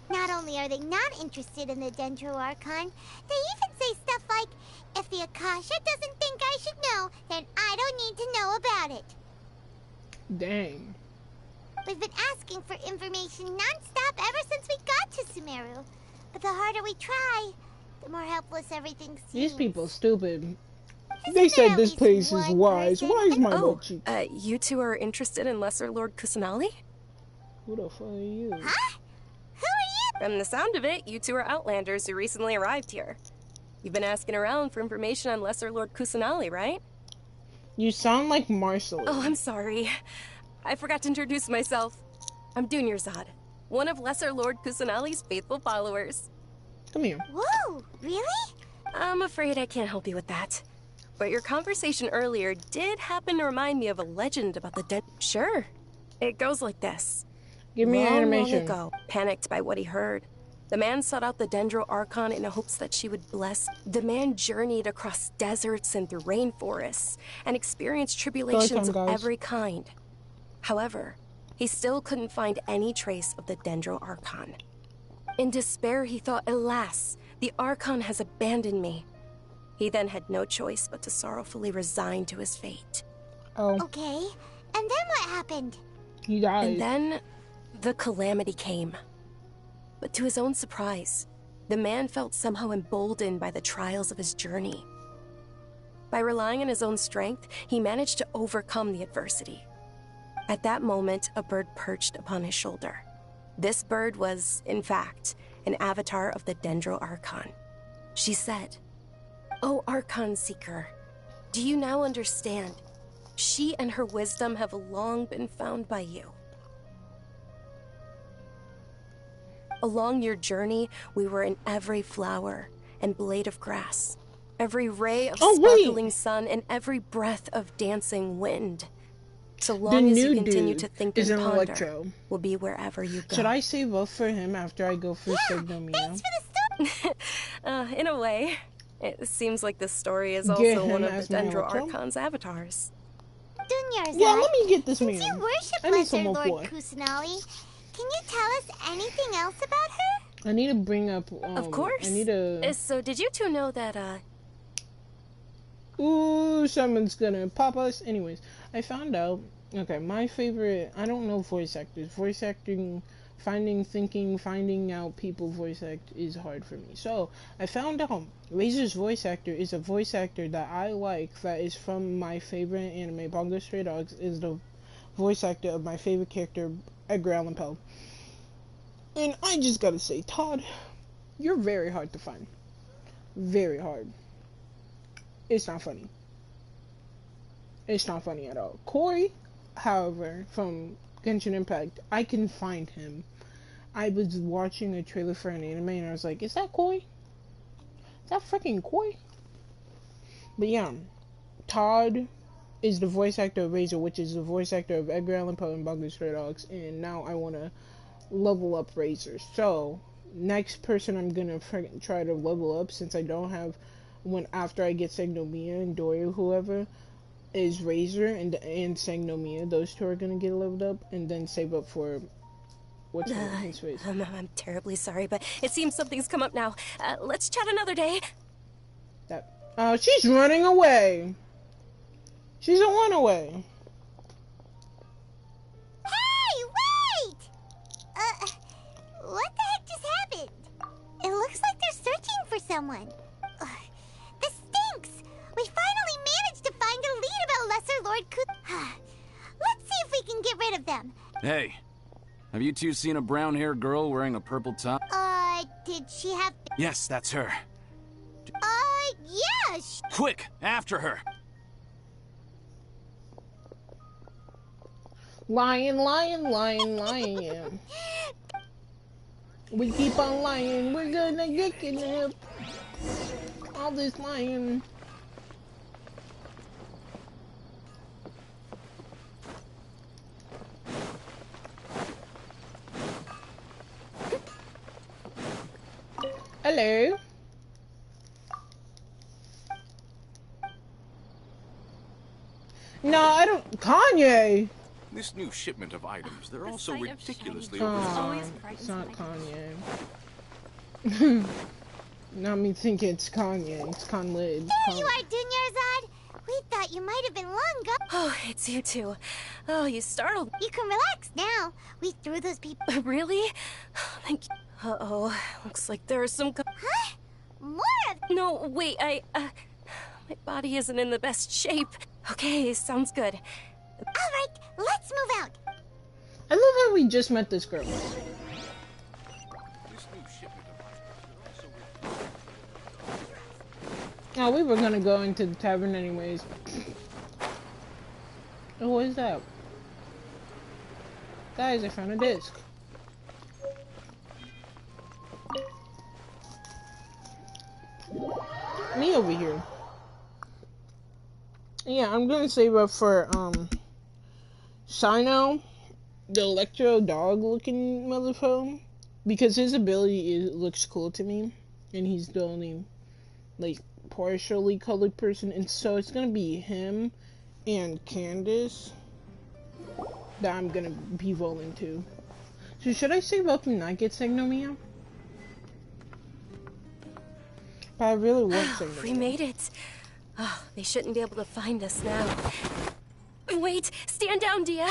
Not only are they not interested in the Dendro Archon, they even say stuff like, if the Akasha doesn't think I should know, then I don't need to know about it. Dang. We've been asking for information non-stop ever since we got to Sumeru. But the harder we try, the more helpless everything seems. These people stupid. They said this place is wise. Why is my butt cheek? You two are interested in Lesser Lord Kusanali? Who the fuck are you? Huh? Who are you? From the sound of it, you two are Outlanders who recently arrived here. You've been asking around for information on Lesser Lord Kusanali, right? You sound like Marcel. Oh, I'm sorry. I forgot to introduce myself. I'm Dunyarzad, one of Lesser Lord Kusanali's faithful followers. Come here. Whoa, really? I'm afraid I can't help you with that. But your conversation earlier did happen to remind me of a legend about the dead. Sure. It goes like this. Give me an animation. Long ago, panicked by what he heard, the man sought out the Dendro Archon in hopes that she would bless. The man journeyed across deserts and through rainforests and experienced tribulations of every kind. However, he still couldn't find any trace of the Dendro Archon. In despair, he thought, alas, the Archon has abandoned me. He then had no choice but to sorrowfully resign to his fate. Oh. Okay, and then what happened? He died. And then the calamity came. But to his own surprise, the man felt somehow emboldened by the trials of his journey. By relying on his own strength, he managed to overcome the adversity. At that moment, a bird perched upon his shoulder. This bird was, in fact, an avatar of the Dendro Archon. She said, "O Archon Seeker, do you now understand? She and her wisdom have long been found by you. Along your journey, we were in every flower and blade of grass, every ray of sparkling sun, and every breath of dancing wind. So long as you continue to think and ponder, Electro. we'll be wherever you go." Should I save up for him after I go for Signomia? Thanks for the In a way, it seems like this story is Get also him one of as the my Dendro Electro? Archon's avatars. Dunyarzad, Yeah, let me get this since man. you worship I need Lesser some more Lord boy. Kusanali, can you tell us anything else about her? I need to bring up. Of course. I need to. So, did you two know that, knew someone's gonna pop us. Anyways, I found out. Okay, my favorite. I don't know voice actors. Voice acting, finding out people voice act is hard for me. So I found out Razor's voice actor is a voice actor that I like. That is from my favorite anime, Bungo Stray Dogs. Is the voice actor of my favorite character, Edgar Allan Poe. And I just gotta say, Todd, you're very hard to find. Very hard. It's not funny. It's not funny at all. Corey, however, from Genshin Impact, I can find him. I was watching a trailer for an anime and I was like, is that Corey? Is that freaking Corey? But yeah, Todd is the voice actor of Razor, which is the voice actor of Edgar Allan Poe and Bungo Stray Dogs, and now I want to level up Razor. So, next person I'm gonna try to level up, since I don't have after I get Segnomia and Doria, whoever, is Razor and Segnomia. Those two are gonna get leveled up, and then save up for what's his face. I'm terribly sorry, but it seems something's come up now. Let's chat another day. She's running away. She's a runaway. Hey, wait! What the heck just happened? It looks like they're searching for someone. This stinks! We finally managed to find a lead about Lesser Lord Let's see if we can get rid of them. Hey, have you two seen a brown-haired girl wearing a purple top? Did she have... Yes, that's her. Yeah, Quick, after her! Lying, lying, lying, lying. We keep on lying, we're gonna get kidnapped. All this lying. Hello. No, I don't. Kanye. This new shipment of items, they're all so ridiculously overpriced. It's not Kanye. Not me thinking it's Kanye. It's Conlid. There you are, Dunyarzad. We thought you might have been long gone. Oh, it's you two. Oh, you startled. You can relax now. We threw those people. Really? Thank you. Uh-oh. Looks like there are some... Huh? More of... No, wait, my body isn't in the best shape. Okay, sounds good. Alright, let's move out. I love how we just met this girl. Oh, we were gonna go into the tavern anyways. Oh, what is that? Guys, I found a disc. Me over here. Yeah, I'm gonna save up for, Sino, the electro dog looking motherfucker, because his ability looks cool to me, and he's the only, like, partially colored person, and so it's gonna be him and Candace that I'm gonna be rolling to. So should I save up and not get Segnomia? But I really want Segnomia. We made it. Oh, they shouldn't be able to find us now. Wait, stand down, Dia.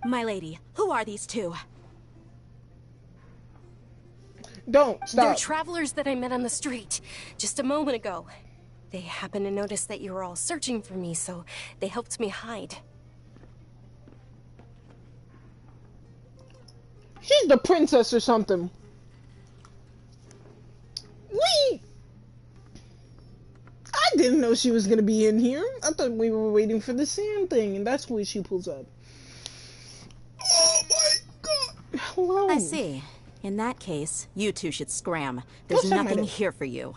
My lady, who are these two? Don't stop. They're travelers that I met on the street just a moment ago. They happened to notice that you were all searching for me, so they helped me hide. She's the princess or something. Wait! I didn't know she was gonna be in here. I thought we were waiting for the sand thing, and that's where she pulls up. Oh my god! Hello. I see. In that case, you two should scram. There's nothing here for you.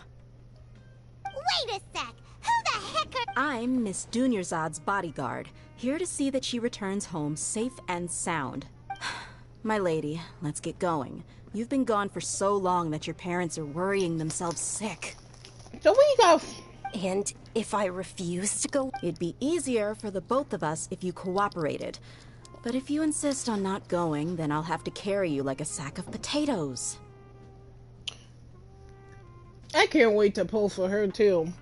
Wait a sec! Who the heck are... I'm Miss Dunyarzad's bodyguard, here to see that she returns home safe and sound. My lady, let's get going. You've been gone for so long that your parents are worrying themselves sick. So we go. And if I refuse to go? It'd be easier for the both of us if you cooperated. But if you insist on not going, then I'll have to carry you like a sack of potatoes. I can't wait to pull for her too.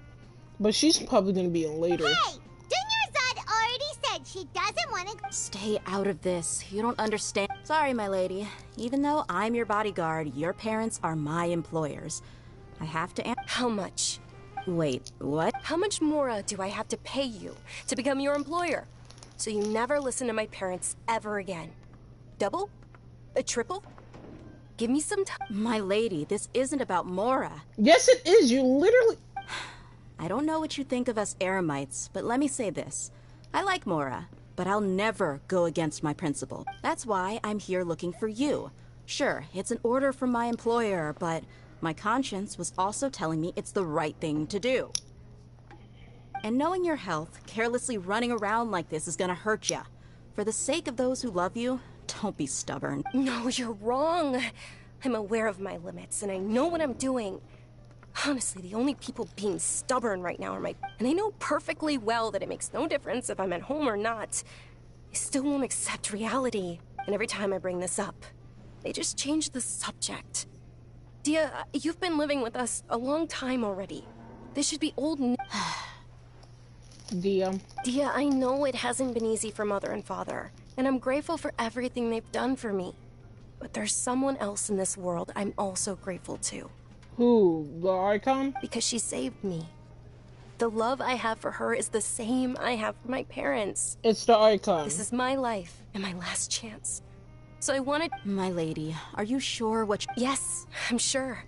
But she's probably gonna be in later. Hey! Dunyarzad already said she doesn't want to... Stay out of this. You don't understand. Sorry, my lady. Even though I'm your bodyguard, your parents are my employers. I have to How much? Wait, what? How much more do I have to pay you to become your employer? So you never listen to my parents ever again. Double? A triple? Give me some time. My lady, this isn't about Mora. Yes, it is. You literally... I don't know what you think of us Eremites, but let me say this. I like Mora, but I'll never go against my principle. That's why I'm here looking for you. Sure, it's an order from my employer, but my conscience was also telling me it's the right thing to do. And knowing your health, carelessly running around like this is gonna hurt ya. For the sake of those who love you, don't be stubborn. No, you're wrong. I'm aware of my limits, and I know what I'm doing. Honestly, the only people being stubborn right now are my... And I know perfectly well that it makes no difference if I'm at home or not. They still won't accept reality. And every time I bring this up, they just change the subject. Dia, you've been living with us a long time already. This should be old Dia, I know it hasn't been easy for Mother and Father, and I'm grateful for everything they've done for me. But there's someone else in this world I'm also grateful to. Who? The Icon? Because she saved me. The love I have for her is the same I have for my parents. It's the Icon. This is my life and my last chance. So I wanted... My lady, are you sure what Yes, I'm sure.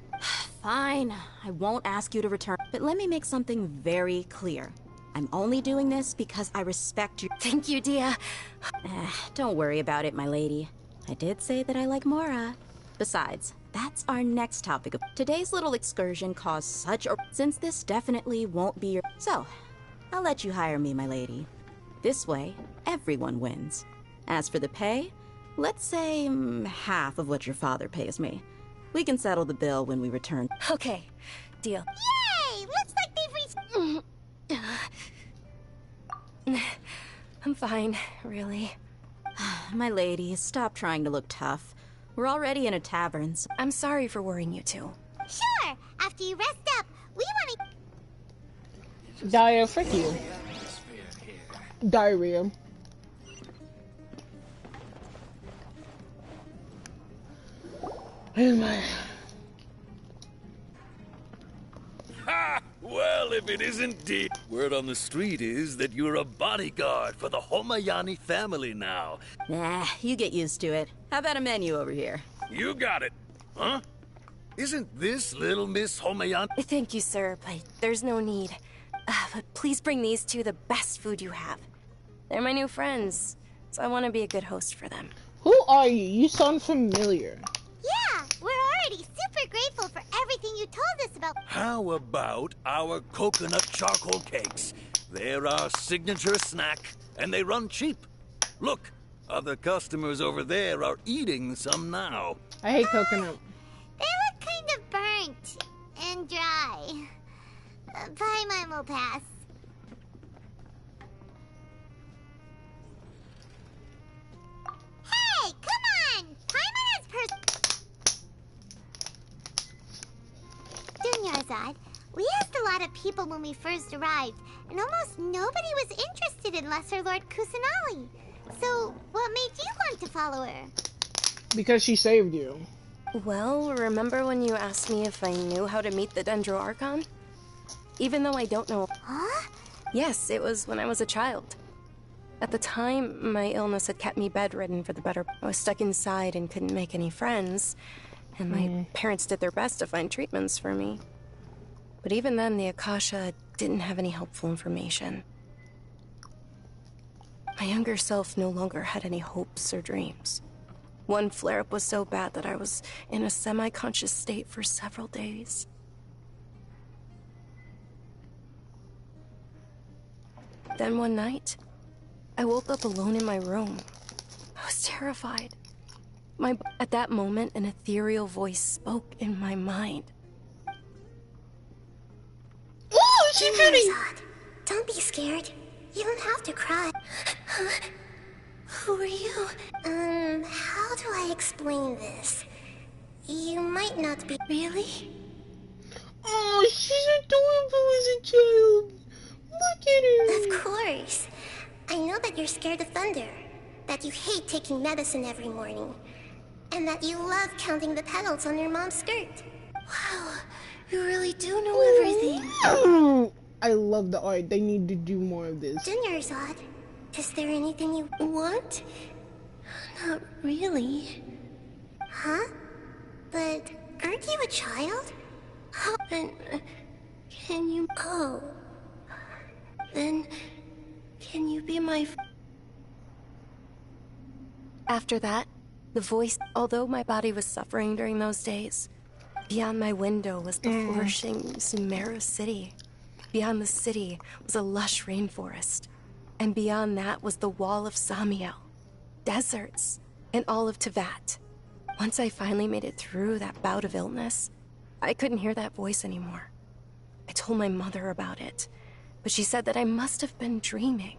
Fine, I won't ask you to return. But let me make something very clear. I'm only doing this because I respect you. Thank you, Dia. Don't worry about it, my lady. I did say that I like Mora. Besides, that's our next topic. Today's little excursion caused such a... Since this definitely won't be your... So, I'll let you hire me, my lady. This way, everyone wins. As for the pay, let's say half of what your father pays me. We can settle the bill when we return. Okay, deal. Yay! Looks like they've reached... I'm fine, really. My lady, stop trying to look tough. We're already in a tavern. So I'm sorry for worrying you too. Sure, after you rest up, we want to... Dia, frick you. Diarrhea. Where's my... Ha! Well, if it isn't Dee. Word on the street is that you're a bodyguard for the Homayani family now. Nah, you get used to it. How about a menu over here? You got it. Huh? Isn't this little Miss Homayani? Thank you, sir, but there's no need. But please bring these two the best food you have. They're my new friends, so I want to be a good host for them. Who are you? You sound familiar. Yeah, we're already super grateful for everything you told us about. How about our coconut charcoal cakes? They're our signature snack, and they run cheap. Look, other customers over there are eating some now. I hate coconut. They look kind of burnt and dry. Probably mine will pass. Hey, come on! Paimon has Dunyarzad, we asked a lot of people when we first arrived, and almost nobody was interested in Lesser Lord Kusanali. So, what made you want to follow her? Because she saved you. Well, remember when you asked me if I knew how to meet the Dendro Archon? Even though I don't know... Huh? Yes, it was when I was a child. At the time, my illness had kept me bedridden for the better... I was stuck inside and couldn't make any friends, and my parents did their best to find treatments for me. But even then, the Akasha didn't have any helpful information. My younger self no longer had any hopes or dreams. One flare-up was so bad that I was in a semi-conscious state for several days. Then one night, I woke up alone in my room. I was terrified. At that moment, an ethereal voice spoke in my mind. Oh, she's pretty! Don't be scared. You don't have to cry. Who are you? How do I explain this? You might not be... Really? Oh, she's adorable as a child. Look at her. Of course. I know that you're scared of thunder, that you hate taking medicine every morning, and that you love counting the petals on your mom's skirt. Wow, you really do know everything. I love the art. They need to do more of this. Dinnersod, is there anything you want? Not really. Huh? But aren't you a child? How then can you... Oh. Then can you be my... After that, the voice, although my body was suffering during those days, beyond my window was the flourishing Sumeru city. Beyond the city was a lush rainforest. And beyond that was the wall of Samiel, deserts, and all of Tevat. Once I finally made it through that bout of illness, I couldn't hear that voice anymore. I told my mother about it, but she said that I must have been dreaming.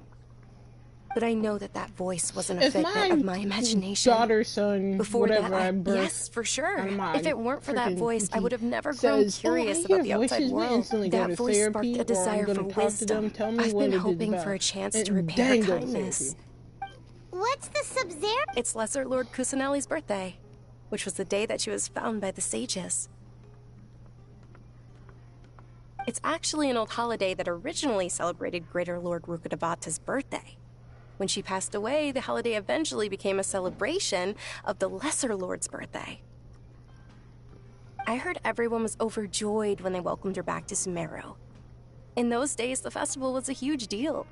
But I know that that voice wasn't a figment of my imagination. Daughter, son, Before whatever that, I birthed. yes, for sure. If it weren't for that voice, I would have never grown curious about the outside world. That voice sparked a desire for wisdom. I've been hoping for a chance to repay her kindness. What's the Sub-Zero? It's Lesser Lord Kusanali's birthday, which was the day that she was found by the sages. It's actually an old holiday that originally celebrated Greater Lord Rukkhadevata's birthday. When she passed away, the holiday eventually became a celebration of the Lesser Lord's birthday. I heard everyone was overjoyed when they welcomed her back to Sumeru. In those days, the festival was a huge deal.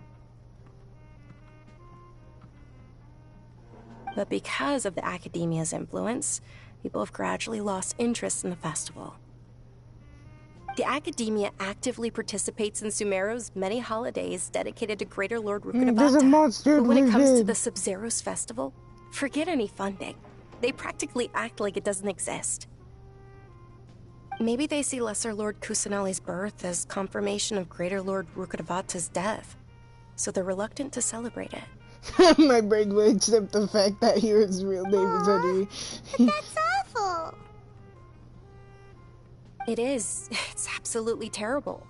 But because of the Academia's influence, people have gradually lost interest in the festival. The Academia actively participates in Sumeru's many holidays dedicated to Greater Lord Rukkhadevata. But when it comes to the Sub-Zero's festival, forget any funding. They practically act like it doesn't exist. Maybe they see Lesser Lord Kusanali's birth as confirmation of Greater Lord Rukkhadevata's death, so they're reluctant to celebrate it. My brain will accept the fact that his real name is Henry. That's awful. It is. It's absolutely terrible.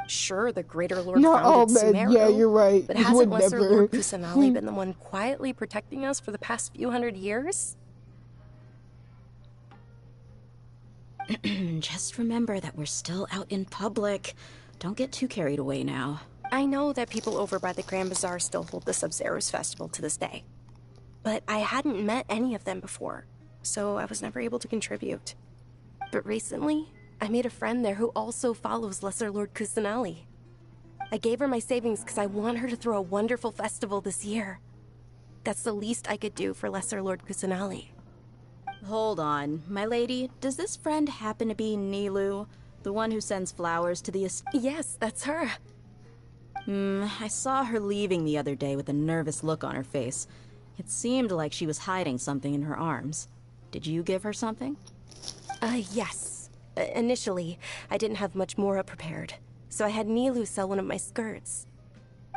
Sure, the Greater Lord founded Sumeru, yeah, you're right. But hasn't Lesser Lord Kusanali been the one quietly protecting us for the past few hundred years? Just remember that we're still out in public. Don't get too carried away now. I know that people over by the Grand Bazaar still hold the Sub-Zero's festival to this day. But I hadn't met any of them before, so I was never able to contribute. But recently, I made a friend there who also follows Lesser Lord Kusanali. I gave her my savings because I want her to throw a wonderful festival this year. That's the least I could do for Lesser Lord Kusanali. Hold on, my lady. Does this friend happen to be Nilu, the one who sends flowers to the Yes, that's her. I saw her leaving the other day with a nervous look on her face. It seemed like she was hiding something in her arms. Did you give her something? Yes. Initially, I didn't have much more prepared, so I had Nilu sell one of my skirts.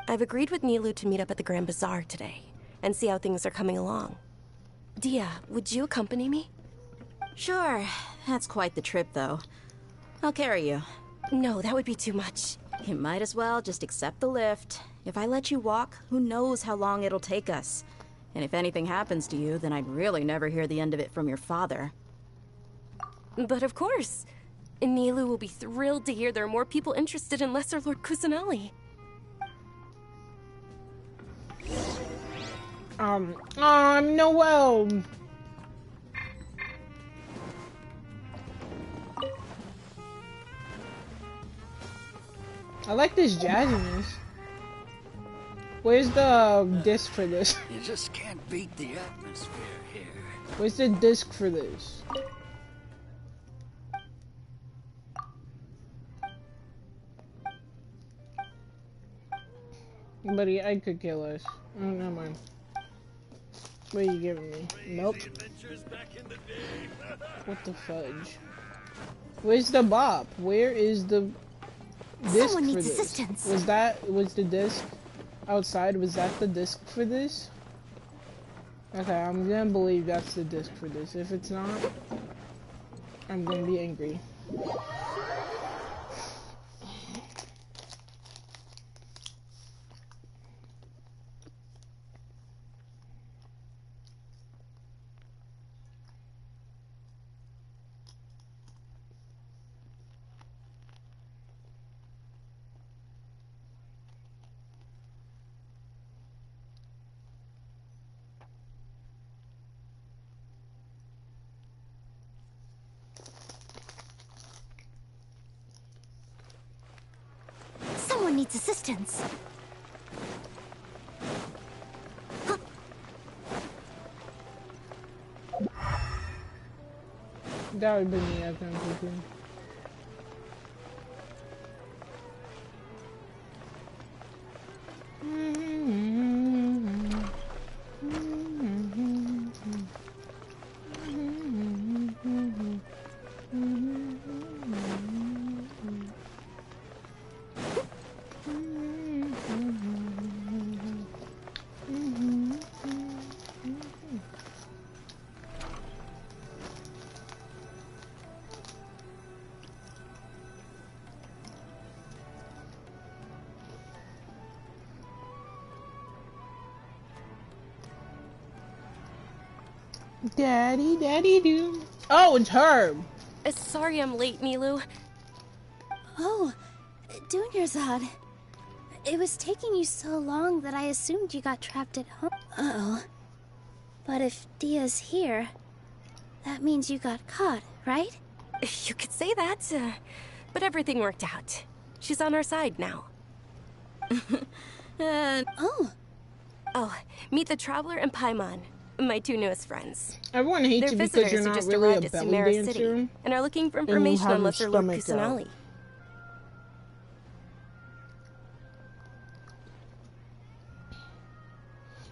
I've agreed with Nilu to meet up at the Grand Bazaar today, and see how things are coming along. Dia, would you accompany me? Sure. That's quite the trip, though. I'll carry you. No, that would be too much. You might as well just accept the lift. If I let you walk, who knows how long it'll take us. And if anything happens to you, then I'd really never hear the end of it from your father. But of course. Nilu will be thrilled to hear there are more people interested in Lesser Lord Kusanali. Noel. I like this jazziness. Where's the disc for this? You just can't beat the atmosphere here. Where's the disc for this? Buddy, I could kill us. Oh, never mind. What are you giving me? Milk? What the fudge? Where's the bop? Where is the disc for this? Assistance. Was the disc? outside, was that the disc for this? Okay, I'm gonna believe that's the disc for this. If it's not, I'm gonna be angry. Someone needs assistance. That would be me, I think. Daddy do. Oh, it's Herb. Sorry I'm late, Milu. Oh, Dunyarzad. It was taking you so long that I assumed you got trapped at home. Uh-oh. But if Dia's here, that means you got caught, right? You could say that, but everything worked out. She's on our side now. Oh, meet the Traveler and Paimon, my two newest friends. Everyone hates you because you're not really a belly dancer. City and are looking for information on Lesser Lord Kusanali.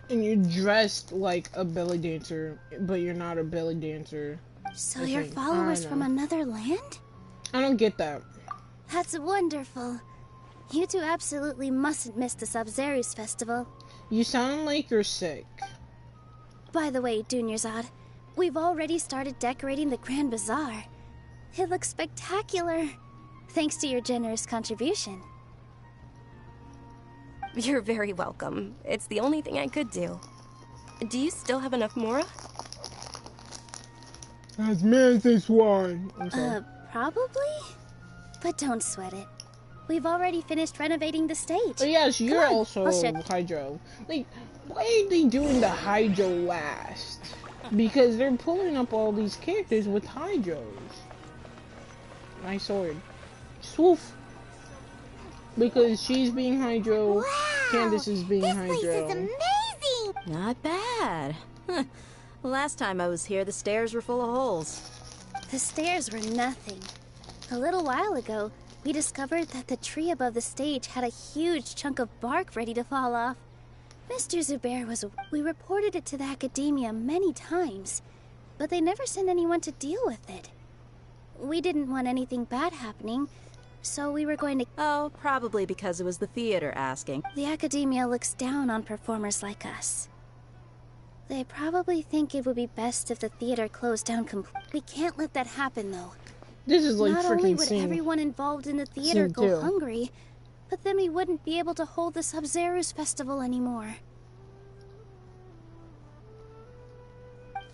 And you're dressed like a belly dancer, but you're not a belly dancer. So you're followers from another land? I don't get that. That's wonderful. You two absolutely mustn't miss the Sub-Zerus festival. You sound like you're sick. By the way, Dunyarzad, we've already started decorating the Grand Bazaar. It looks spectacular, thanks to your generous contribution. You're very welcome. It's the only thing I could do. Do you still have enough Mora? As many as this one. Probably? But don't sweat it. We've already finished renovating the stage. Oh, yes, you're also Hydro. Like, why are they doing the Hydro last? Because they're pulling up all these characters with Hydros. Nice sword. Swoof. Because she's being Hydro, Candace is being Hydro. This place is amazing! Not bad. Last time I was here, the stairs were full of holes. The stairs were nothing. A little while ago, we discovered that the tree above the stage had a huge chunk of bark ready to fall off. Mr. Zubair we reported it to the academia many times, but they never sent anyone to deal with it. We didn't want anything bad happening, so we were going to... Oh, probably because it was the theater asking. The academia looks down on performers like us. They probably think it would be best if the theater closed down completely. We can't let that happen, though. This is like Not freaking only would everyone involved in the theater go too. hungry, but then we wouldn't be able to hold the Sub-Zerus festival anymore.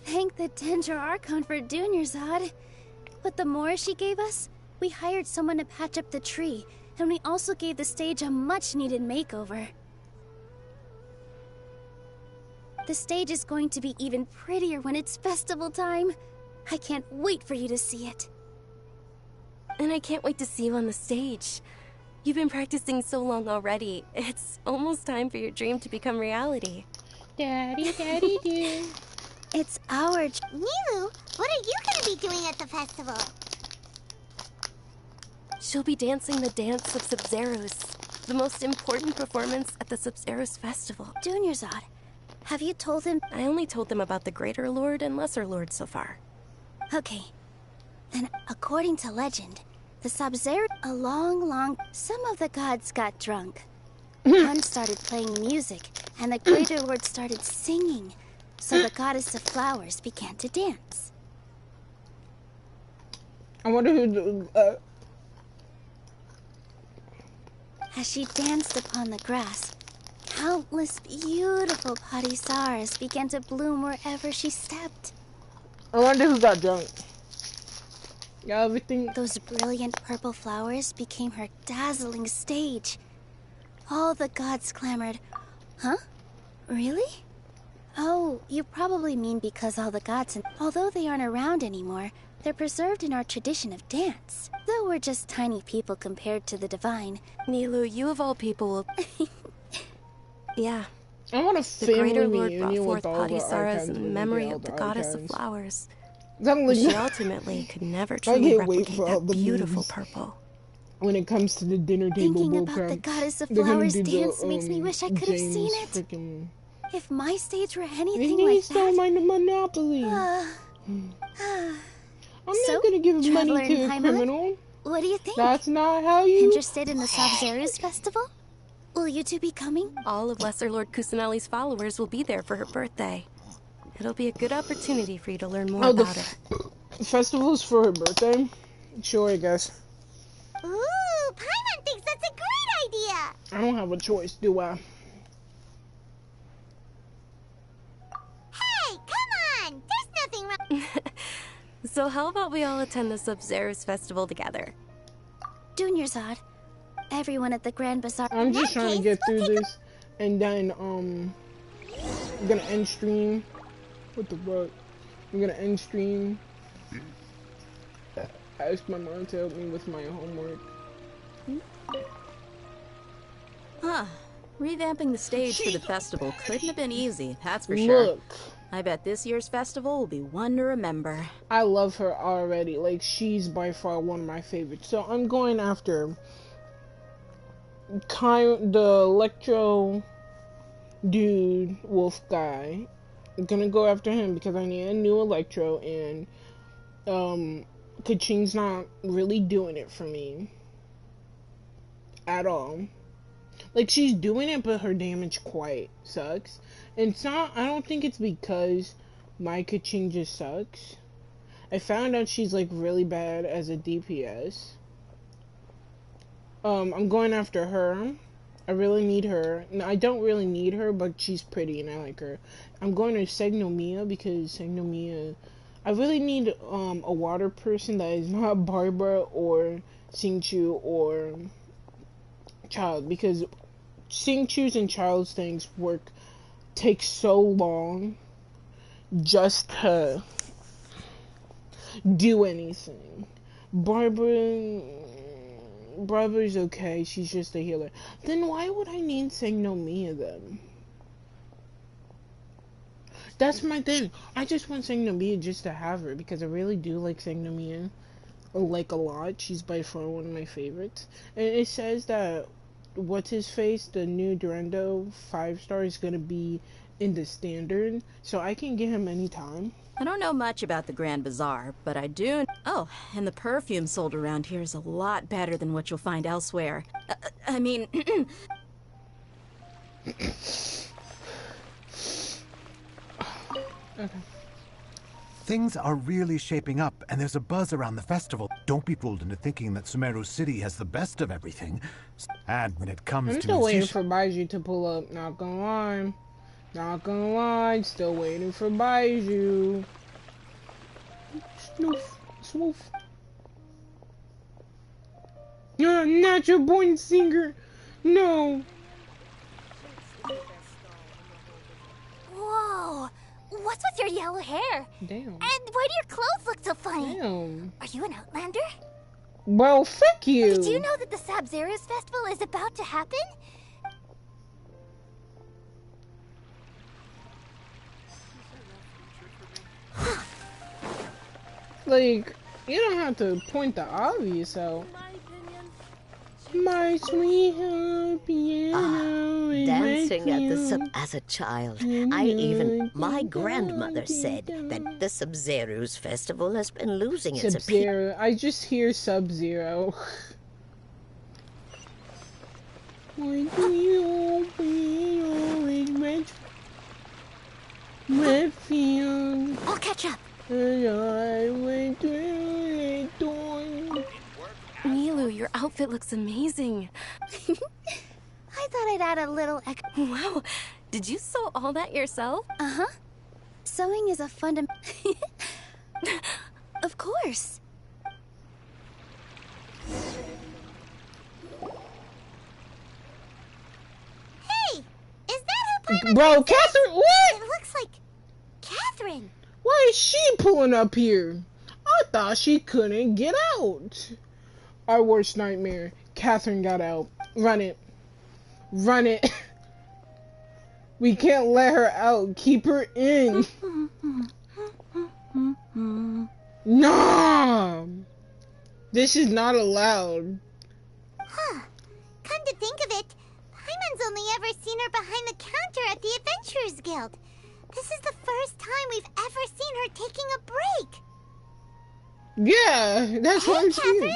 Thank the Dendra Archon for Dunyarzad. But the more she gave us, we hired someone to patch up the tree, and we also gave the stage a much-needed makeover. The stage is going to be even prettier when it's festival time. I can't wait for you to see it. And I can't wait to see you on the stage. You've been practicing so long already. It's almost time for your dream to become reality. Daddy do. It's our... Milu, what are you going to be doing at the festival? She'll be dancing the dance of Sub-Zerus, the most important performance at the Sub-Zerus festival. Dunyarzad, have you told him? I only told them about the Greater Lord and Lesser Lord so far. Okay. Then, according to legend, the Sub-Zerus... Some of the gods got drunk. Hun started playing music, and the Greater Lord started singing. So the goddess of flowers began to dance. I wonder who As she danced upon the grass, countless beautiful padisaras began to bloom wherever she stepped. I wonder who got drunk. Yeah, everything. Those brilliant purple flowers became her dazzling stage. All the gods clamored, "Huh? Really?" Oh, you probably mean because all the gods, although they aren't around anymore, they're preserved in our tradition of dance. Though we're just tiny people compared to the divine. Nilu, you of all people will... Yeah. I want a family The Greater Lord brought reunion forth with all the Padisaras archons in memory of the goddess of flowers. But she ultimately could never truly replicate that beautiful purple. When it comes to the dinner table Thinking bull about crap, the goddess of they're gonna flowers do dance the, makes me wish I could have seen it. Frickin'... If my stage were anything he like stole that... my Monopoly. I'm not gonna give Traveler money to in a Paimon, criminal. What do you think? That's not how you... Interested in the Sub-Zero's festival? Will you two be coming? All of Lesser Lord Kusanali's followers will be there for her birthday. It'll be a good opportunity for you to learn more about her. Festival's for her birthday? Sure, I guess. Ooh, Paimon thinks that's a great idea. I don't have a choice, do I? Hey, come on! There's nothing wrong. So how about we all attend the Sub-Zero's festival together? Junior Zod, everyone at the Grand Bazaar... I'm just trying to get through this, and then, I'm gonna end stream. What the fuck? I'm gonna end stream. Ask my mom to help me with my homework. Huh. Revamping the stage for the festival couldn't have been easy, that's for sure. Look. I bet this year's festival will be one to remember. I love her already. Like, she's by far one of my favorites. So I'm going after the Electro dude, wolf guy. I'm gonna go after him because I need a new Electro, and Kaching's not really doing it for me at all. Like, she's doing it, but her damage quite sucks. And it's not, I don't think it's because my Kaching just sucks. I found out she's, like, really bad as a DPS. I'm going after her. I really need her. No, I don't really need her, but she's pretty and I like her. I'm going to Segnomia because Segnomia... I really need a water person that is not Barbara or Xingqiu or Child, because Xingqiu's and Child's things take so long just to do anything. Barbara's okay, she's just a healer. Then why would I need Segnomia then? That's my thing. I just want Segnomia just to have her because I really do like Segnomia, like, a lot. She's by far one of my favorites. And it says that what's his face, the new Durando 5-star, is gonna be in the standard, so I can get him anytime. I don't know much about the Grand Bazaar, but I do... Oh, and the perfume sold around here is a lot better than what you'll find elsewhere. I mean... Okay. Things are really shaping up, and there's a buzz around the festival. Don't be fooled into thinking that Sumeru City has the best of everything. And when it comes I'm to still waiting for Baiju to pull up, not gonna lie. Not gonna lie, still waiting for Baiju. Snoof, swoof. Not your boy singer. No. Whoa! What's with your yellow hair? Damn. And why do your clothes look so funny? Damn. Are you an Outlander? Well, fuck you. Did you know that the Sub-Zero's festival is about to happen? Like, you don't have to point the obvious out. My sweet piano dancing at the SUP as a child. My grandmother said that the Sub-Zero's festival has been losing its appeal. I just hear Sub-Zero. Why do you always red field? I'll catch up. And I went to the door. Nilu, your outfit looks amazing. I thought I'd add a little Wow, did you sew all that yourself? Uh-huh. Sewing is a fundamental... Of course. Hey! Is that who Paimon Bro, Catherine, what? It looks like Catherine. Why is she pulling up here? I thought she couldn't get out. Our worst nightmare. Catherine got out. Run it. Run it. We can't let her out. Keep her in. No. This is not allowed. Huh. Come to think of it, Paimon's only ever seen her behind the counter at the Adventurers Guild. This is the first time we've ever seen her taking a break. Yeah, that's what I'm saying.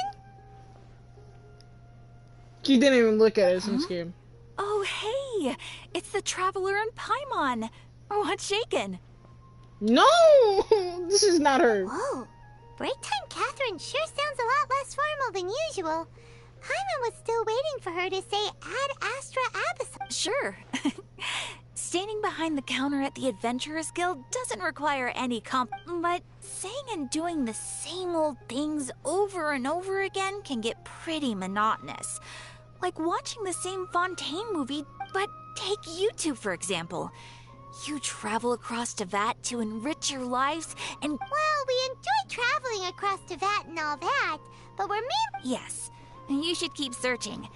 She didn't even look at us. I'm scared. Oh, hey! It's the Traveler and Paimon. What's shaken? No! This is not her. Whoa. Break time Catherine sure sounds a lot less formal than usual. Paimon was still waiting for her to say Ad Astra Abyssal. Sure. Standing behind the counter at the Adventurers Guild doesn't require any but saying and doing the same old things over and over again can get pretty monotonous. Like watching the same Fontaine movie, but take you two, for example. You travel across Teyvat to enrich your lives and... Well, we enjoy traveling across Teyvat and all that, but we're mainly... Yes, you should keep searching.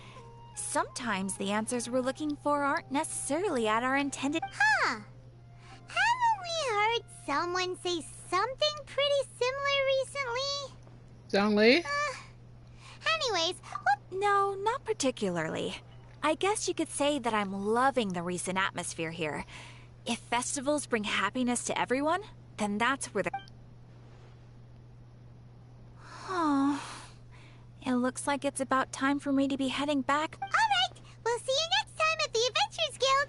Sometimes the answers we're looking for aren't necessarily at our intended... Huh. Haven't we heard someone say something pretty similar recently? Zhongli? Anyways, No, not particularly. I guess you could say that I'm loving the recent atmosphere here. If festivals bring happiness to everyone, then that's where the... Oh, it looks like it's about time for me to be heading back. Alright, we'll see you next time at the Adventurers Guild.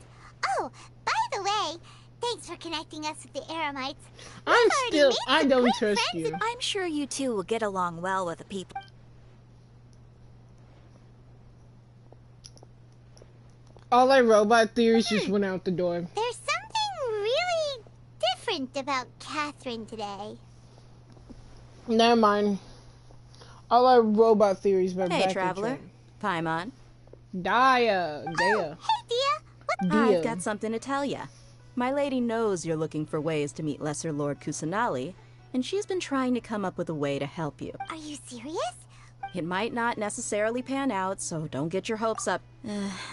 Oh, by the way, thanks for connecting us with the Eremites. I don't trust you. I'm sure you two will get along well with the people. All our robot theories just went out the door. There's something really different about Catherine today. Never mind. All our robot theories went back Hey, to Traveler. Paimon. Dia. Hey, Dia. I've got something to tell ya. My lady knows you're looking for ways to meet Lesser Lord Kusanali, and she's been trying to come up with a way to help you. Are you serious? It might not necessarily pan out, so don't get your hopes up.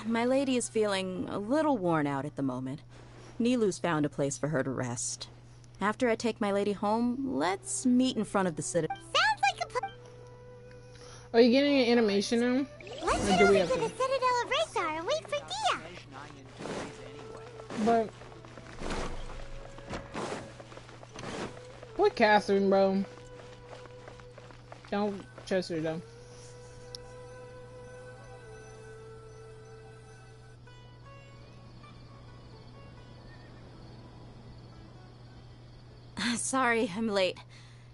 My lady is feeling a little worn out at the moment. Nilu's found a place for her to rest. After I take my lady home, let's meet in front of the citadel. Sounds like a plan. Are you getting an animation now? Let's Or head do over we to have the to? Citadel of Razar and wait for Dia. But... What Catherine, bro? Don't trust her, though. Sorry, I'm late.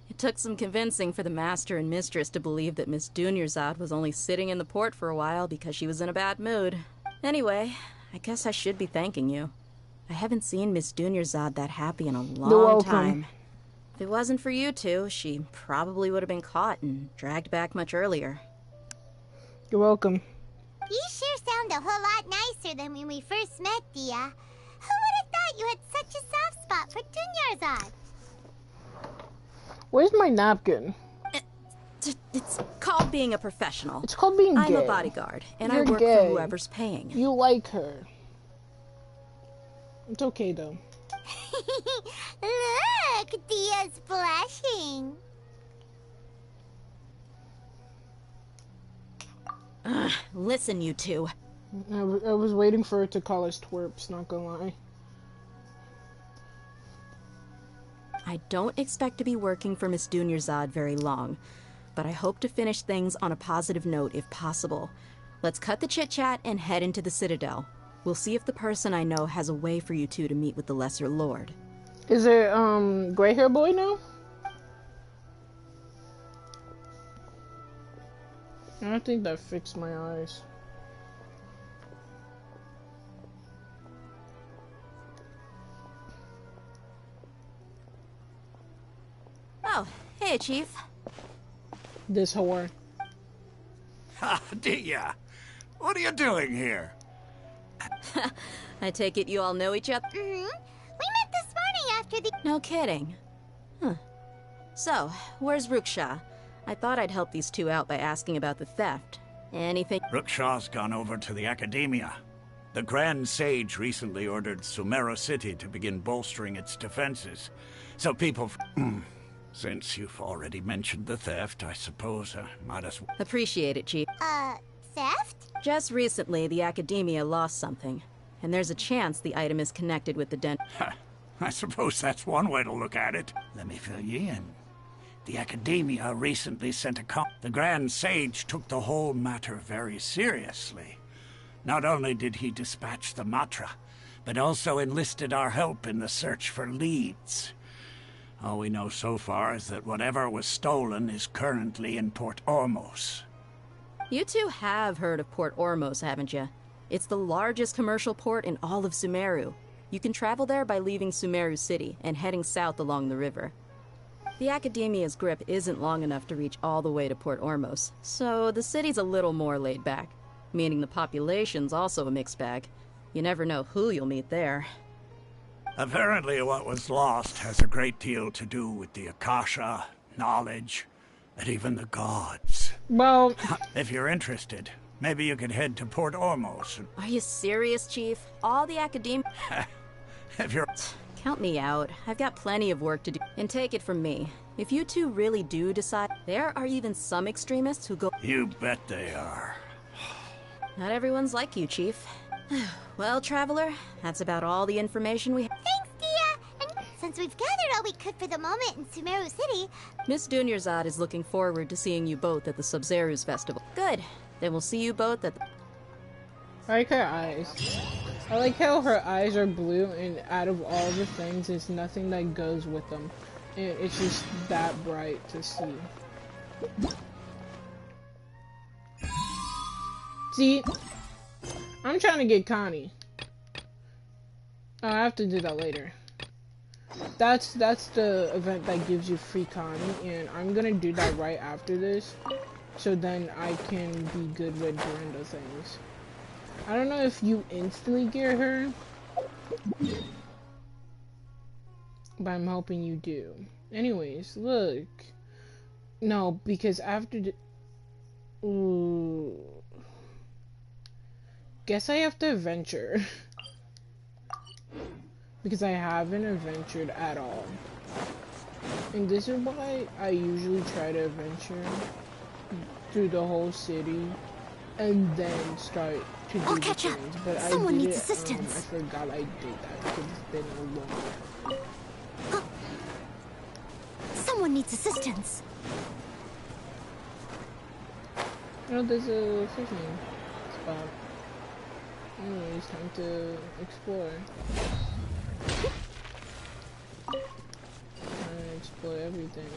It took some convincing for the master and mistress to believe that Miss Dunyarzad was only sitting in the port for a while because she was in a bad mood. Anyway, I guess I should be thanking you. I haven't seen Miss Dunyarzad that happy in a long time. If it wasn't for you two, she probably would have been caught and dragged back much earlier. You're welcome. You sure sound a whole lot nicer than when we first met, Dia. Who would have thought you had such a soft spot for Dunyarzad? Where's my napkin? It's called being a professional. It's called being I'm gay. a bodyguard, and You're I work gay. for whoever's paying. You like her. It's okay, though. Look, Dia's blushing. Listen, you two. I was waiting for her to call us twerps, not gonna lie. I don't expect to be working for Miss Dunyarzad very long, but I hope to finish things on a positive note if possible. Let's cut the chit-chat and head into the Citadel. We'll see if the person I know has a way for you two to meet with the Lesser Lord. Is there, gray hair boy now? I don't think that fixed my eyes. Oh, hey, Chief. This whore. Ha, Dia. What are you doing here? I take it you all know each other? Mm-hmm. We met this morning after the... No kidding. Huh. So, where's Ruksha? I thought I'd help these two out by asking about the theft. Anything? Ruksha's gone over to the Academia. The Grand Sage recently ordered Sumeru City to begin bolstering its defenses. So people... Since you've already mentioned the theft, I suppose I might as well... Appreciate it, Chief. Theft? Just recently, the Academia lost something. And there's a chance the item is connected with the den... I suppose that's one way to look at it. Let me fill you in. The Academia recently sent a The Grand Sage took the whole matter very seriously. Not only did he dispatch the Matra, but also enlisted our help in the search for leads. All we know so far is that whatever was stolen is currently in Port Ormos. You two have heard of Port Ormos, haven't you? It's the largest commercial port in all of Sumeru. You can travel there by leaving Sumeru City and heading south along the river. The Academia's grip isn't long enough to reach all the way to Port Ormos, so the city's a little more laid back, meaning the population's also a mixed bag. You never know who you'll meet there. Apparently what was lost has a great deal to do with the Akasha, knowledge, and even the gods. Well... If you're interested, maybe you could head to Port Ormos. Are you serious, Chief? All the Academia... If you're... Count me out. I've got plenty of work to do. And take it from me. If you two really do decide... There are even some extremists who go... You bet they are. Not everyone's like you, Chief. Well, Traveler, that's about all the information we have. Thanks, Dia! And since we've gathered all we could for the moment in Sumeru City... Miss Dunyarzad is looking forward to seeing you both at the Sub-Zeru's festival. Good. Then we'll see you both at the... I like her eyes. I like how her eyes are blue, and out of all the things, there's nothing that goes with them. And it's just that bright to see. See? I'm trying to get Connie. Oh, I have to do that later. That's the event that gives you free Connie, and I'm gonna do that right after this. So then I can be good with Brenda things. I don't know if you instantly get her, but I'm hoping you do. Anyways, look. No, because after the... Ooh. Guess I have to adventure. Because I haven't adventured at all. And this is why I usually try to adventure through the whole city and then start to do the things. But Someone needs I assistance. I forgot I did that because it's been a long. Someone needs assistance. Oh, there's a fishing spot. Oh, it's time to explore. Explore everything.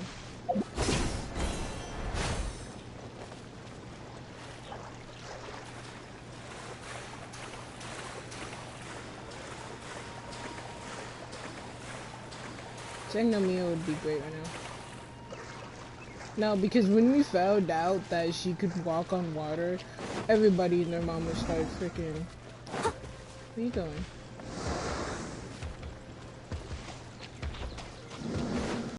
Mio would be great right now. No, because when we found out that she could walk on water, everybody and their mama started freaking... Where you going?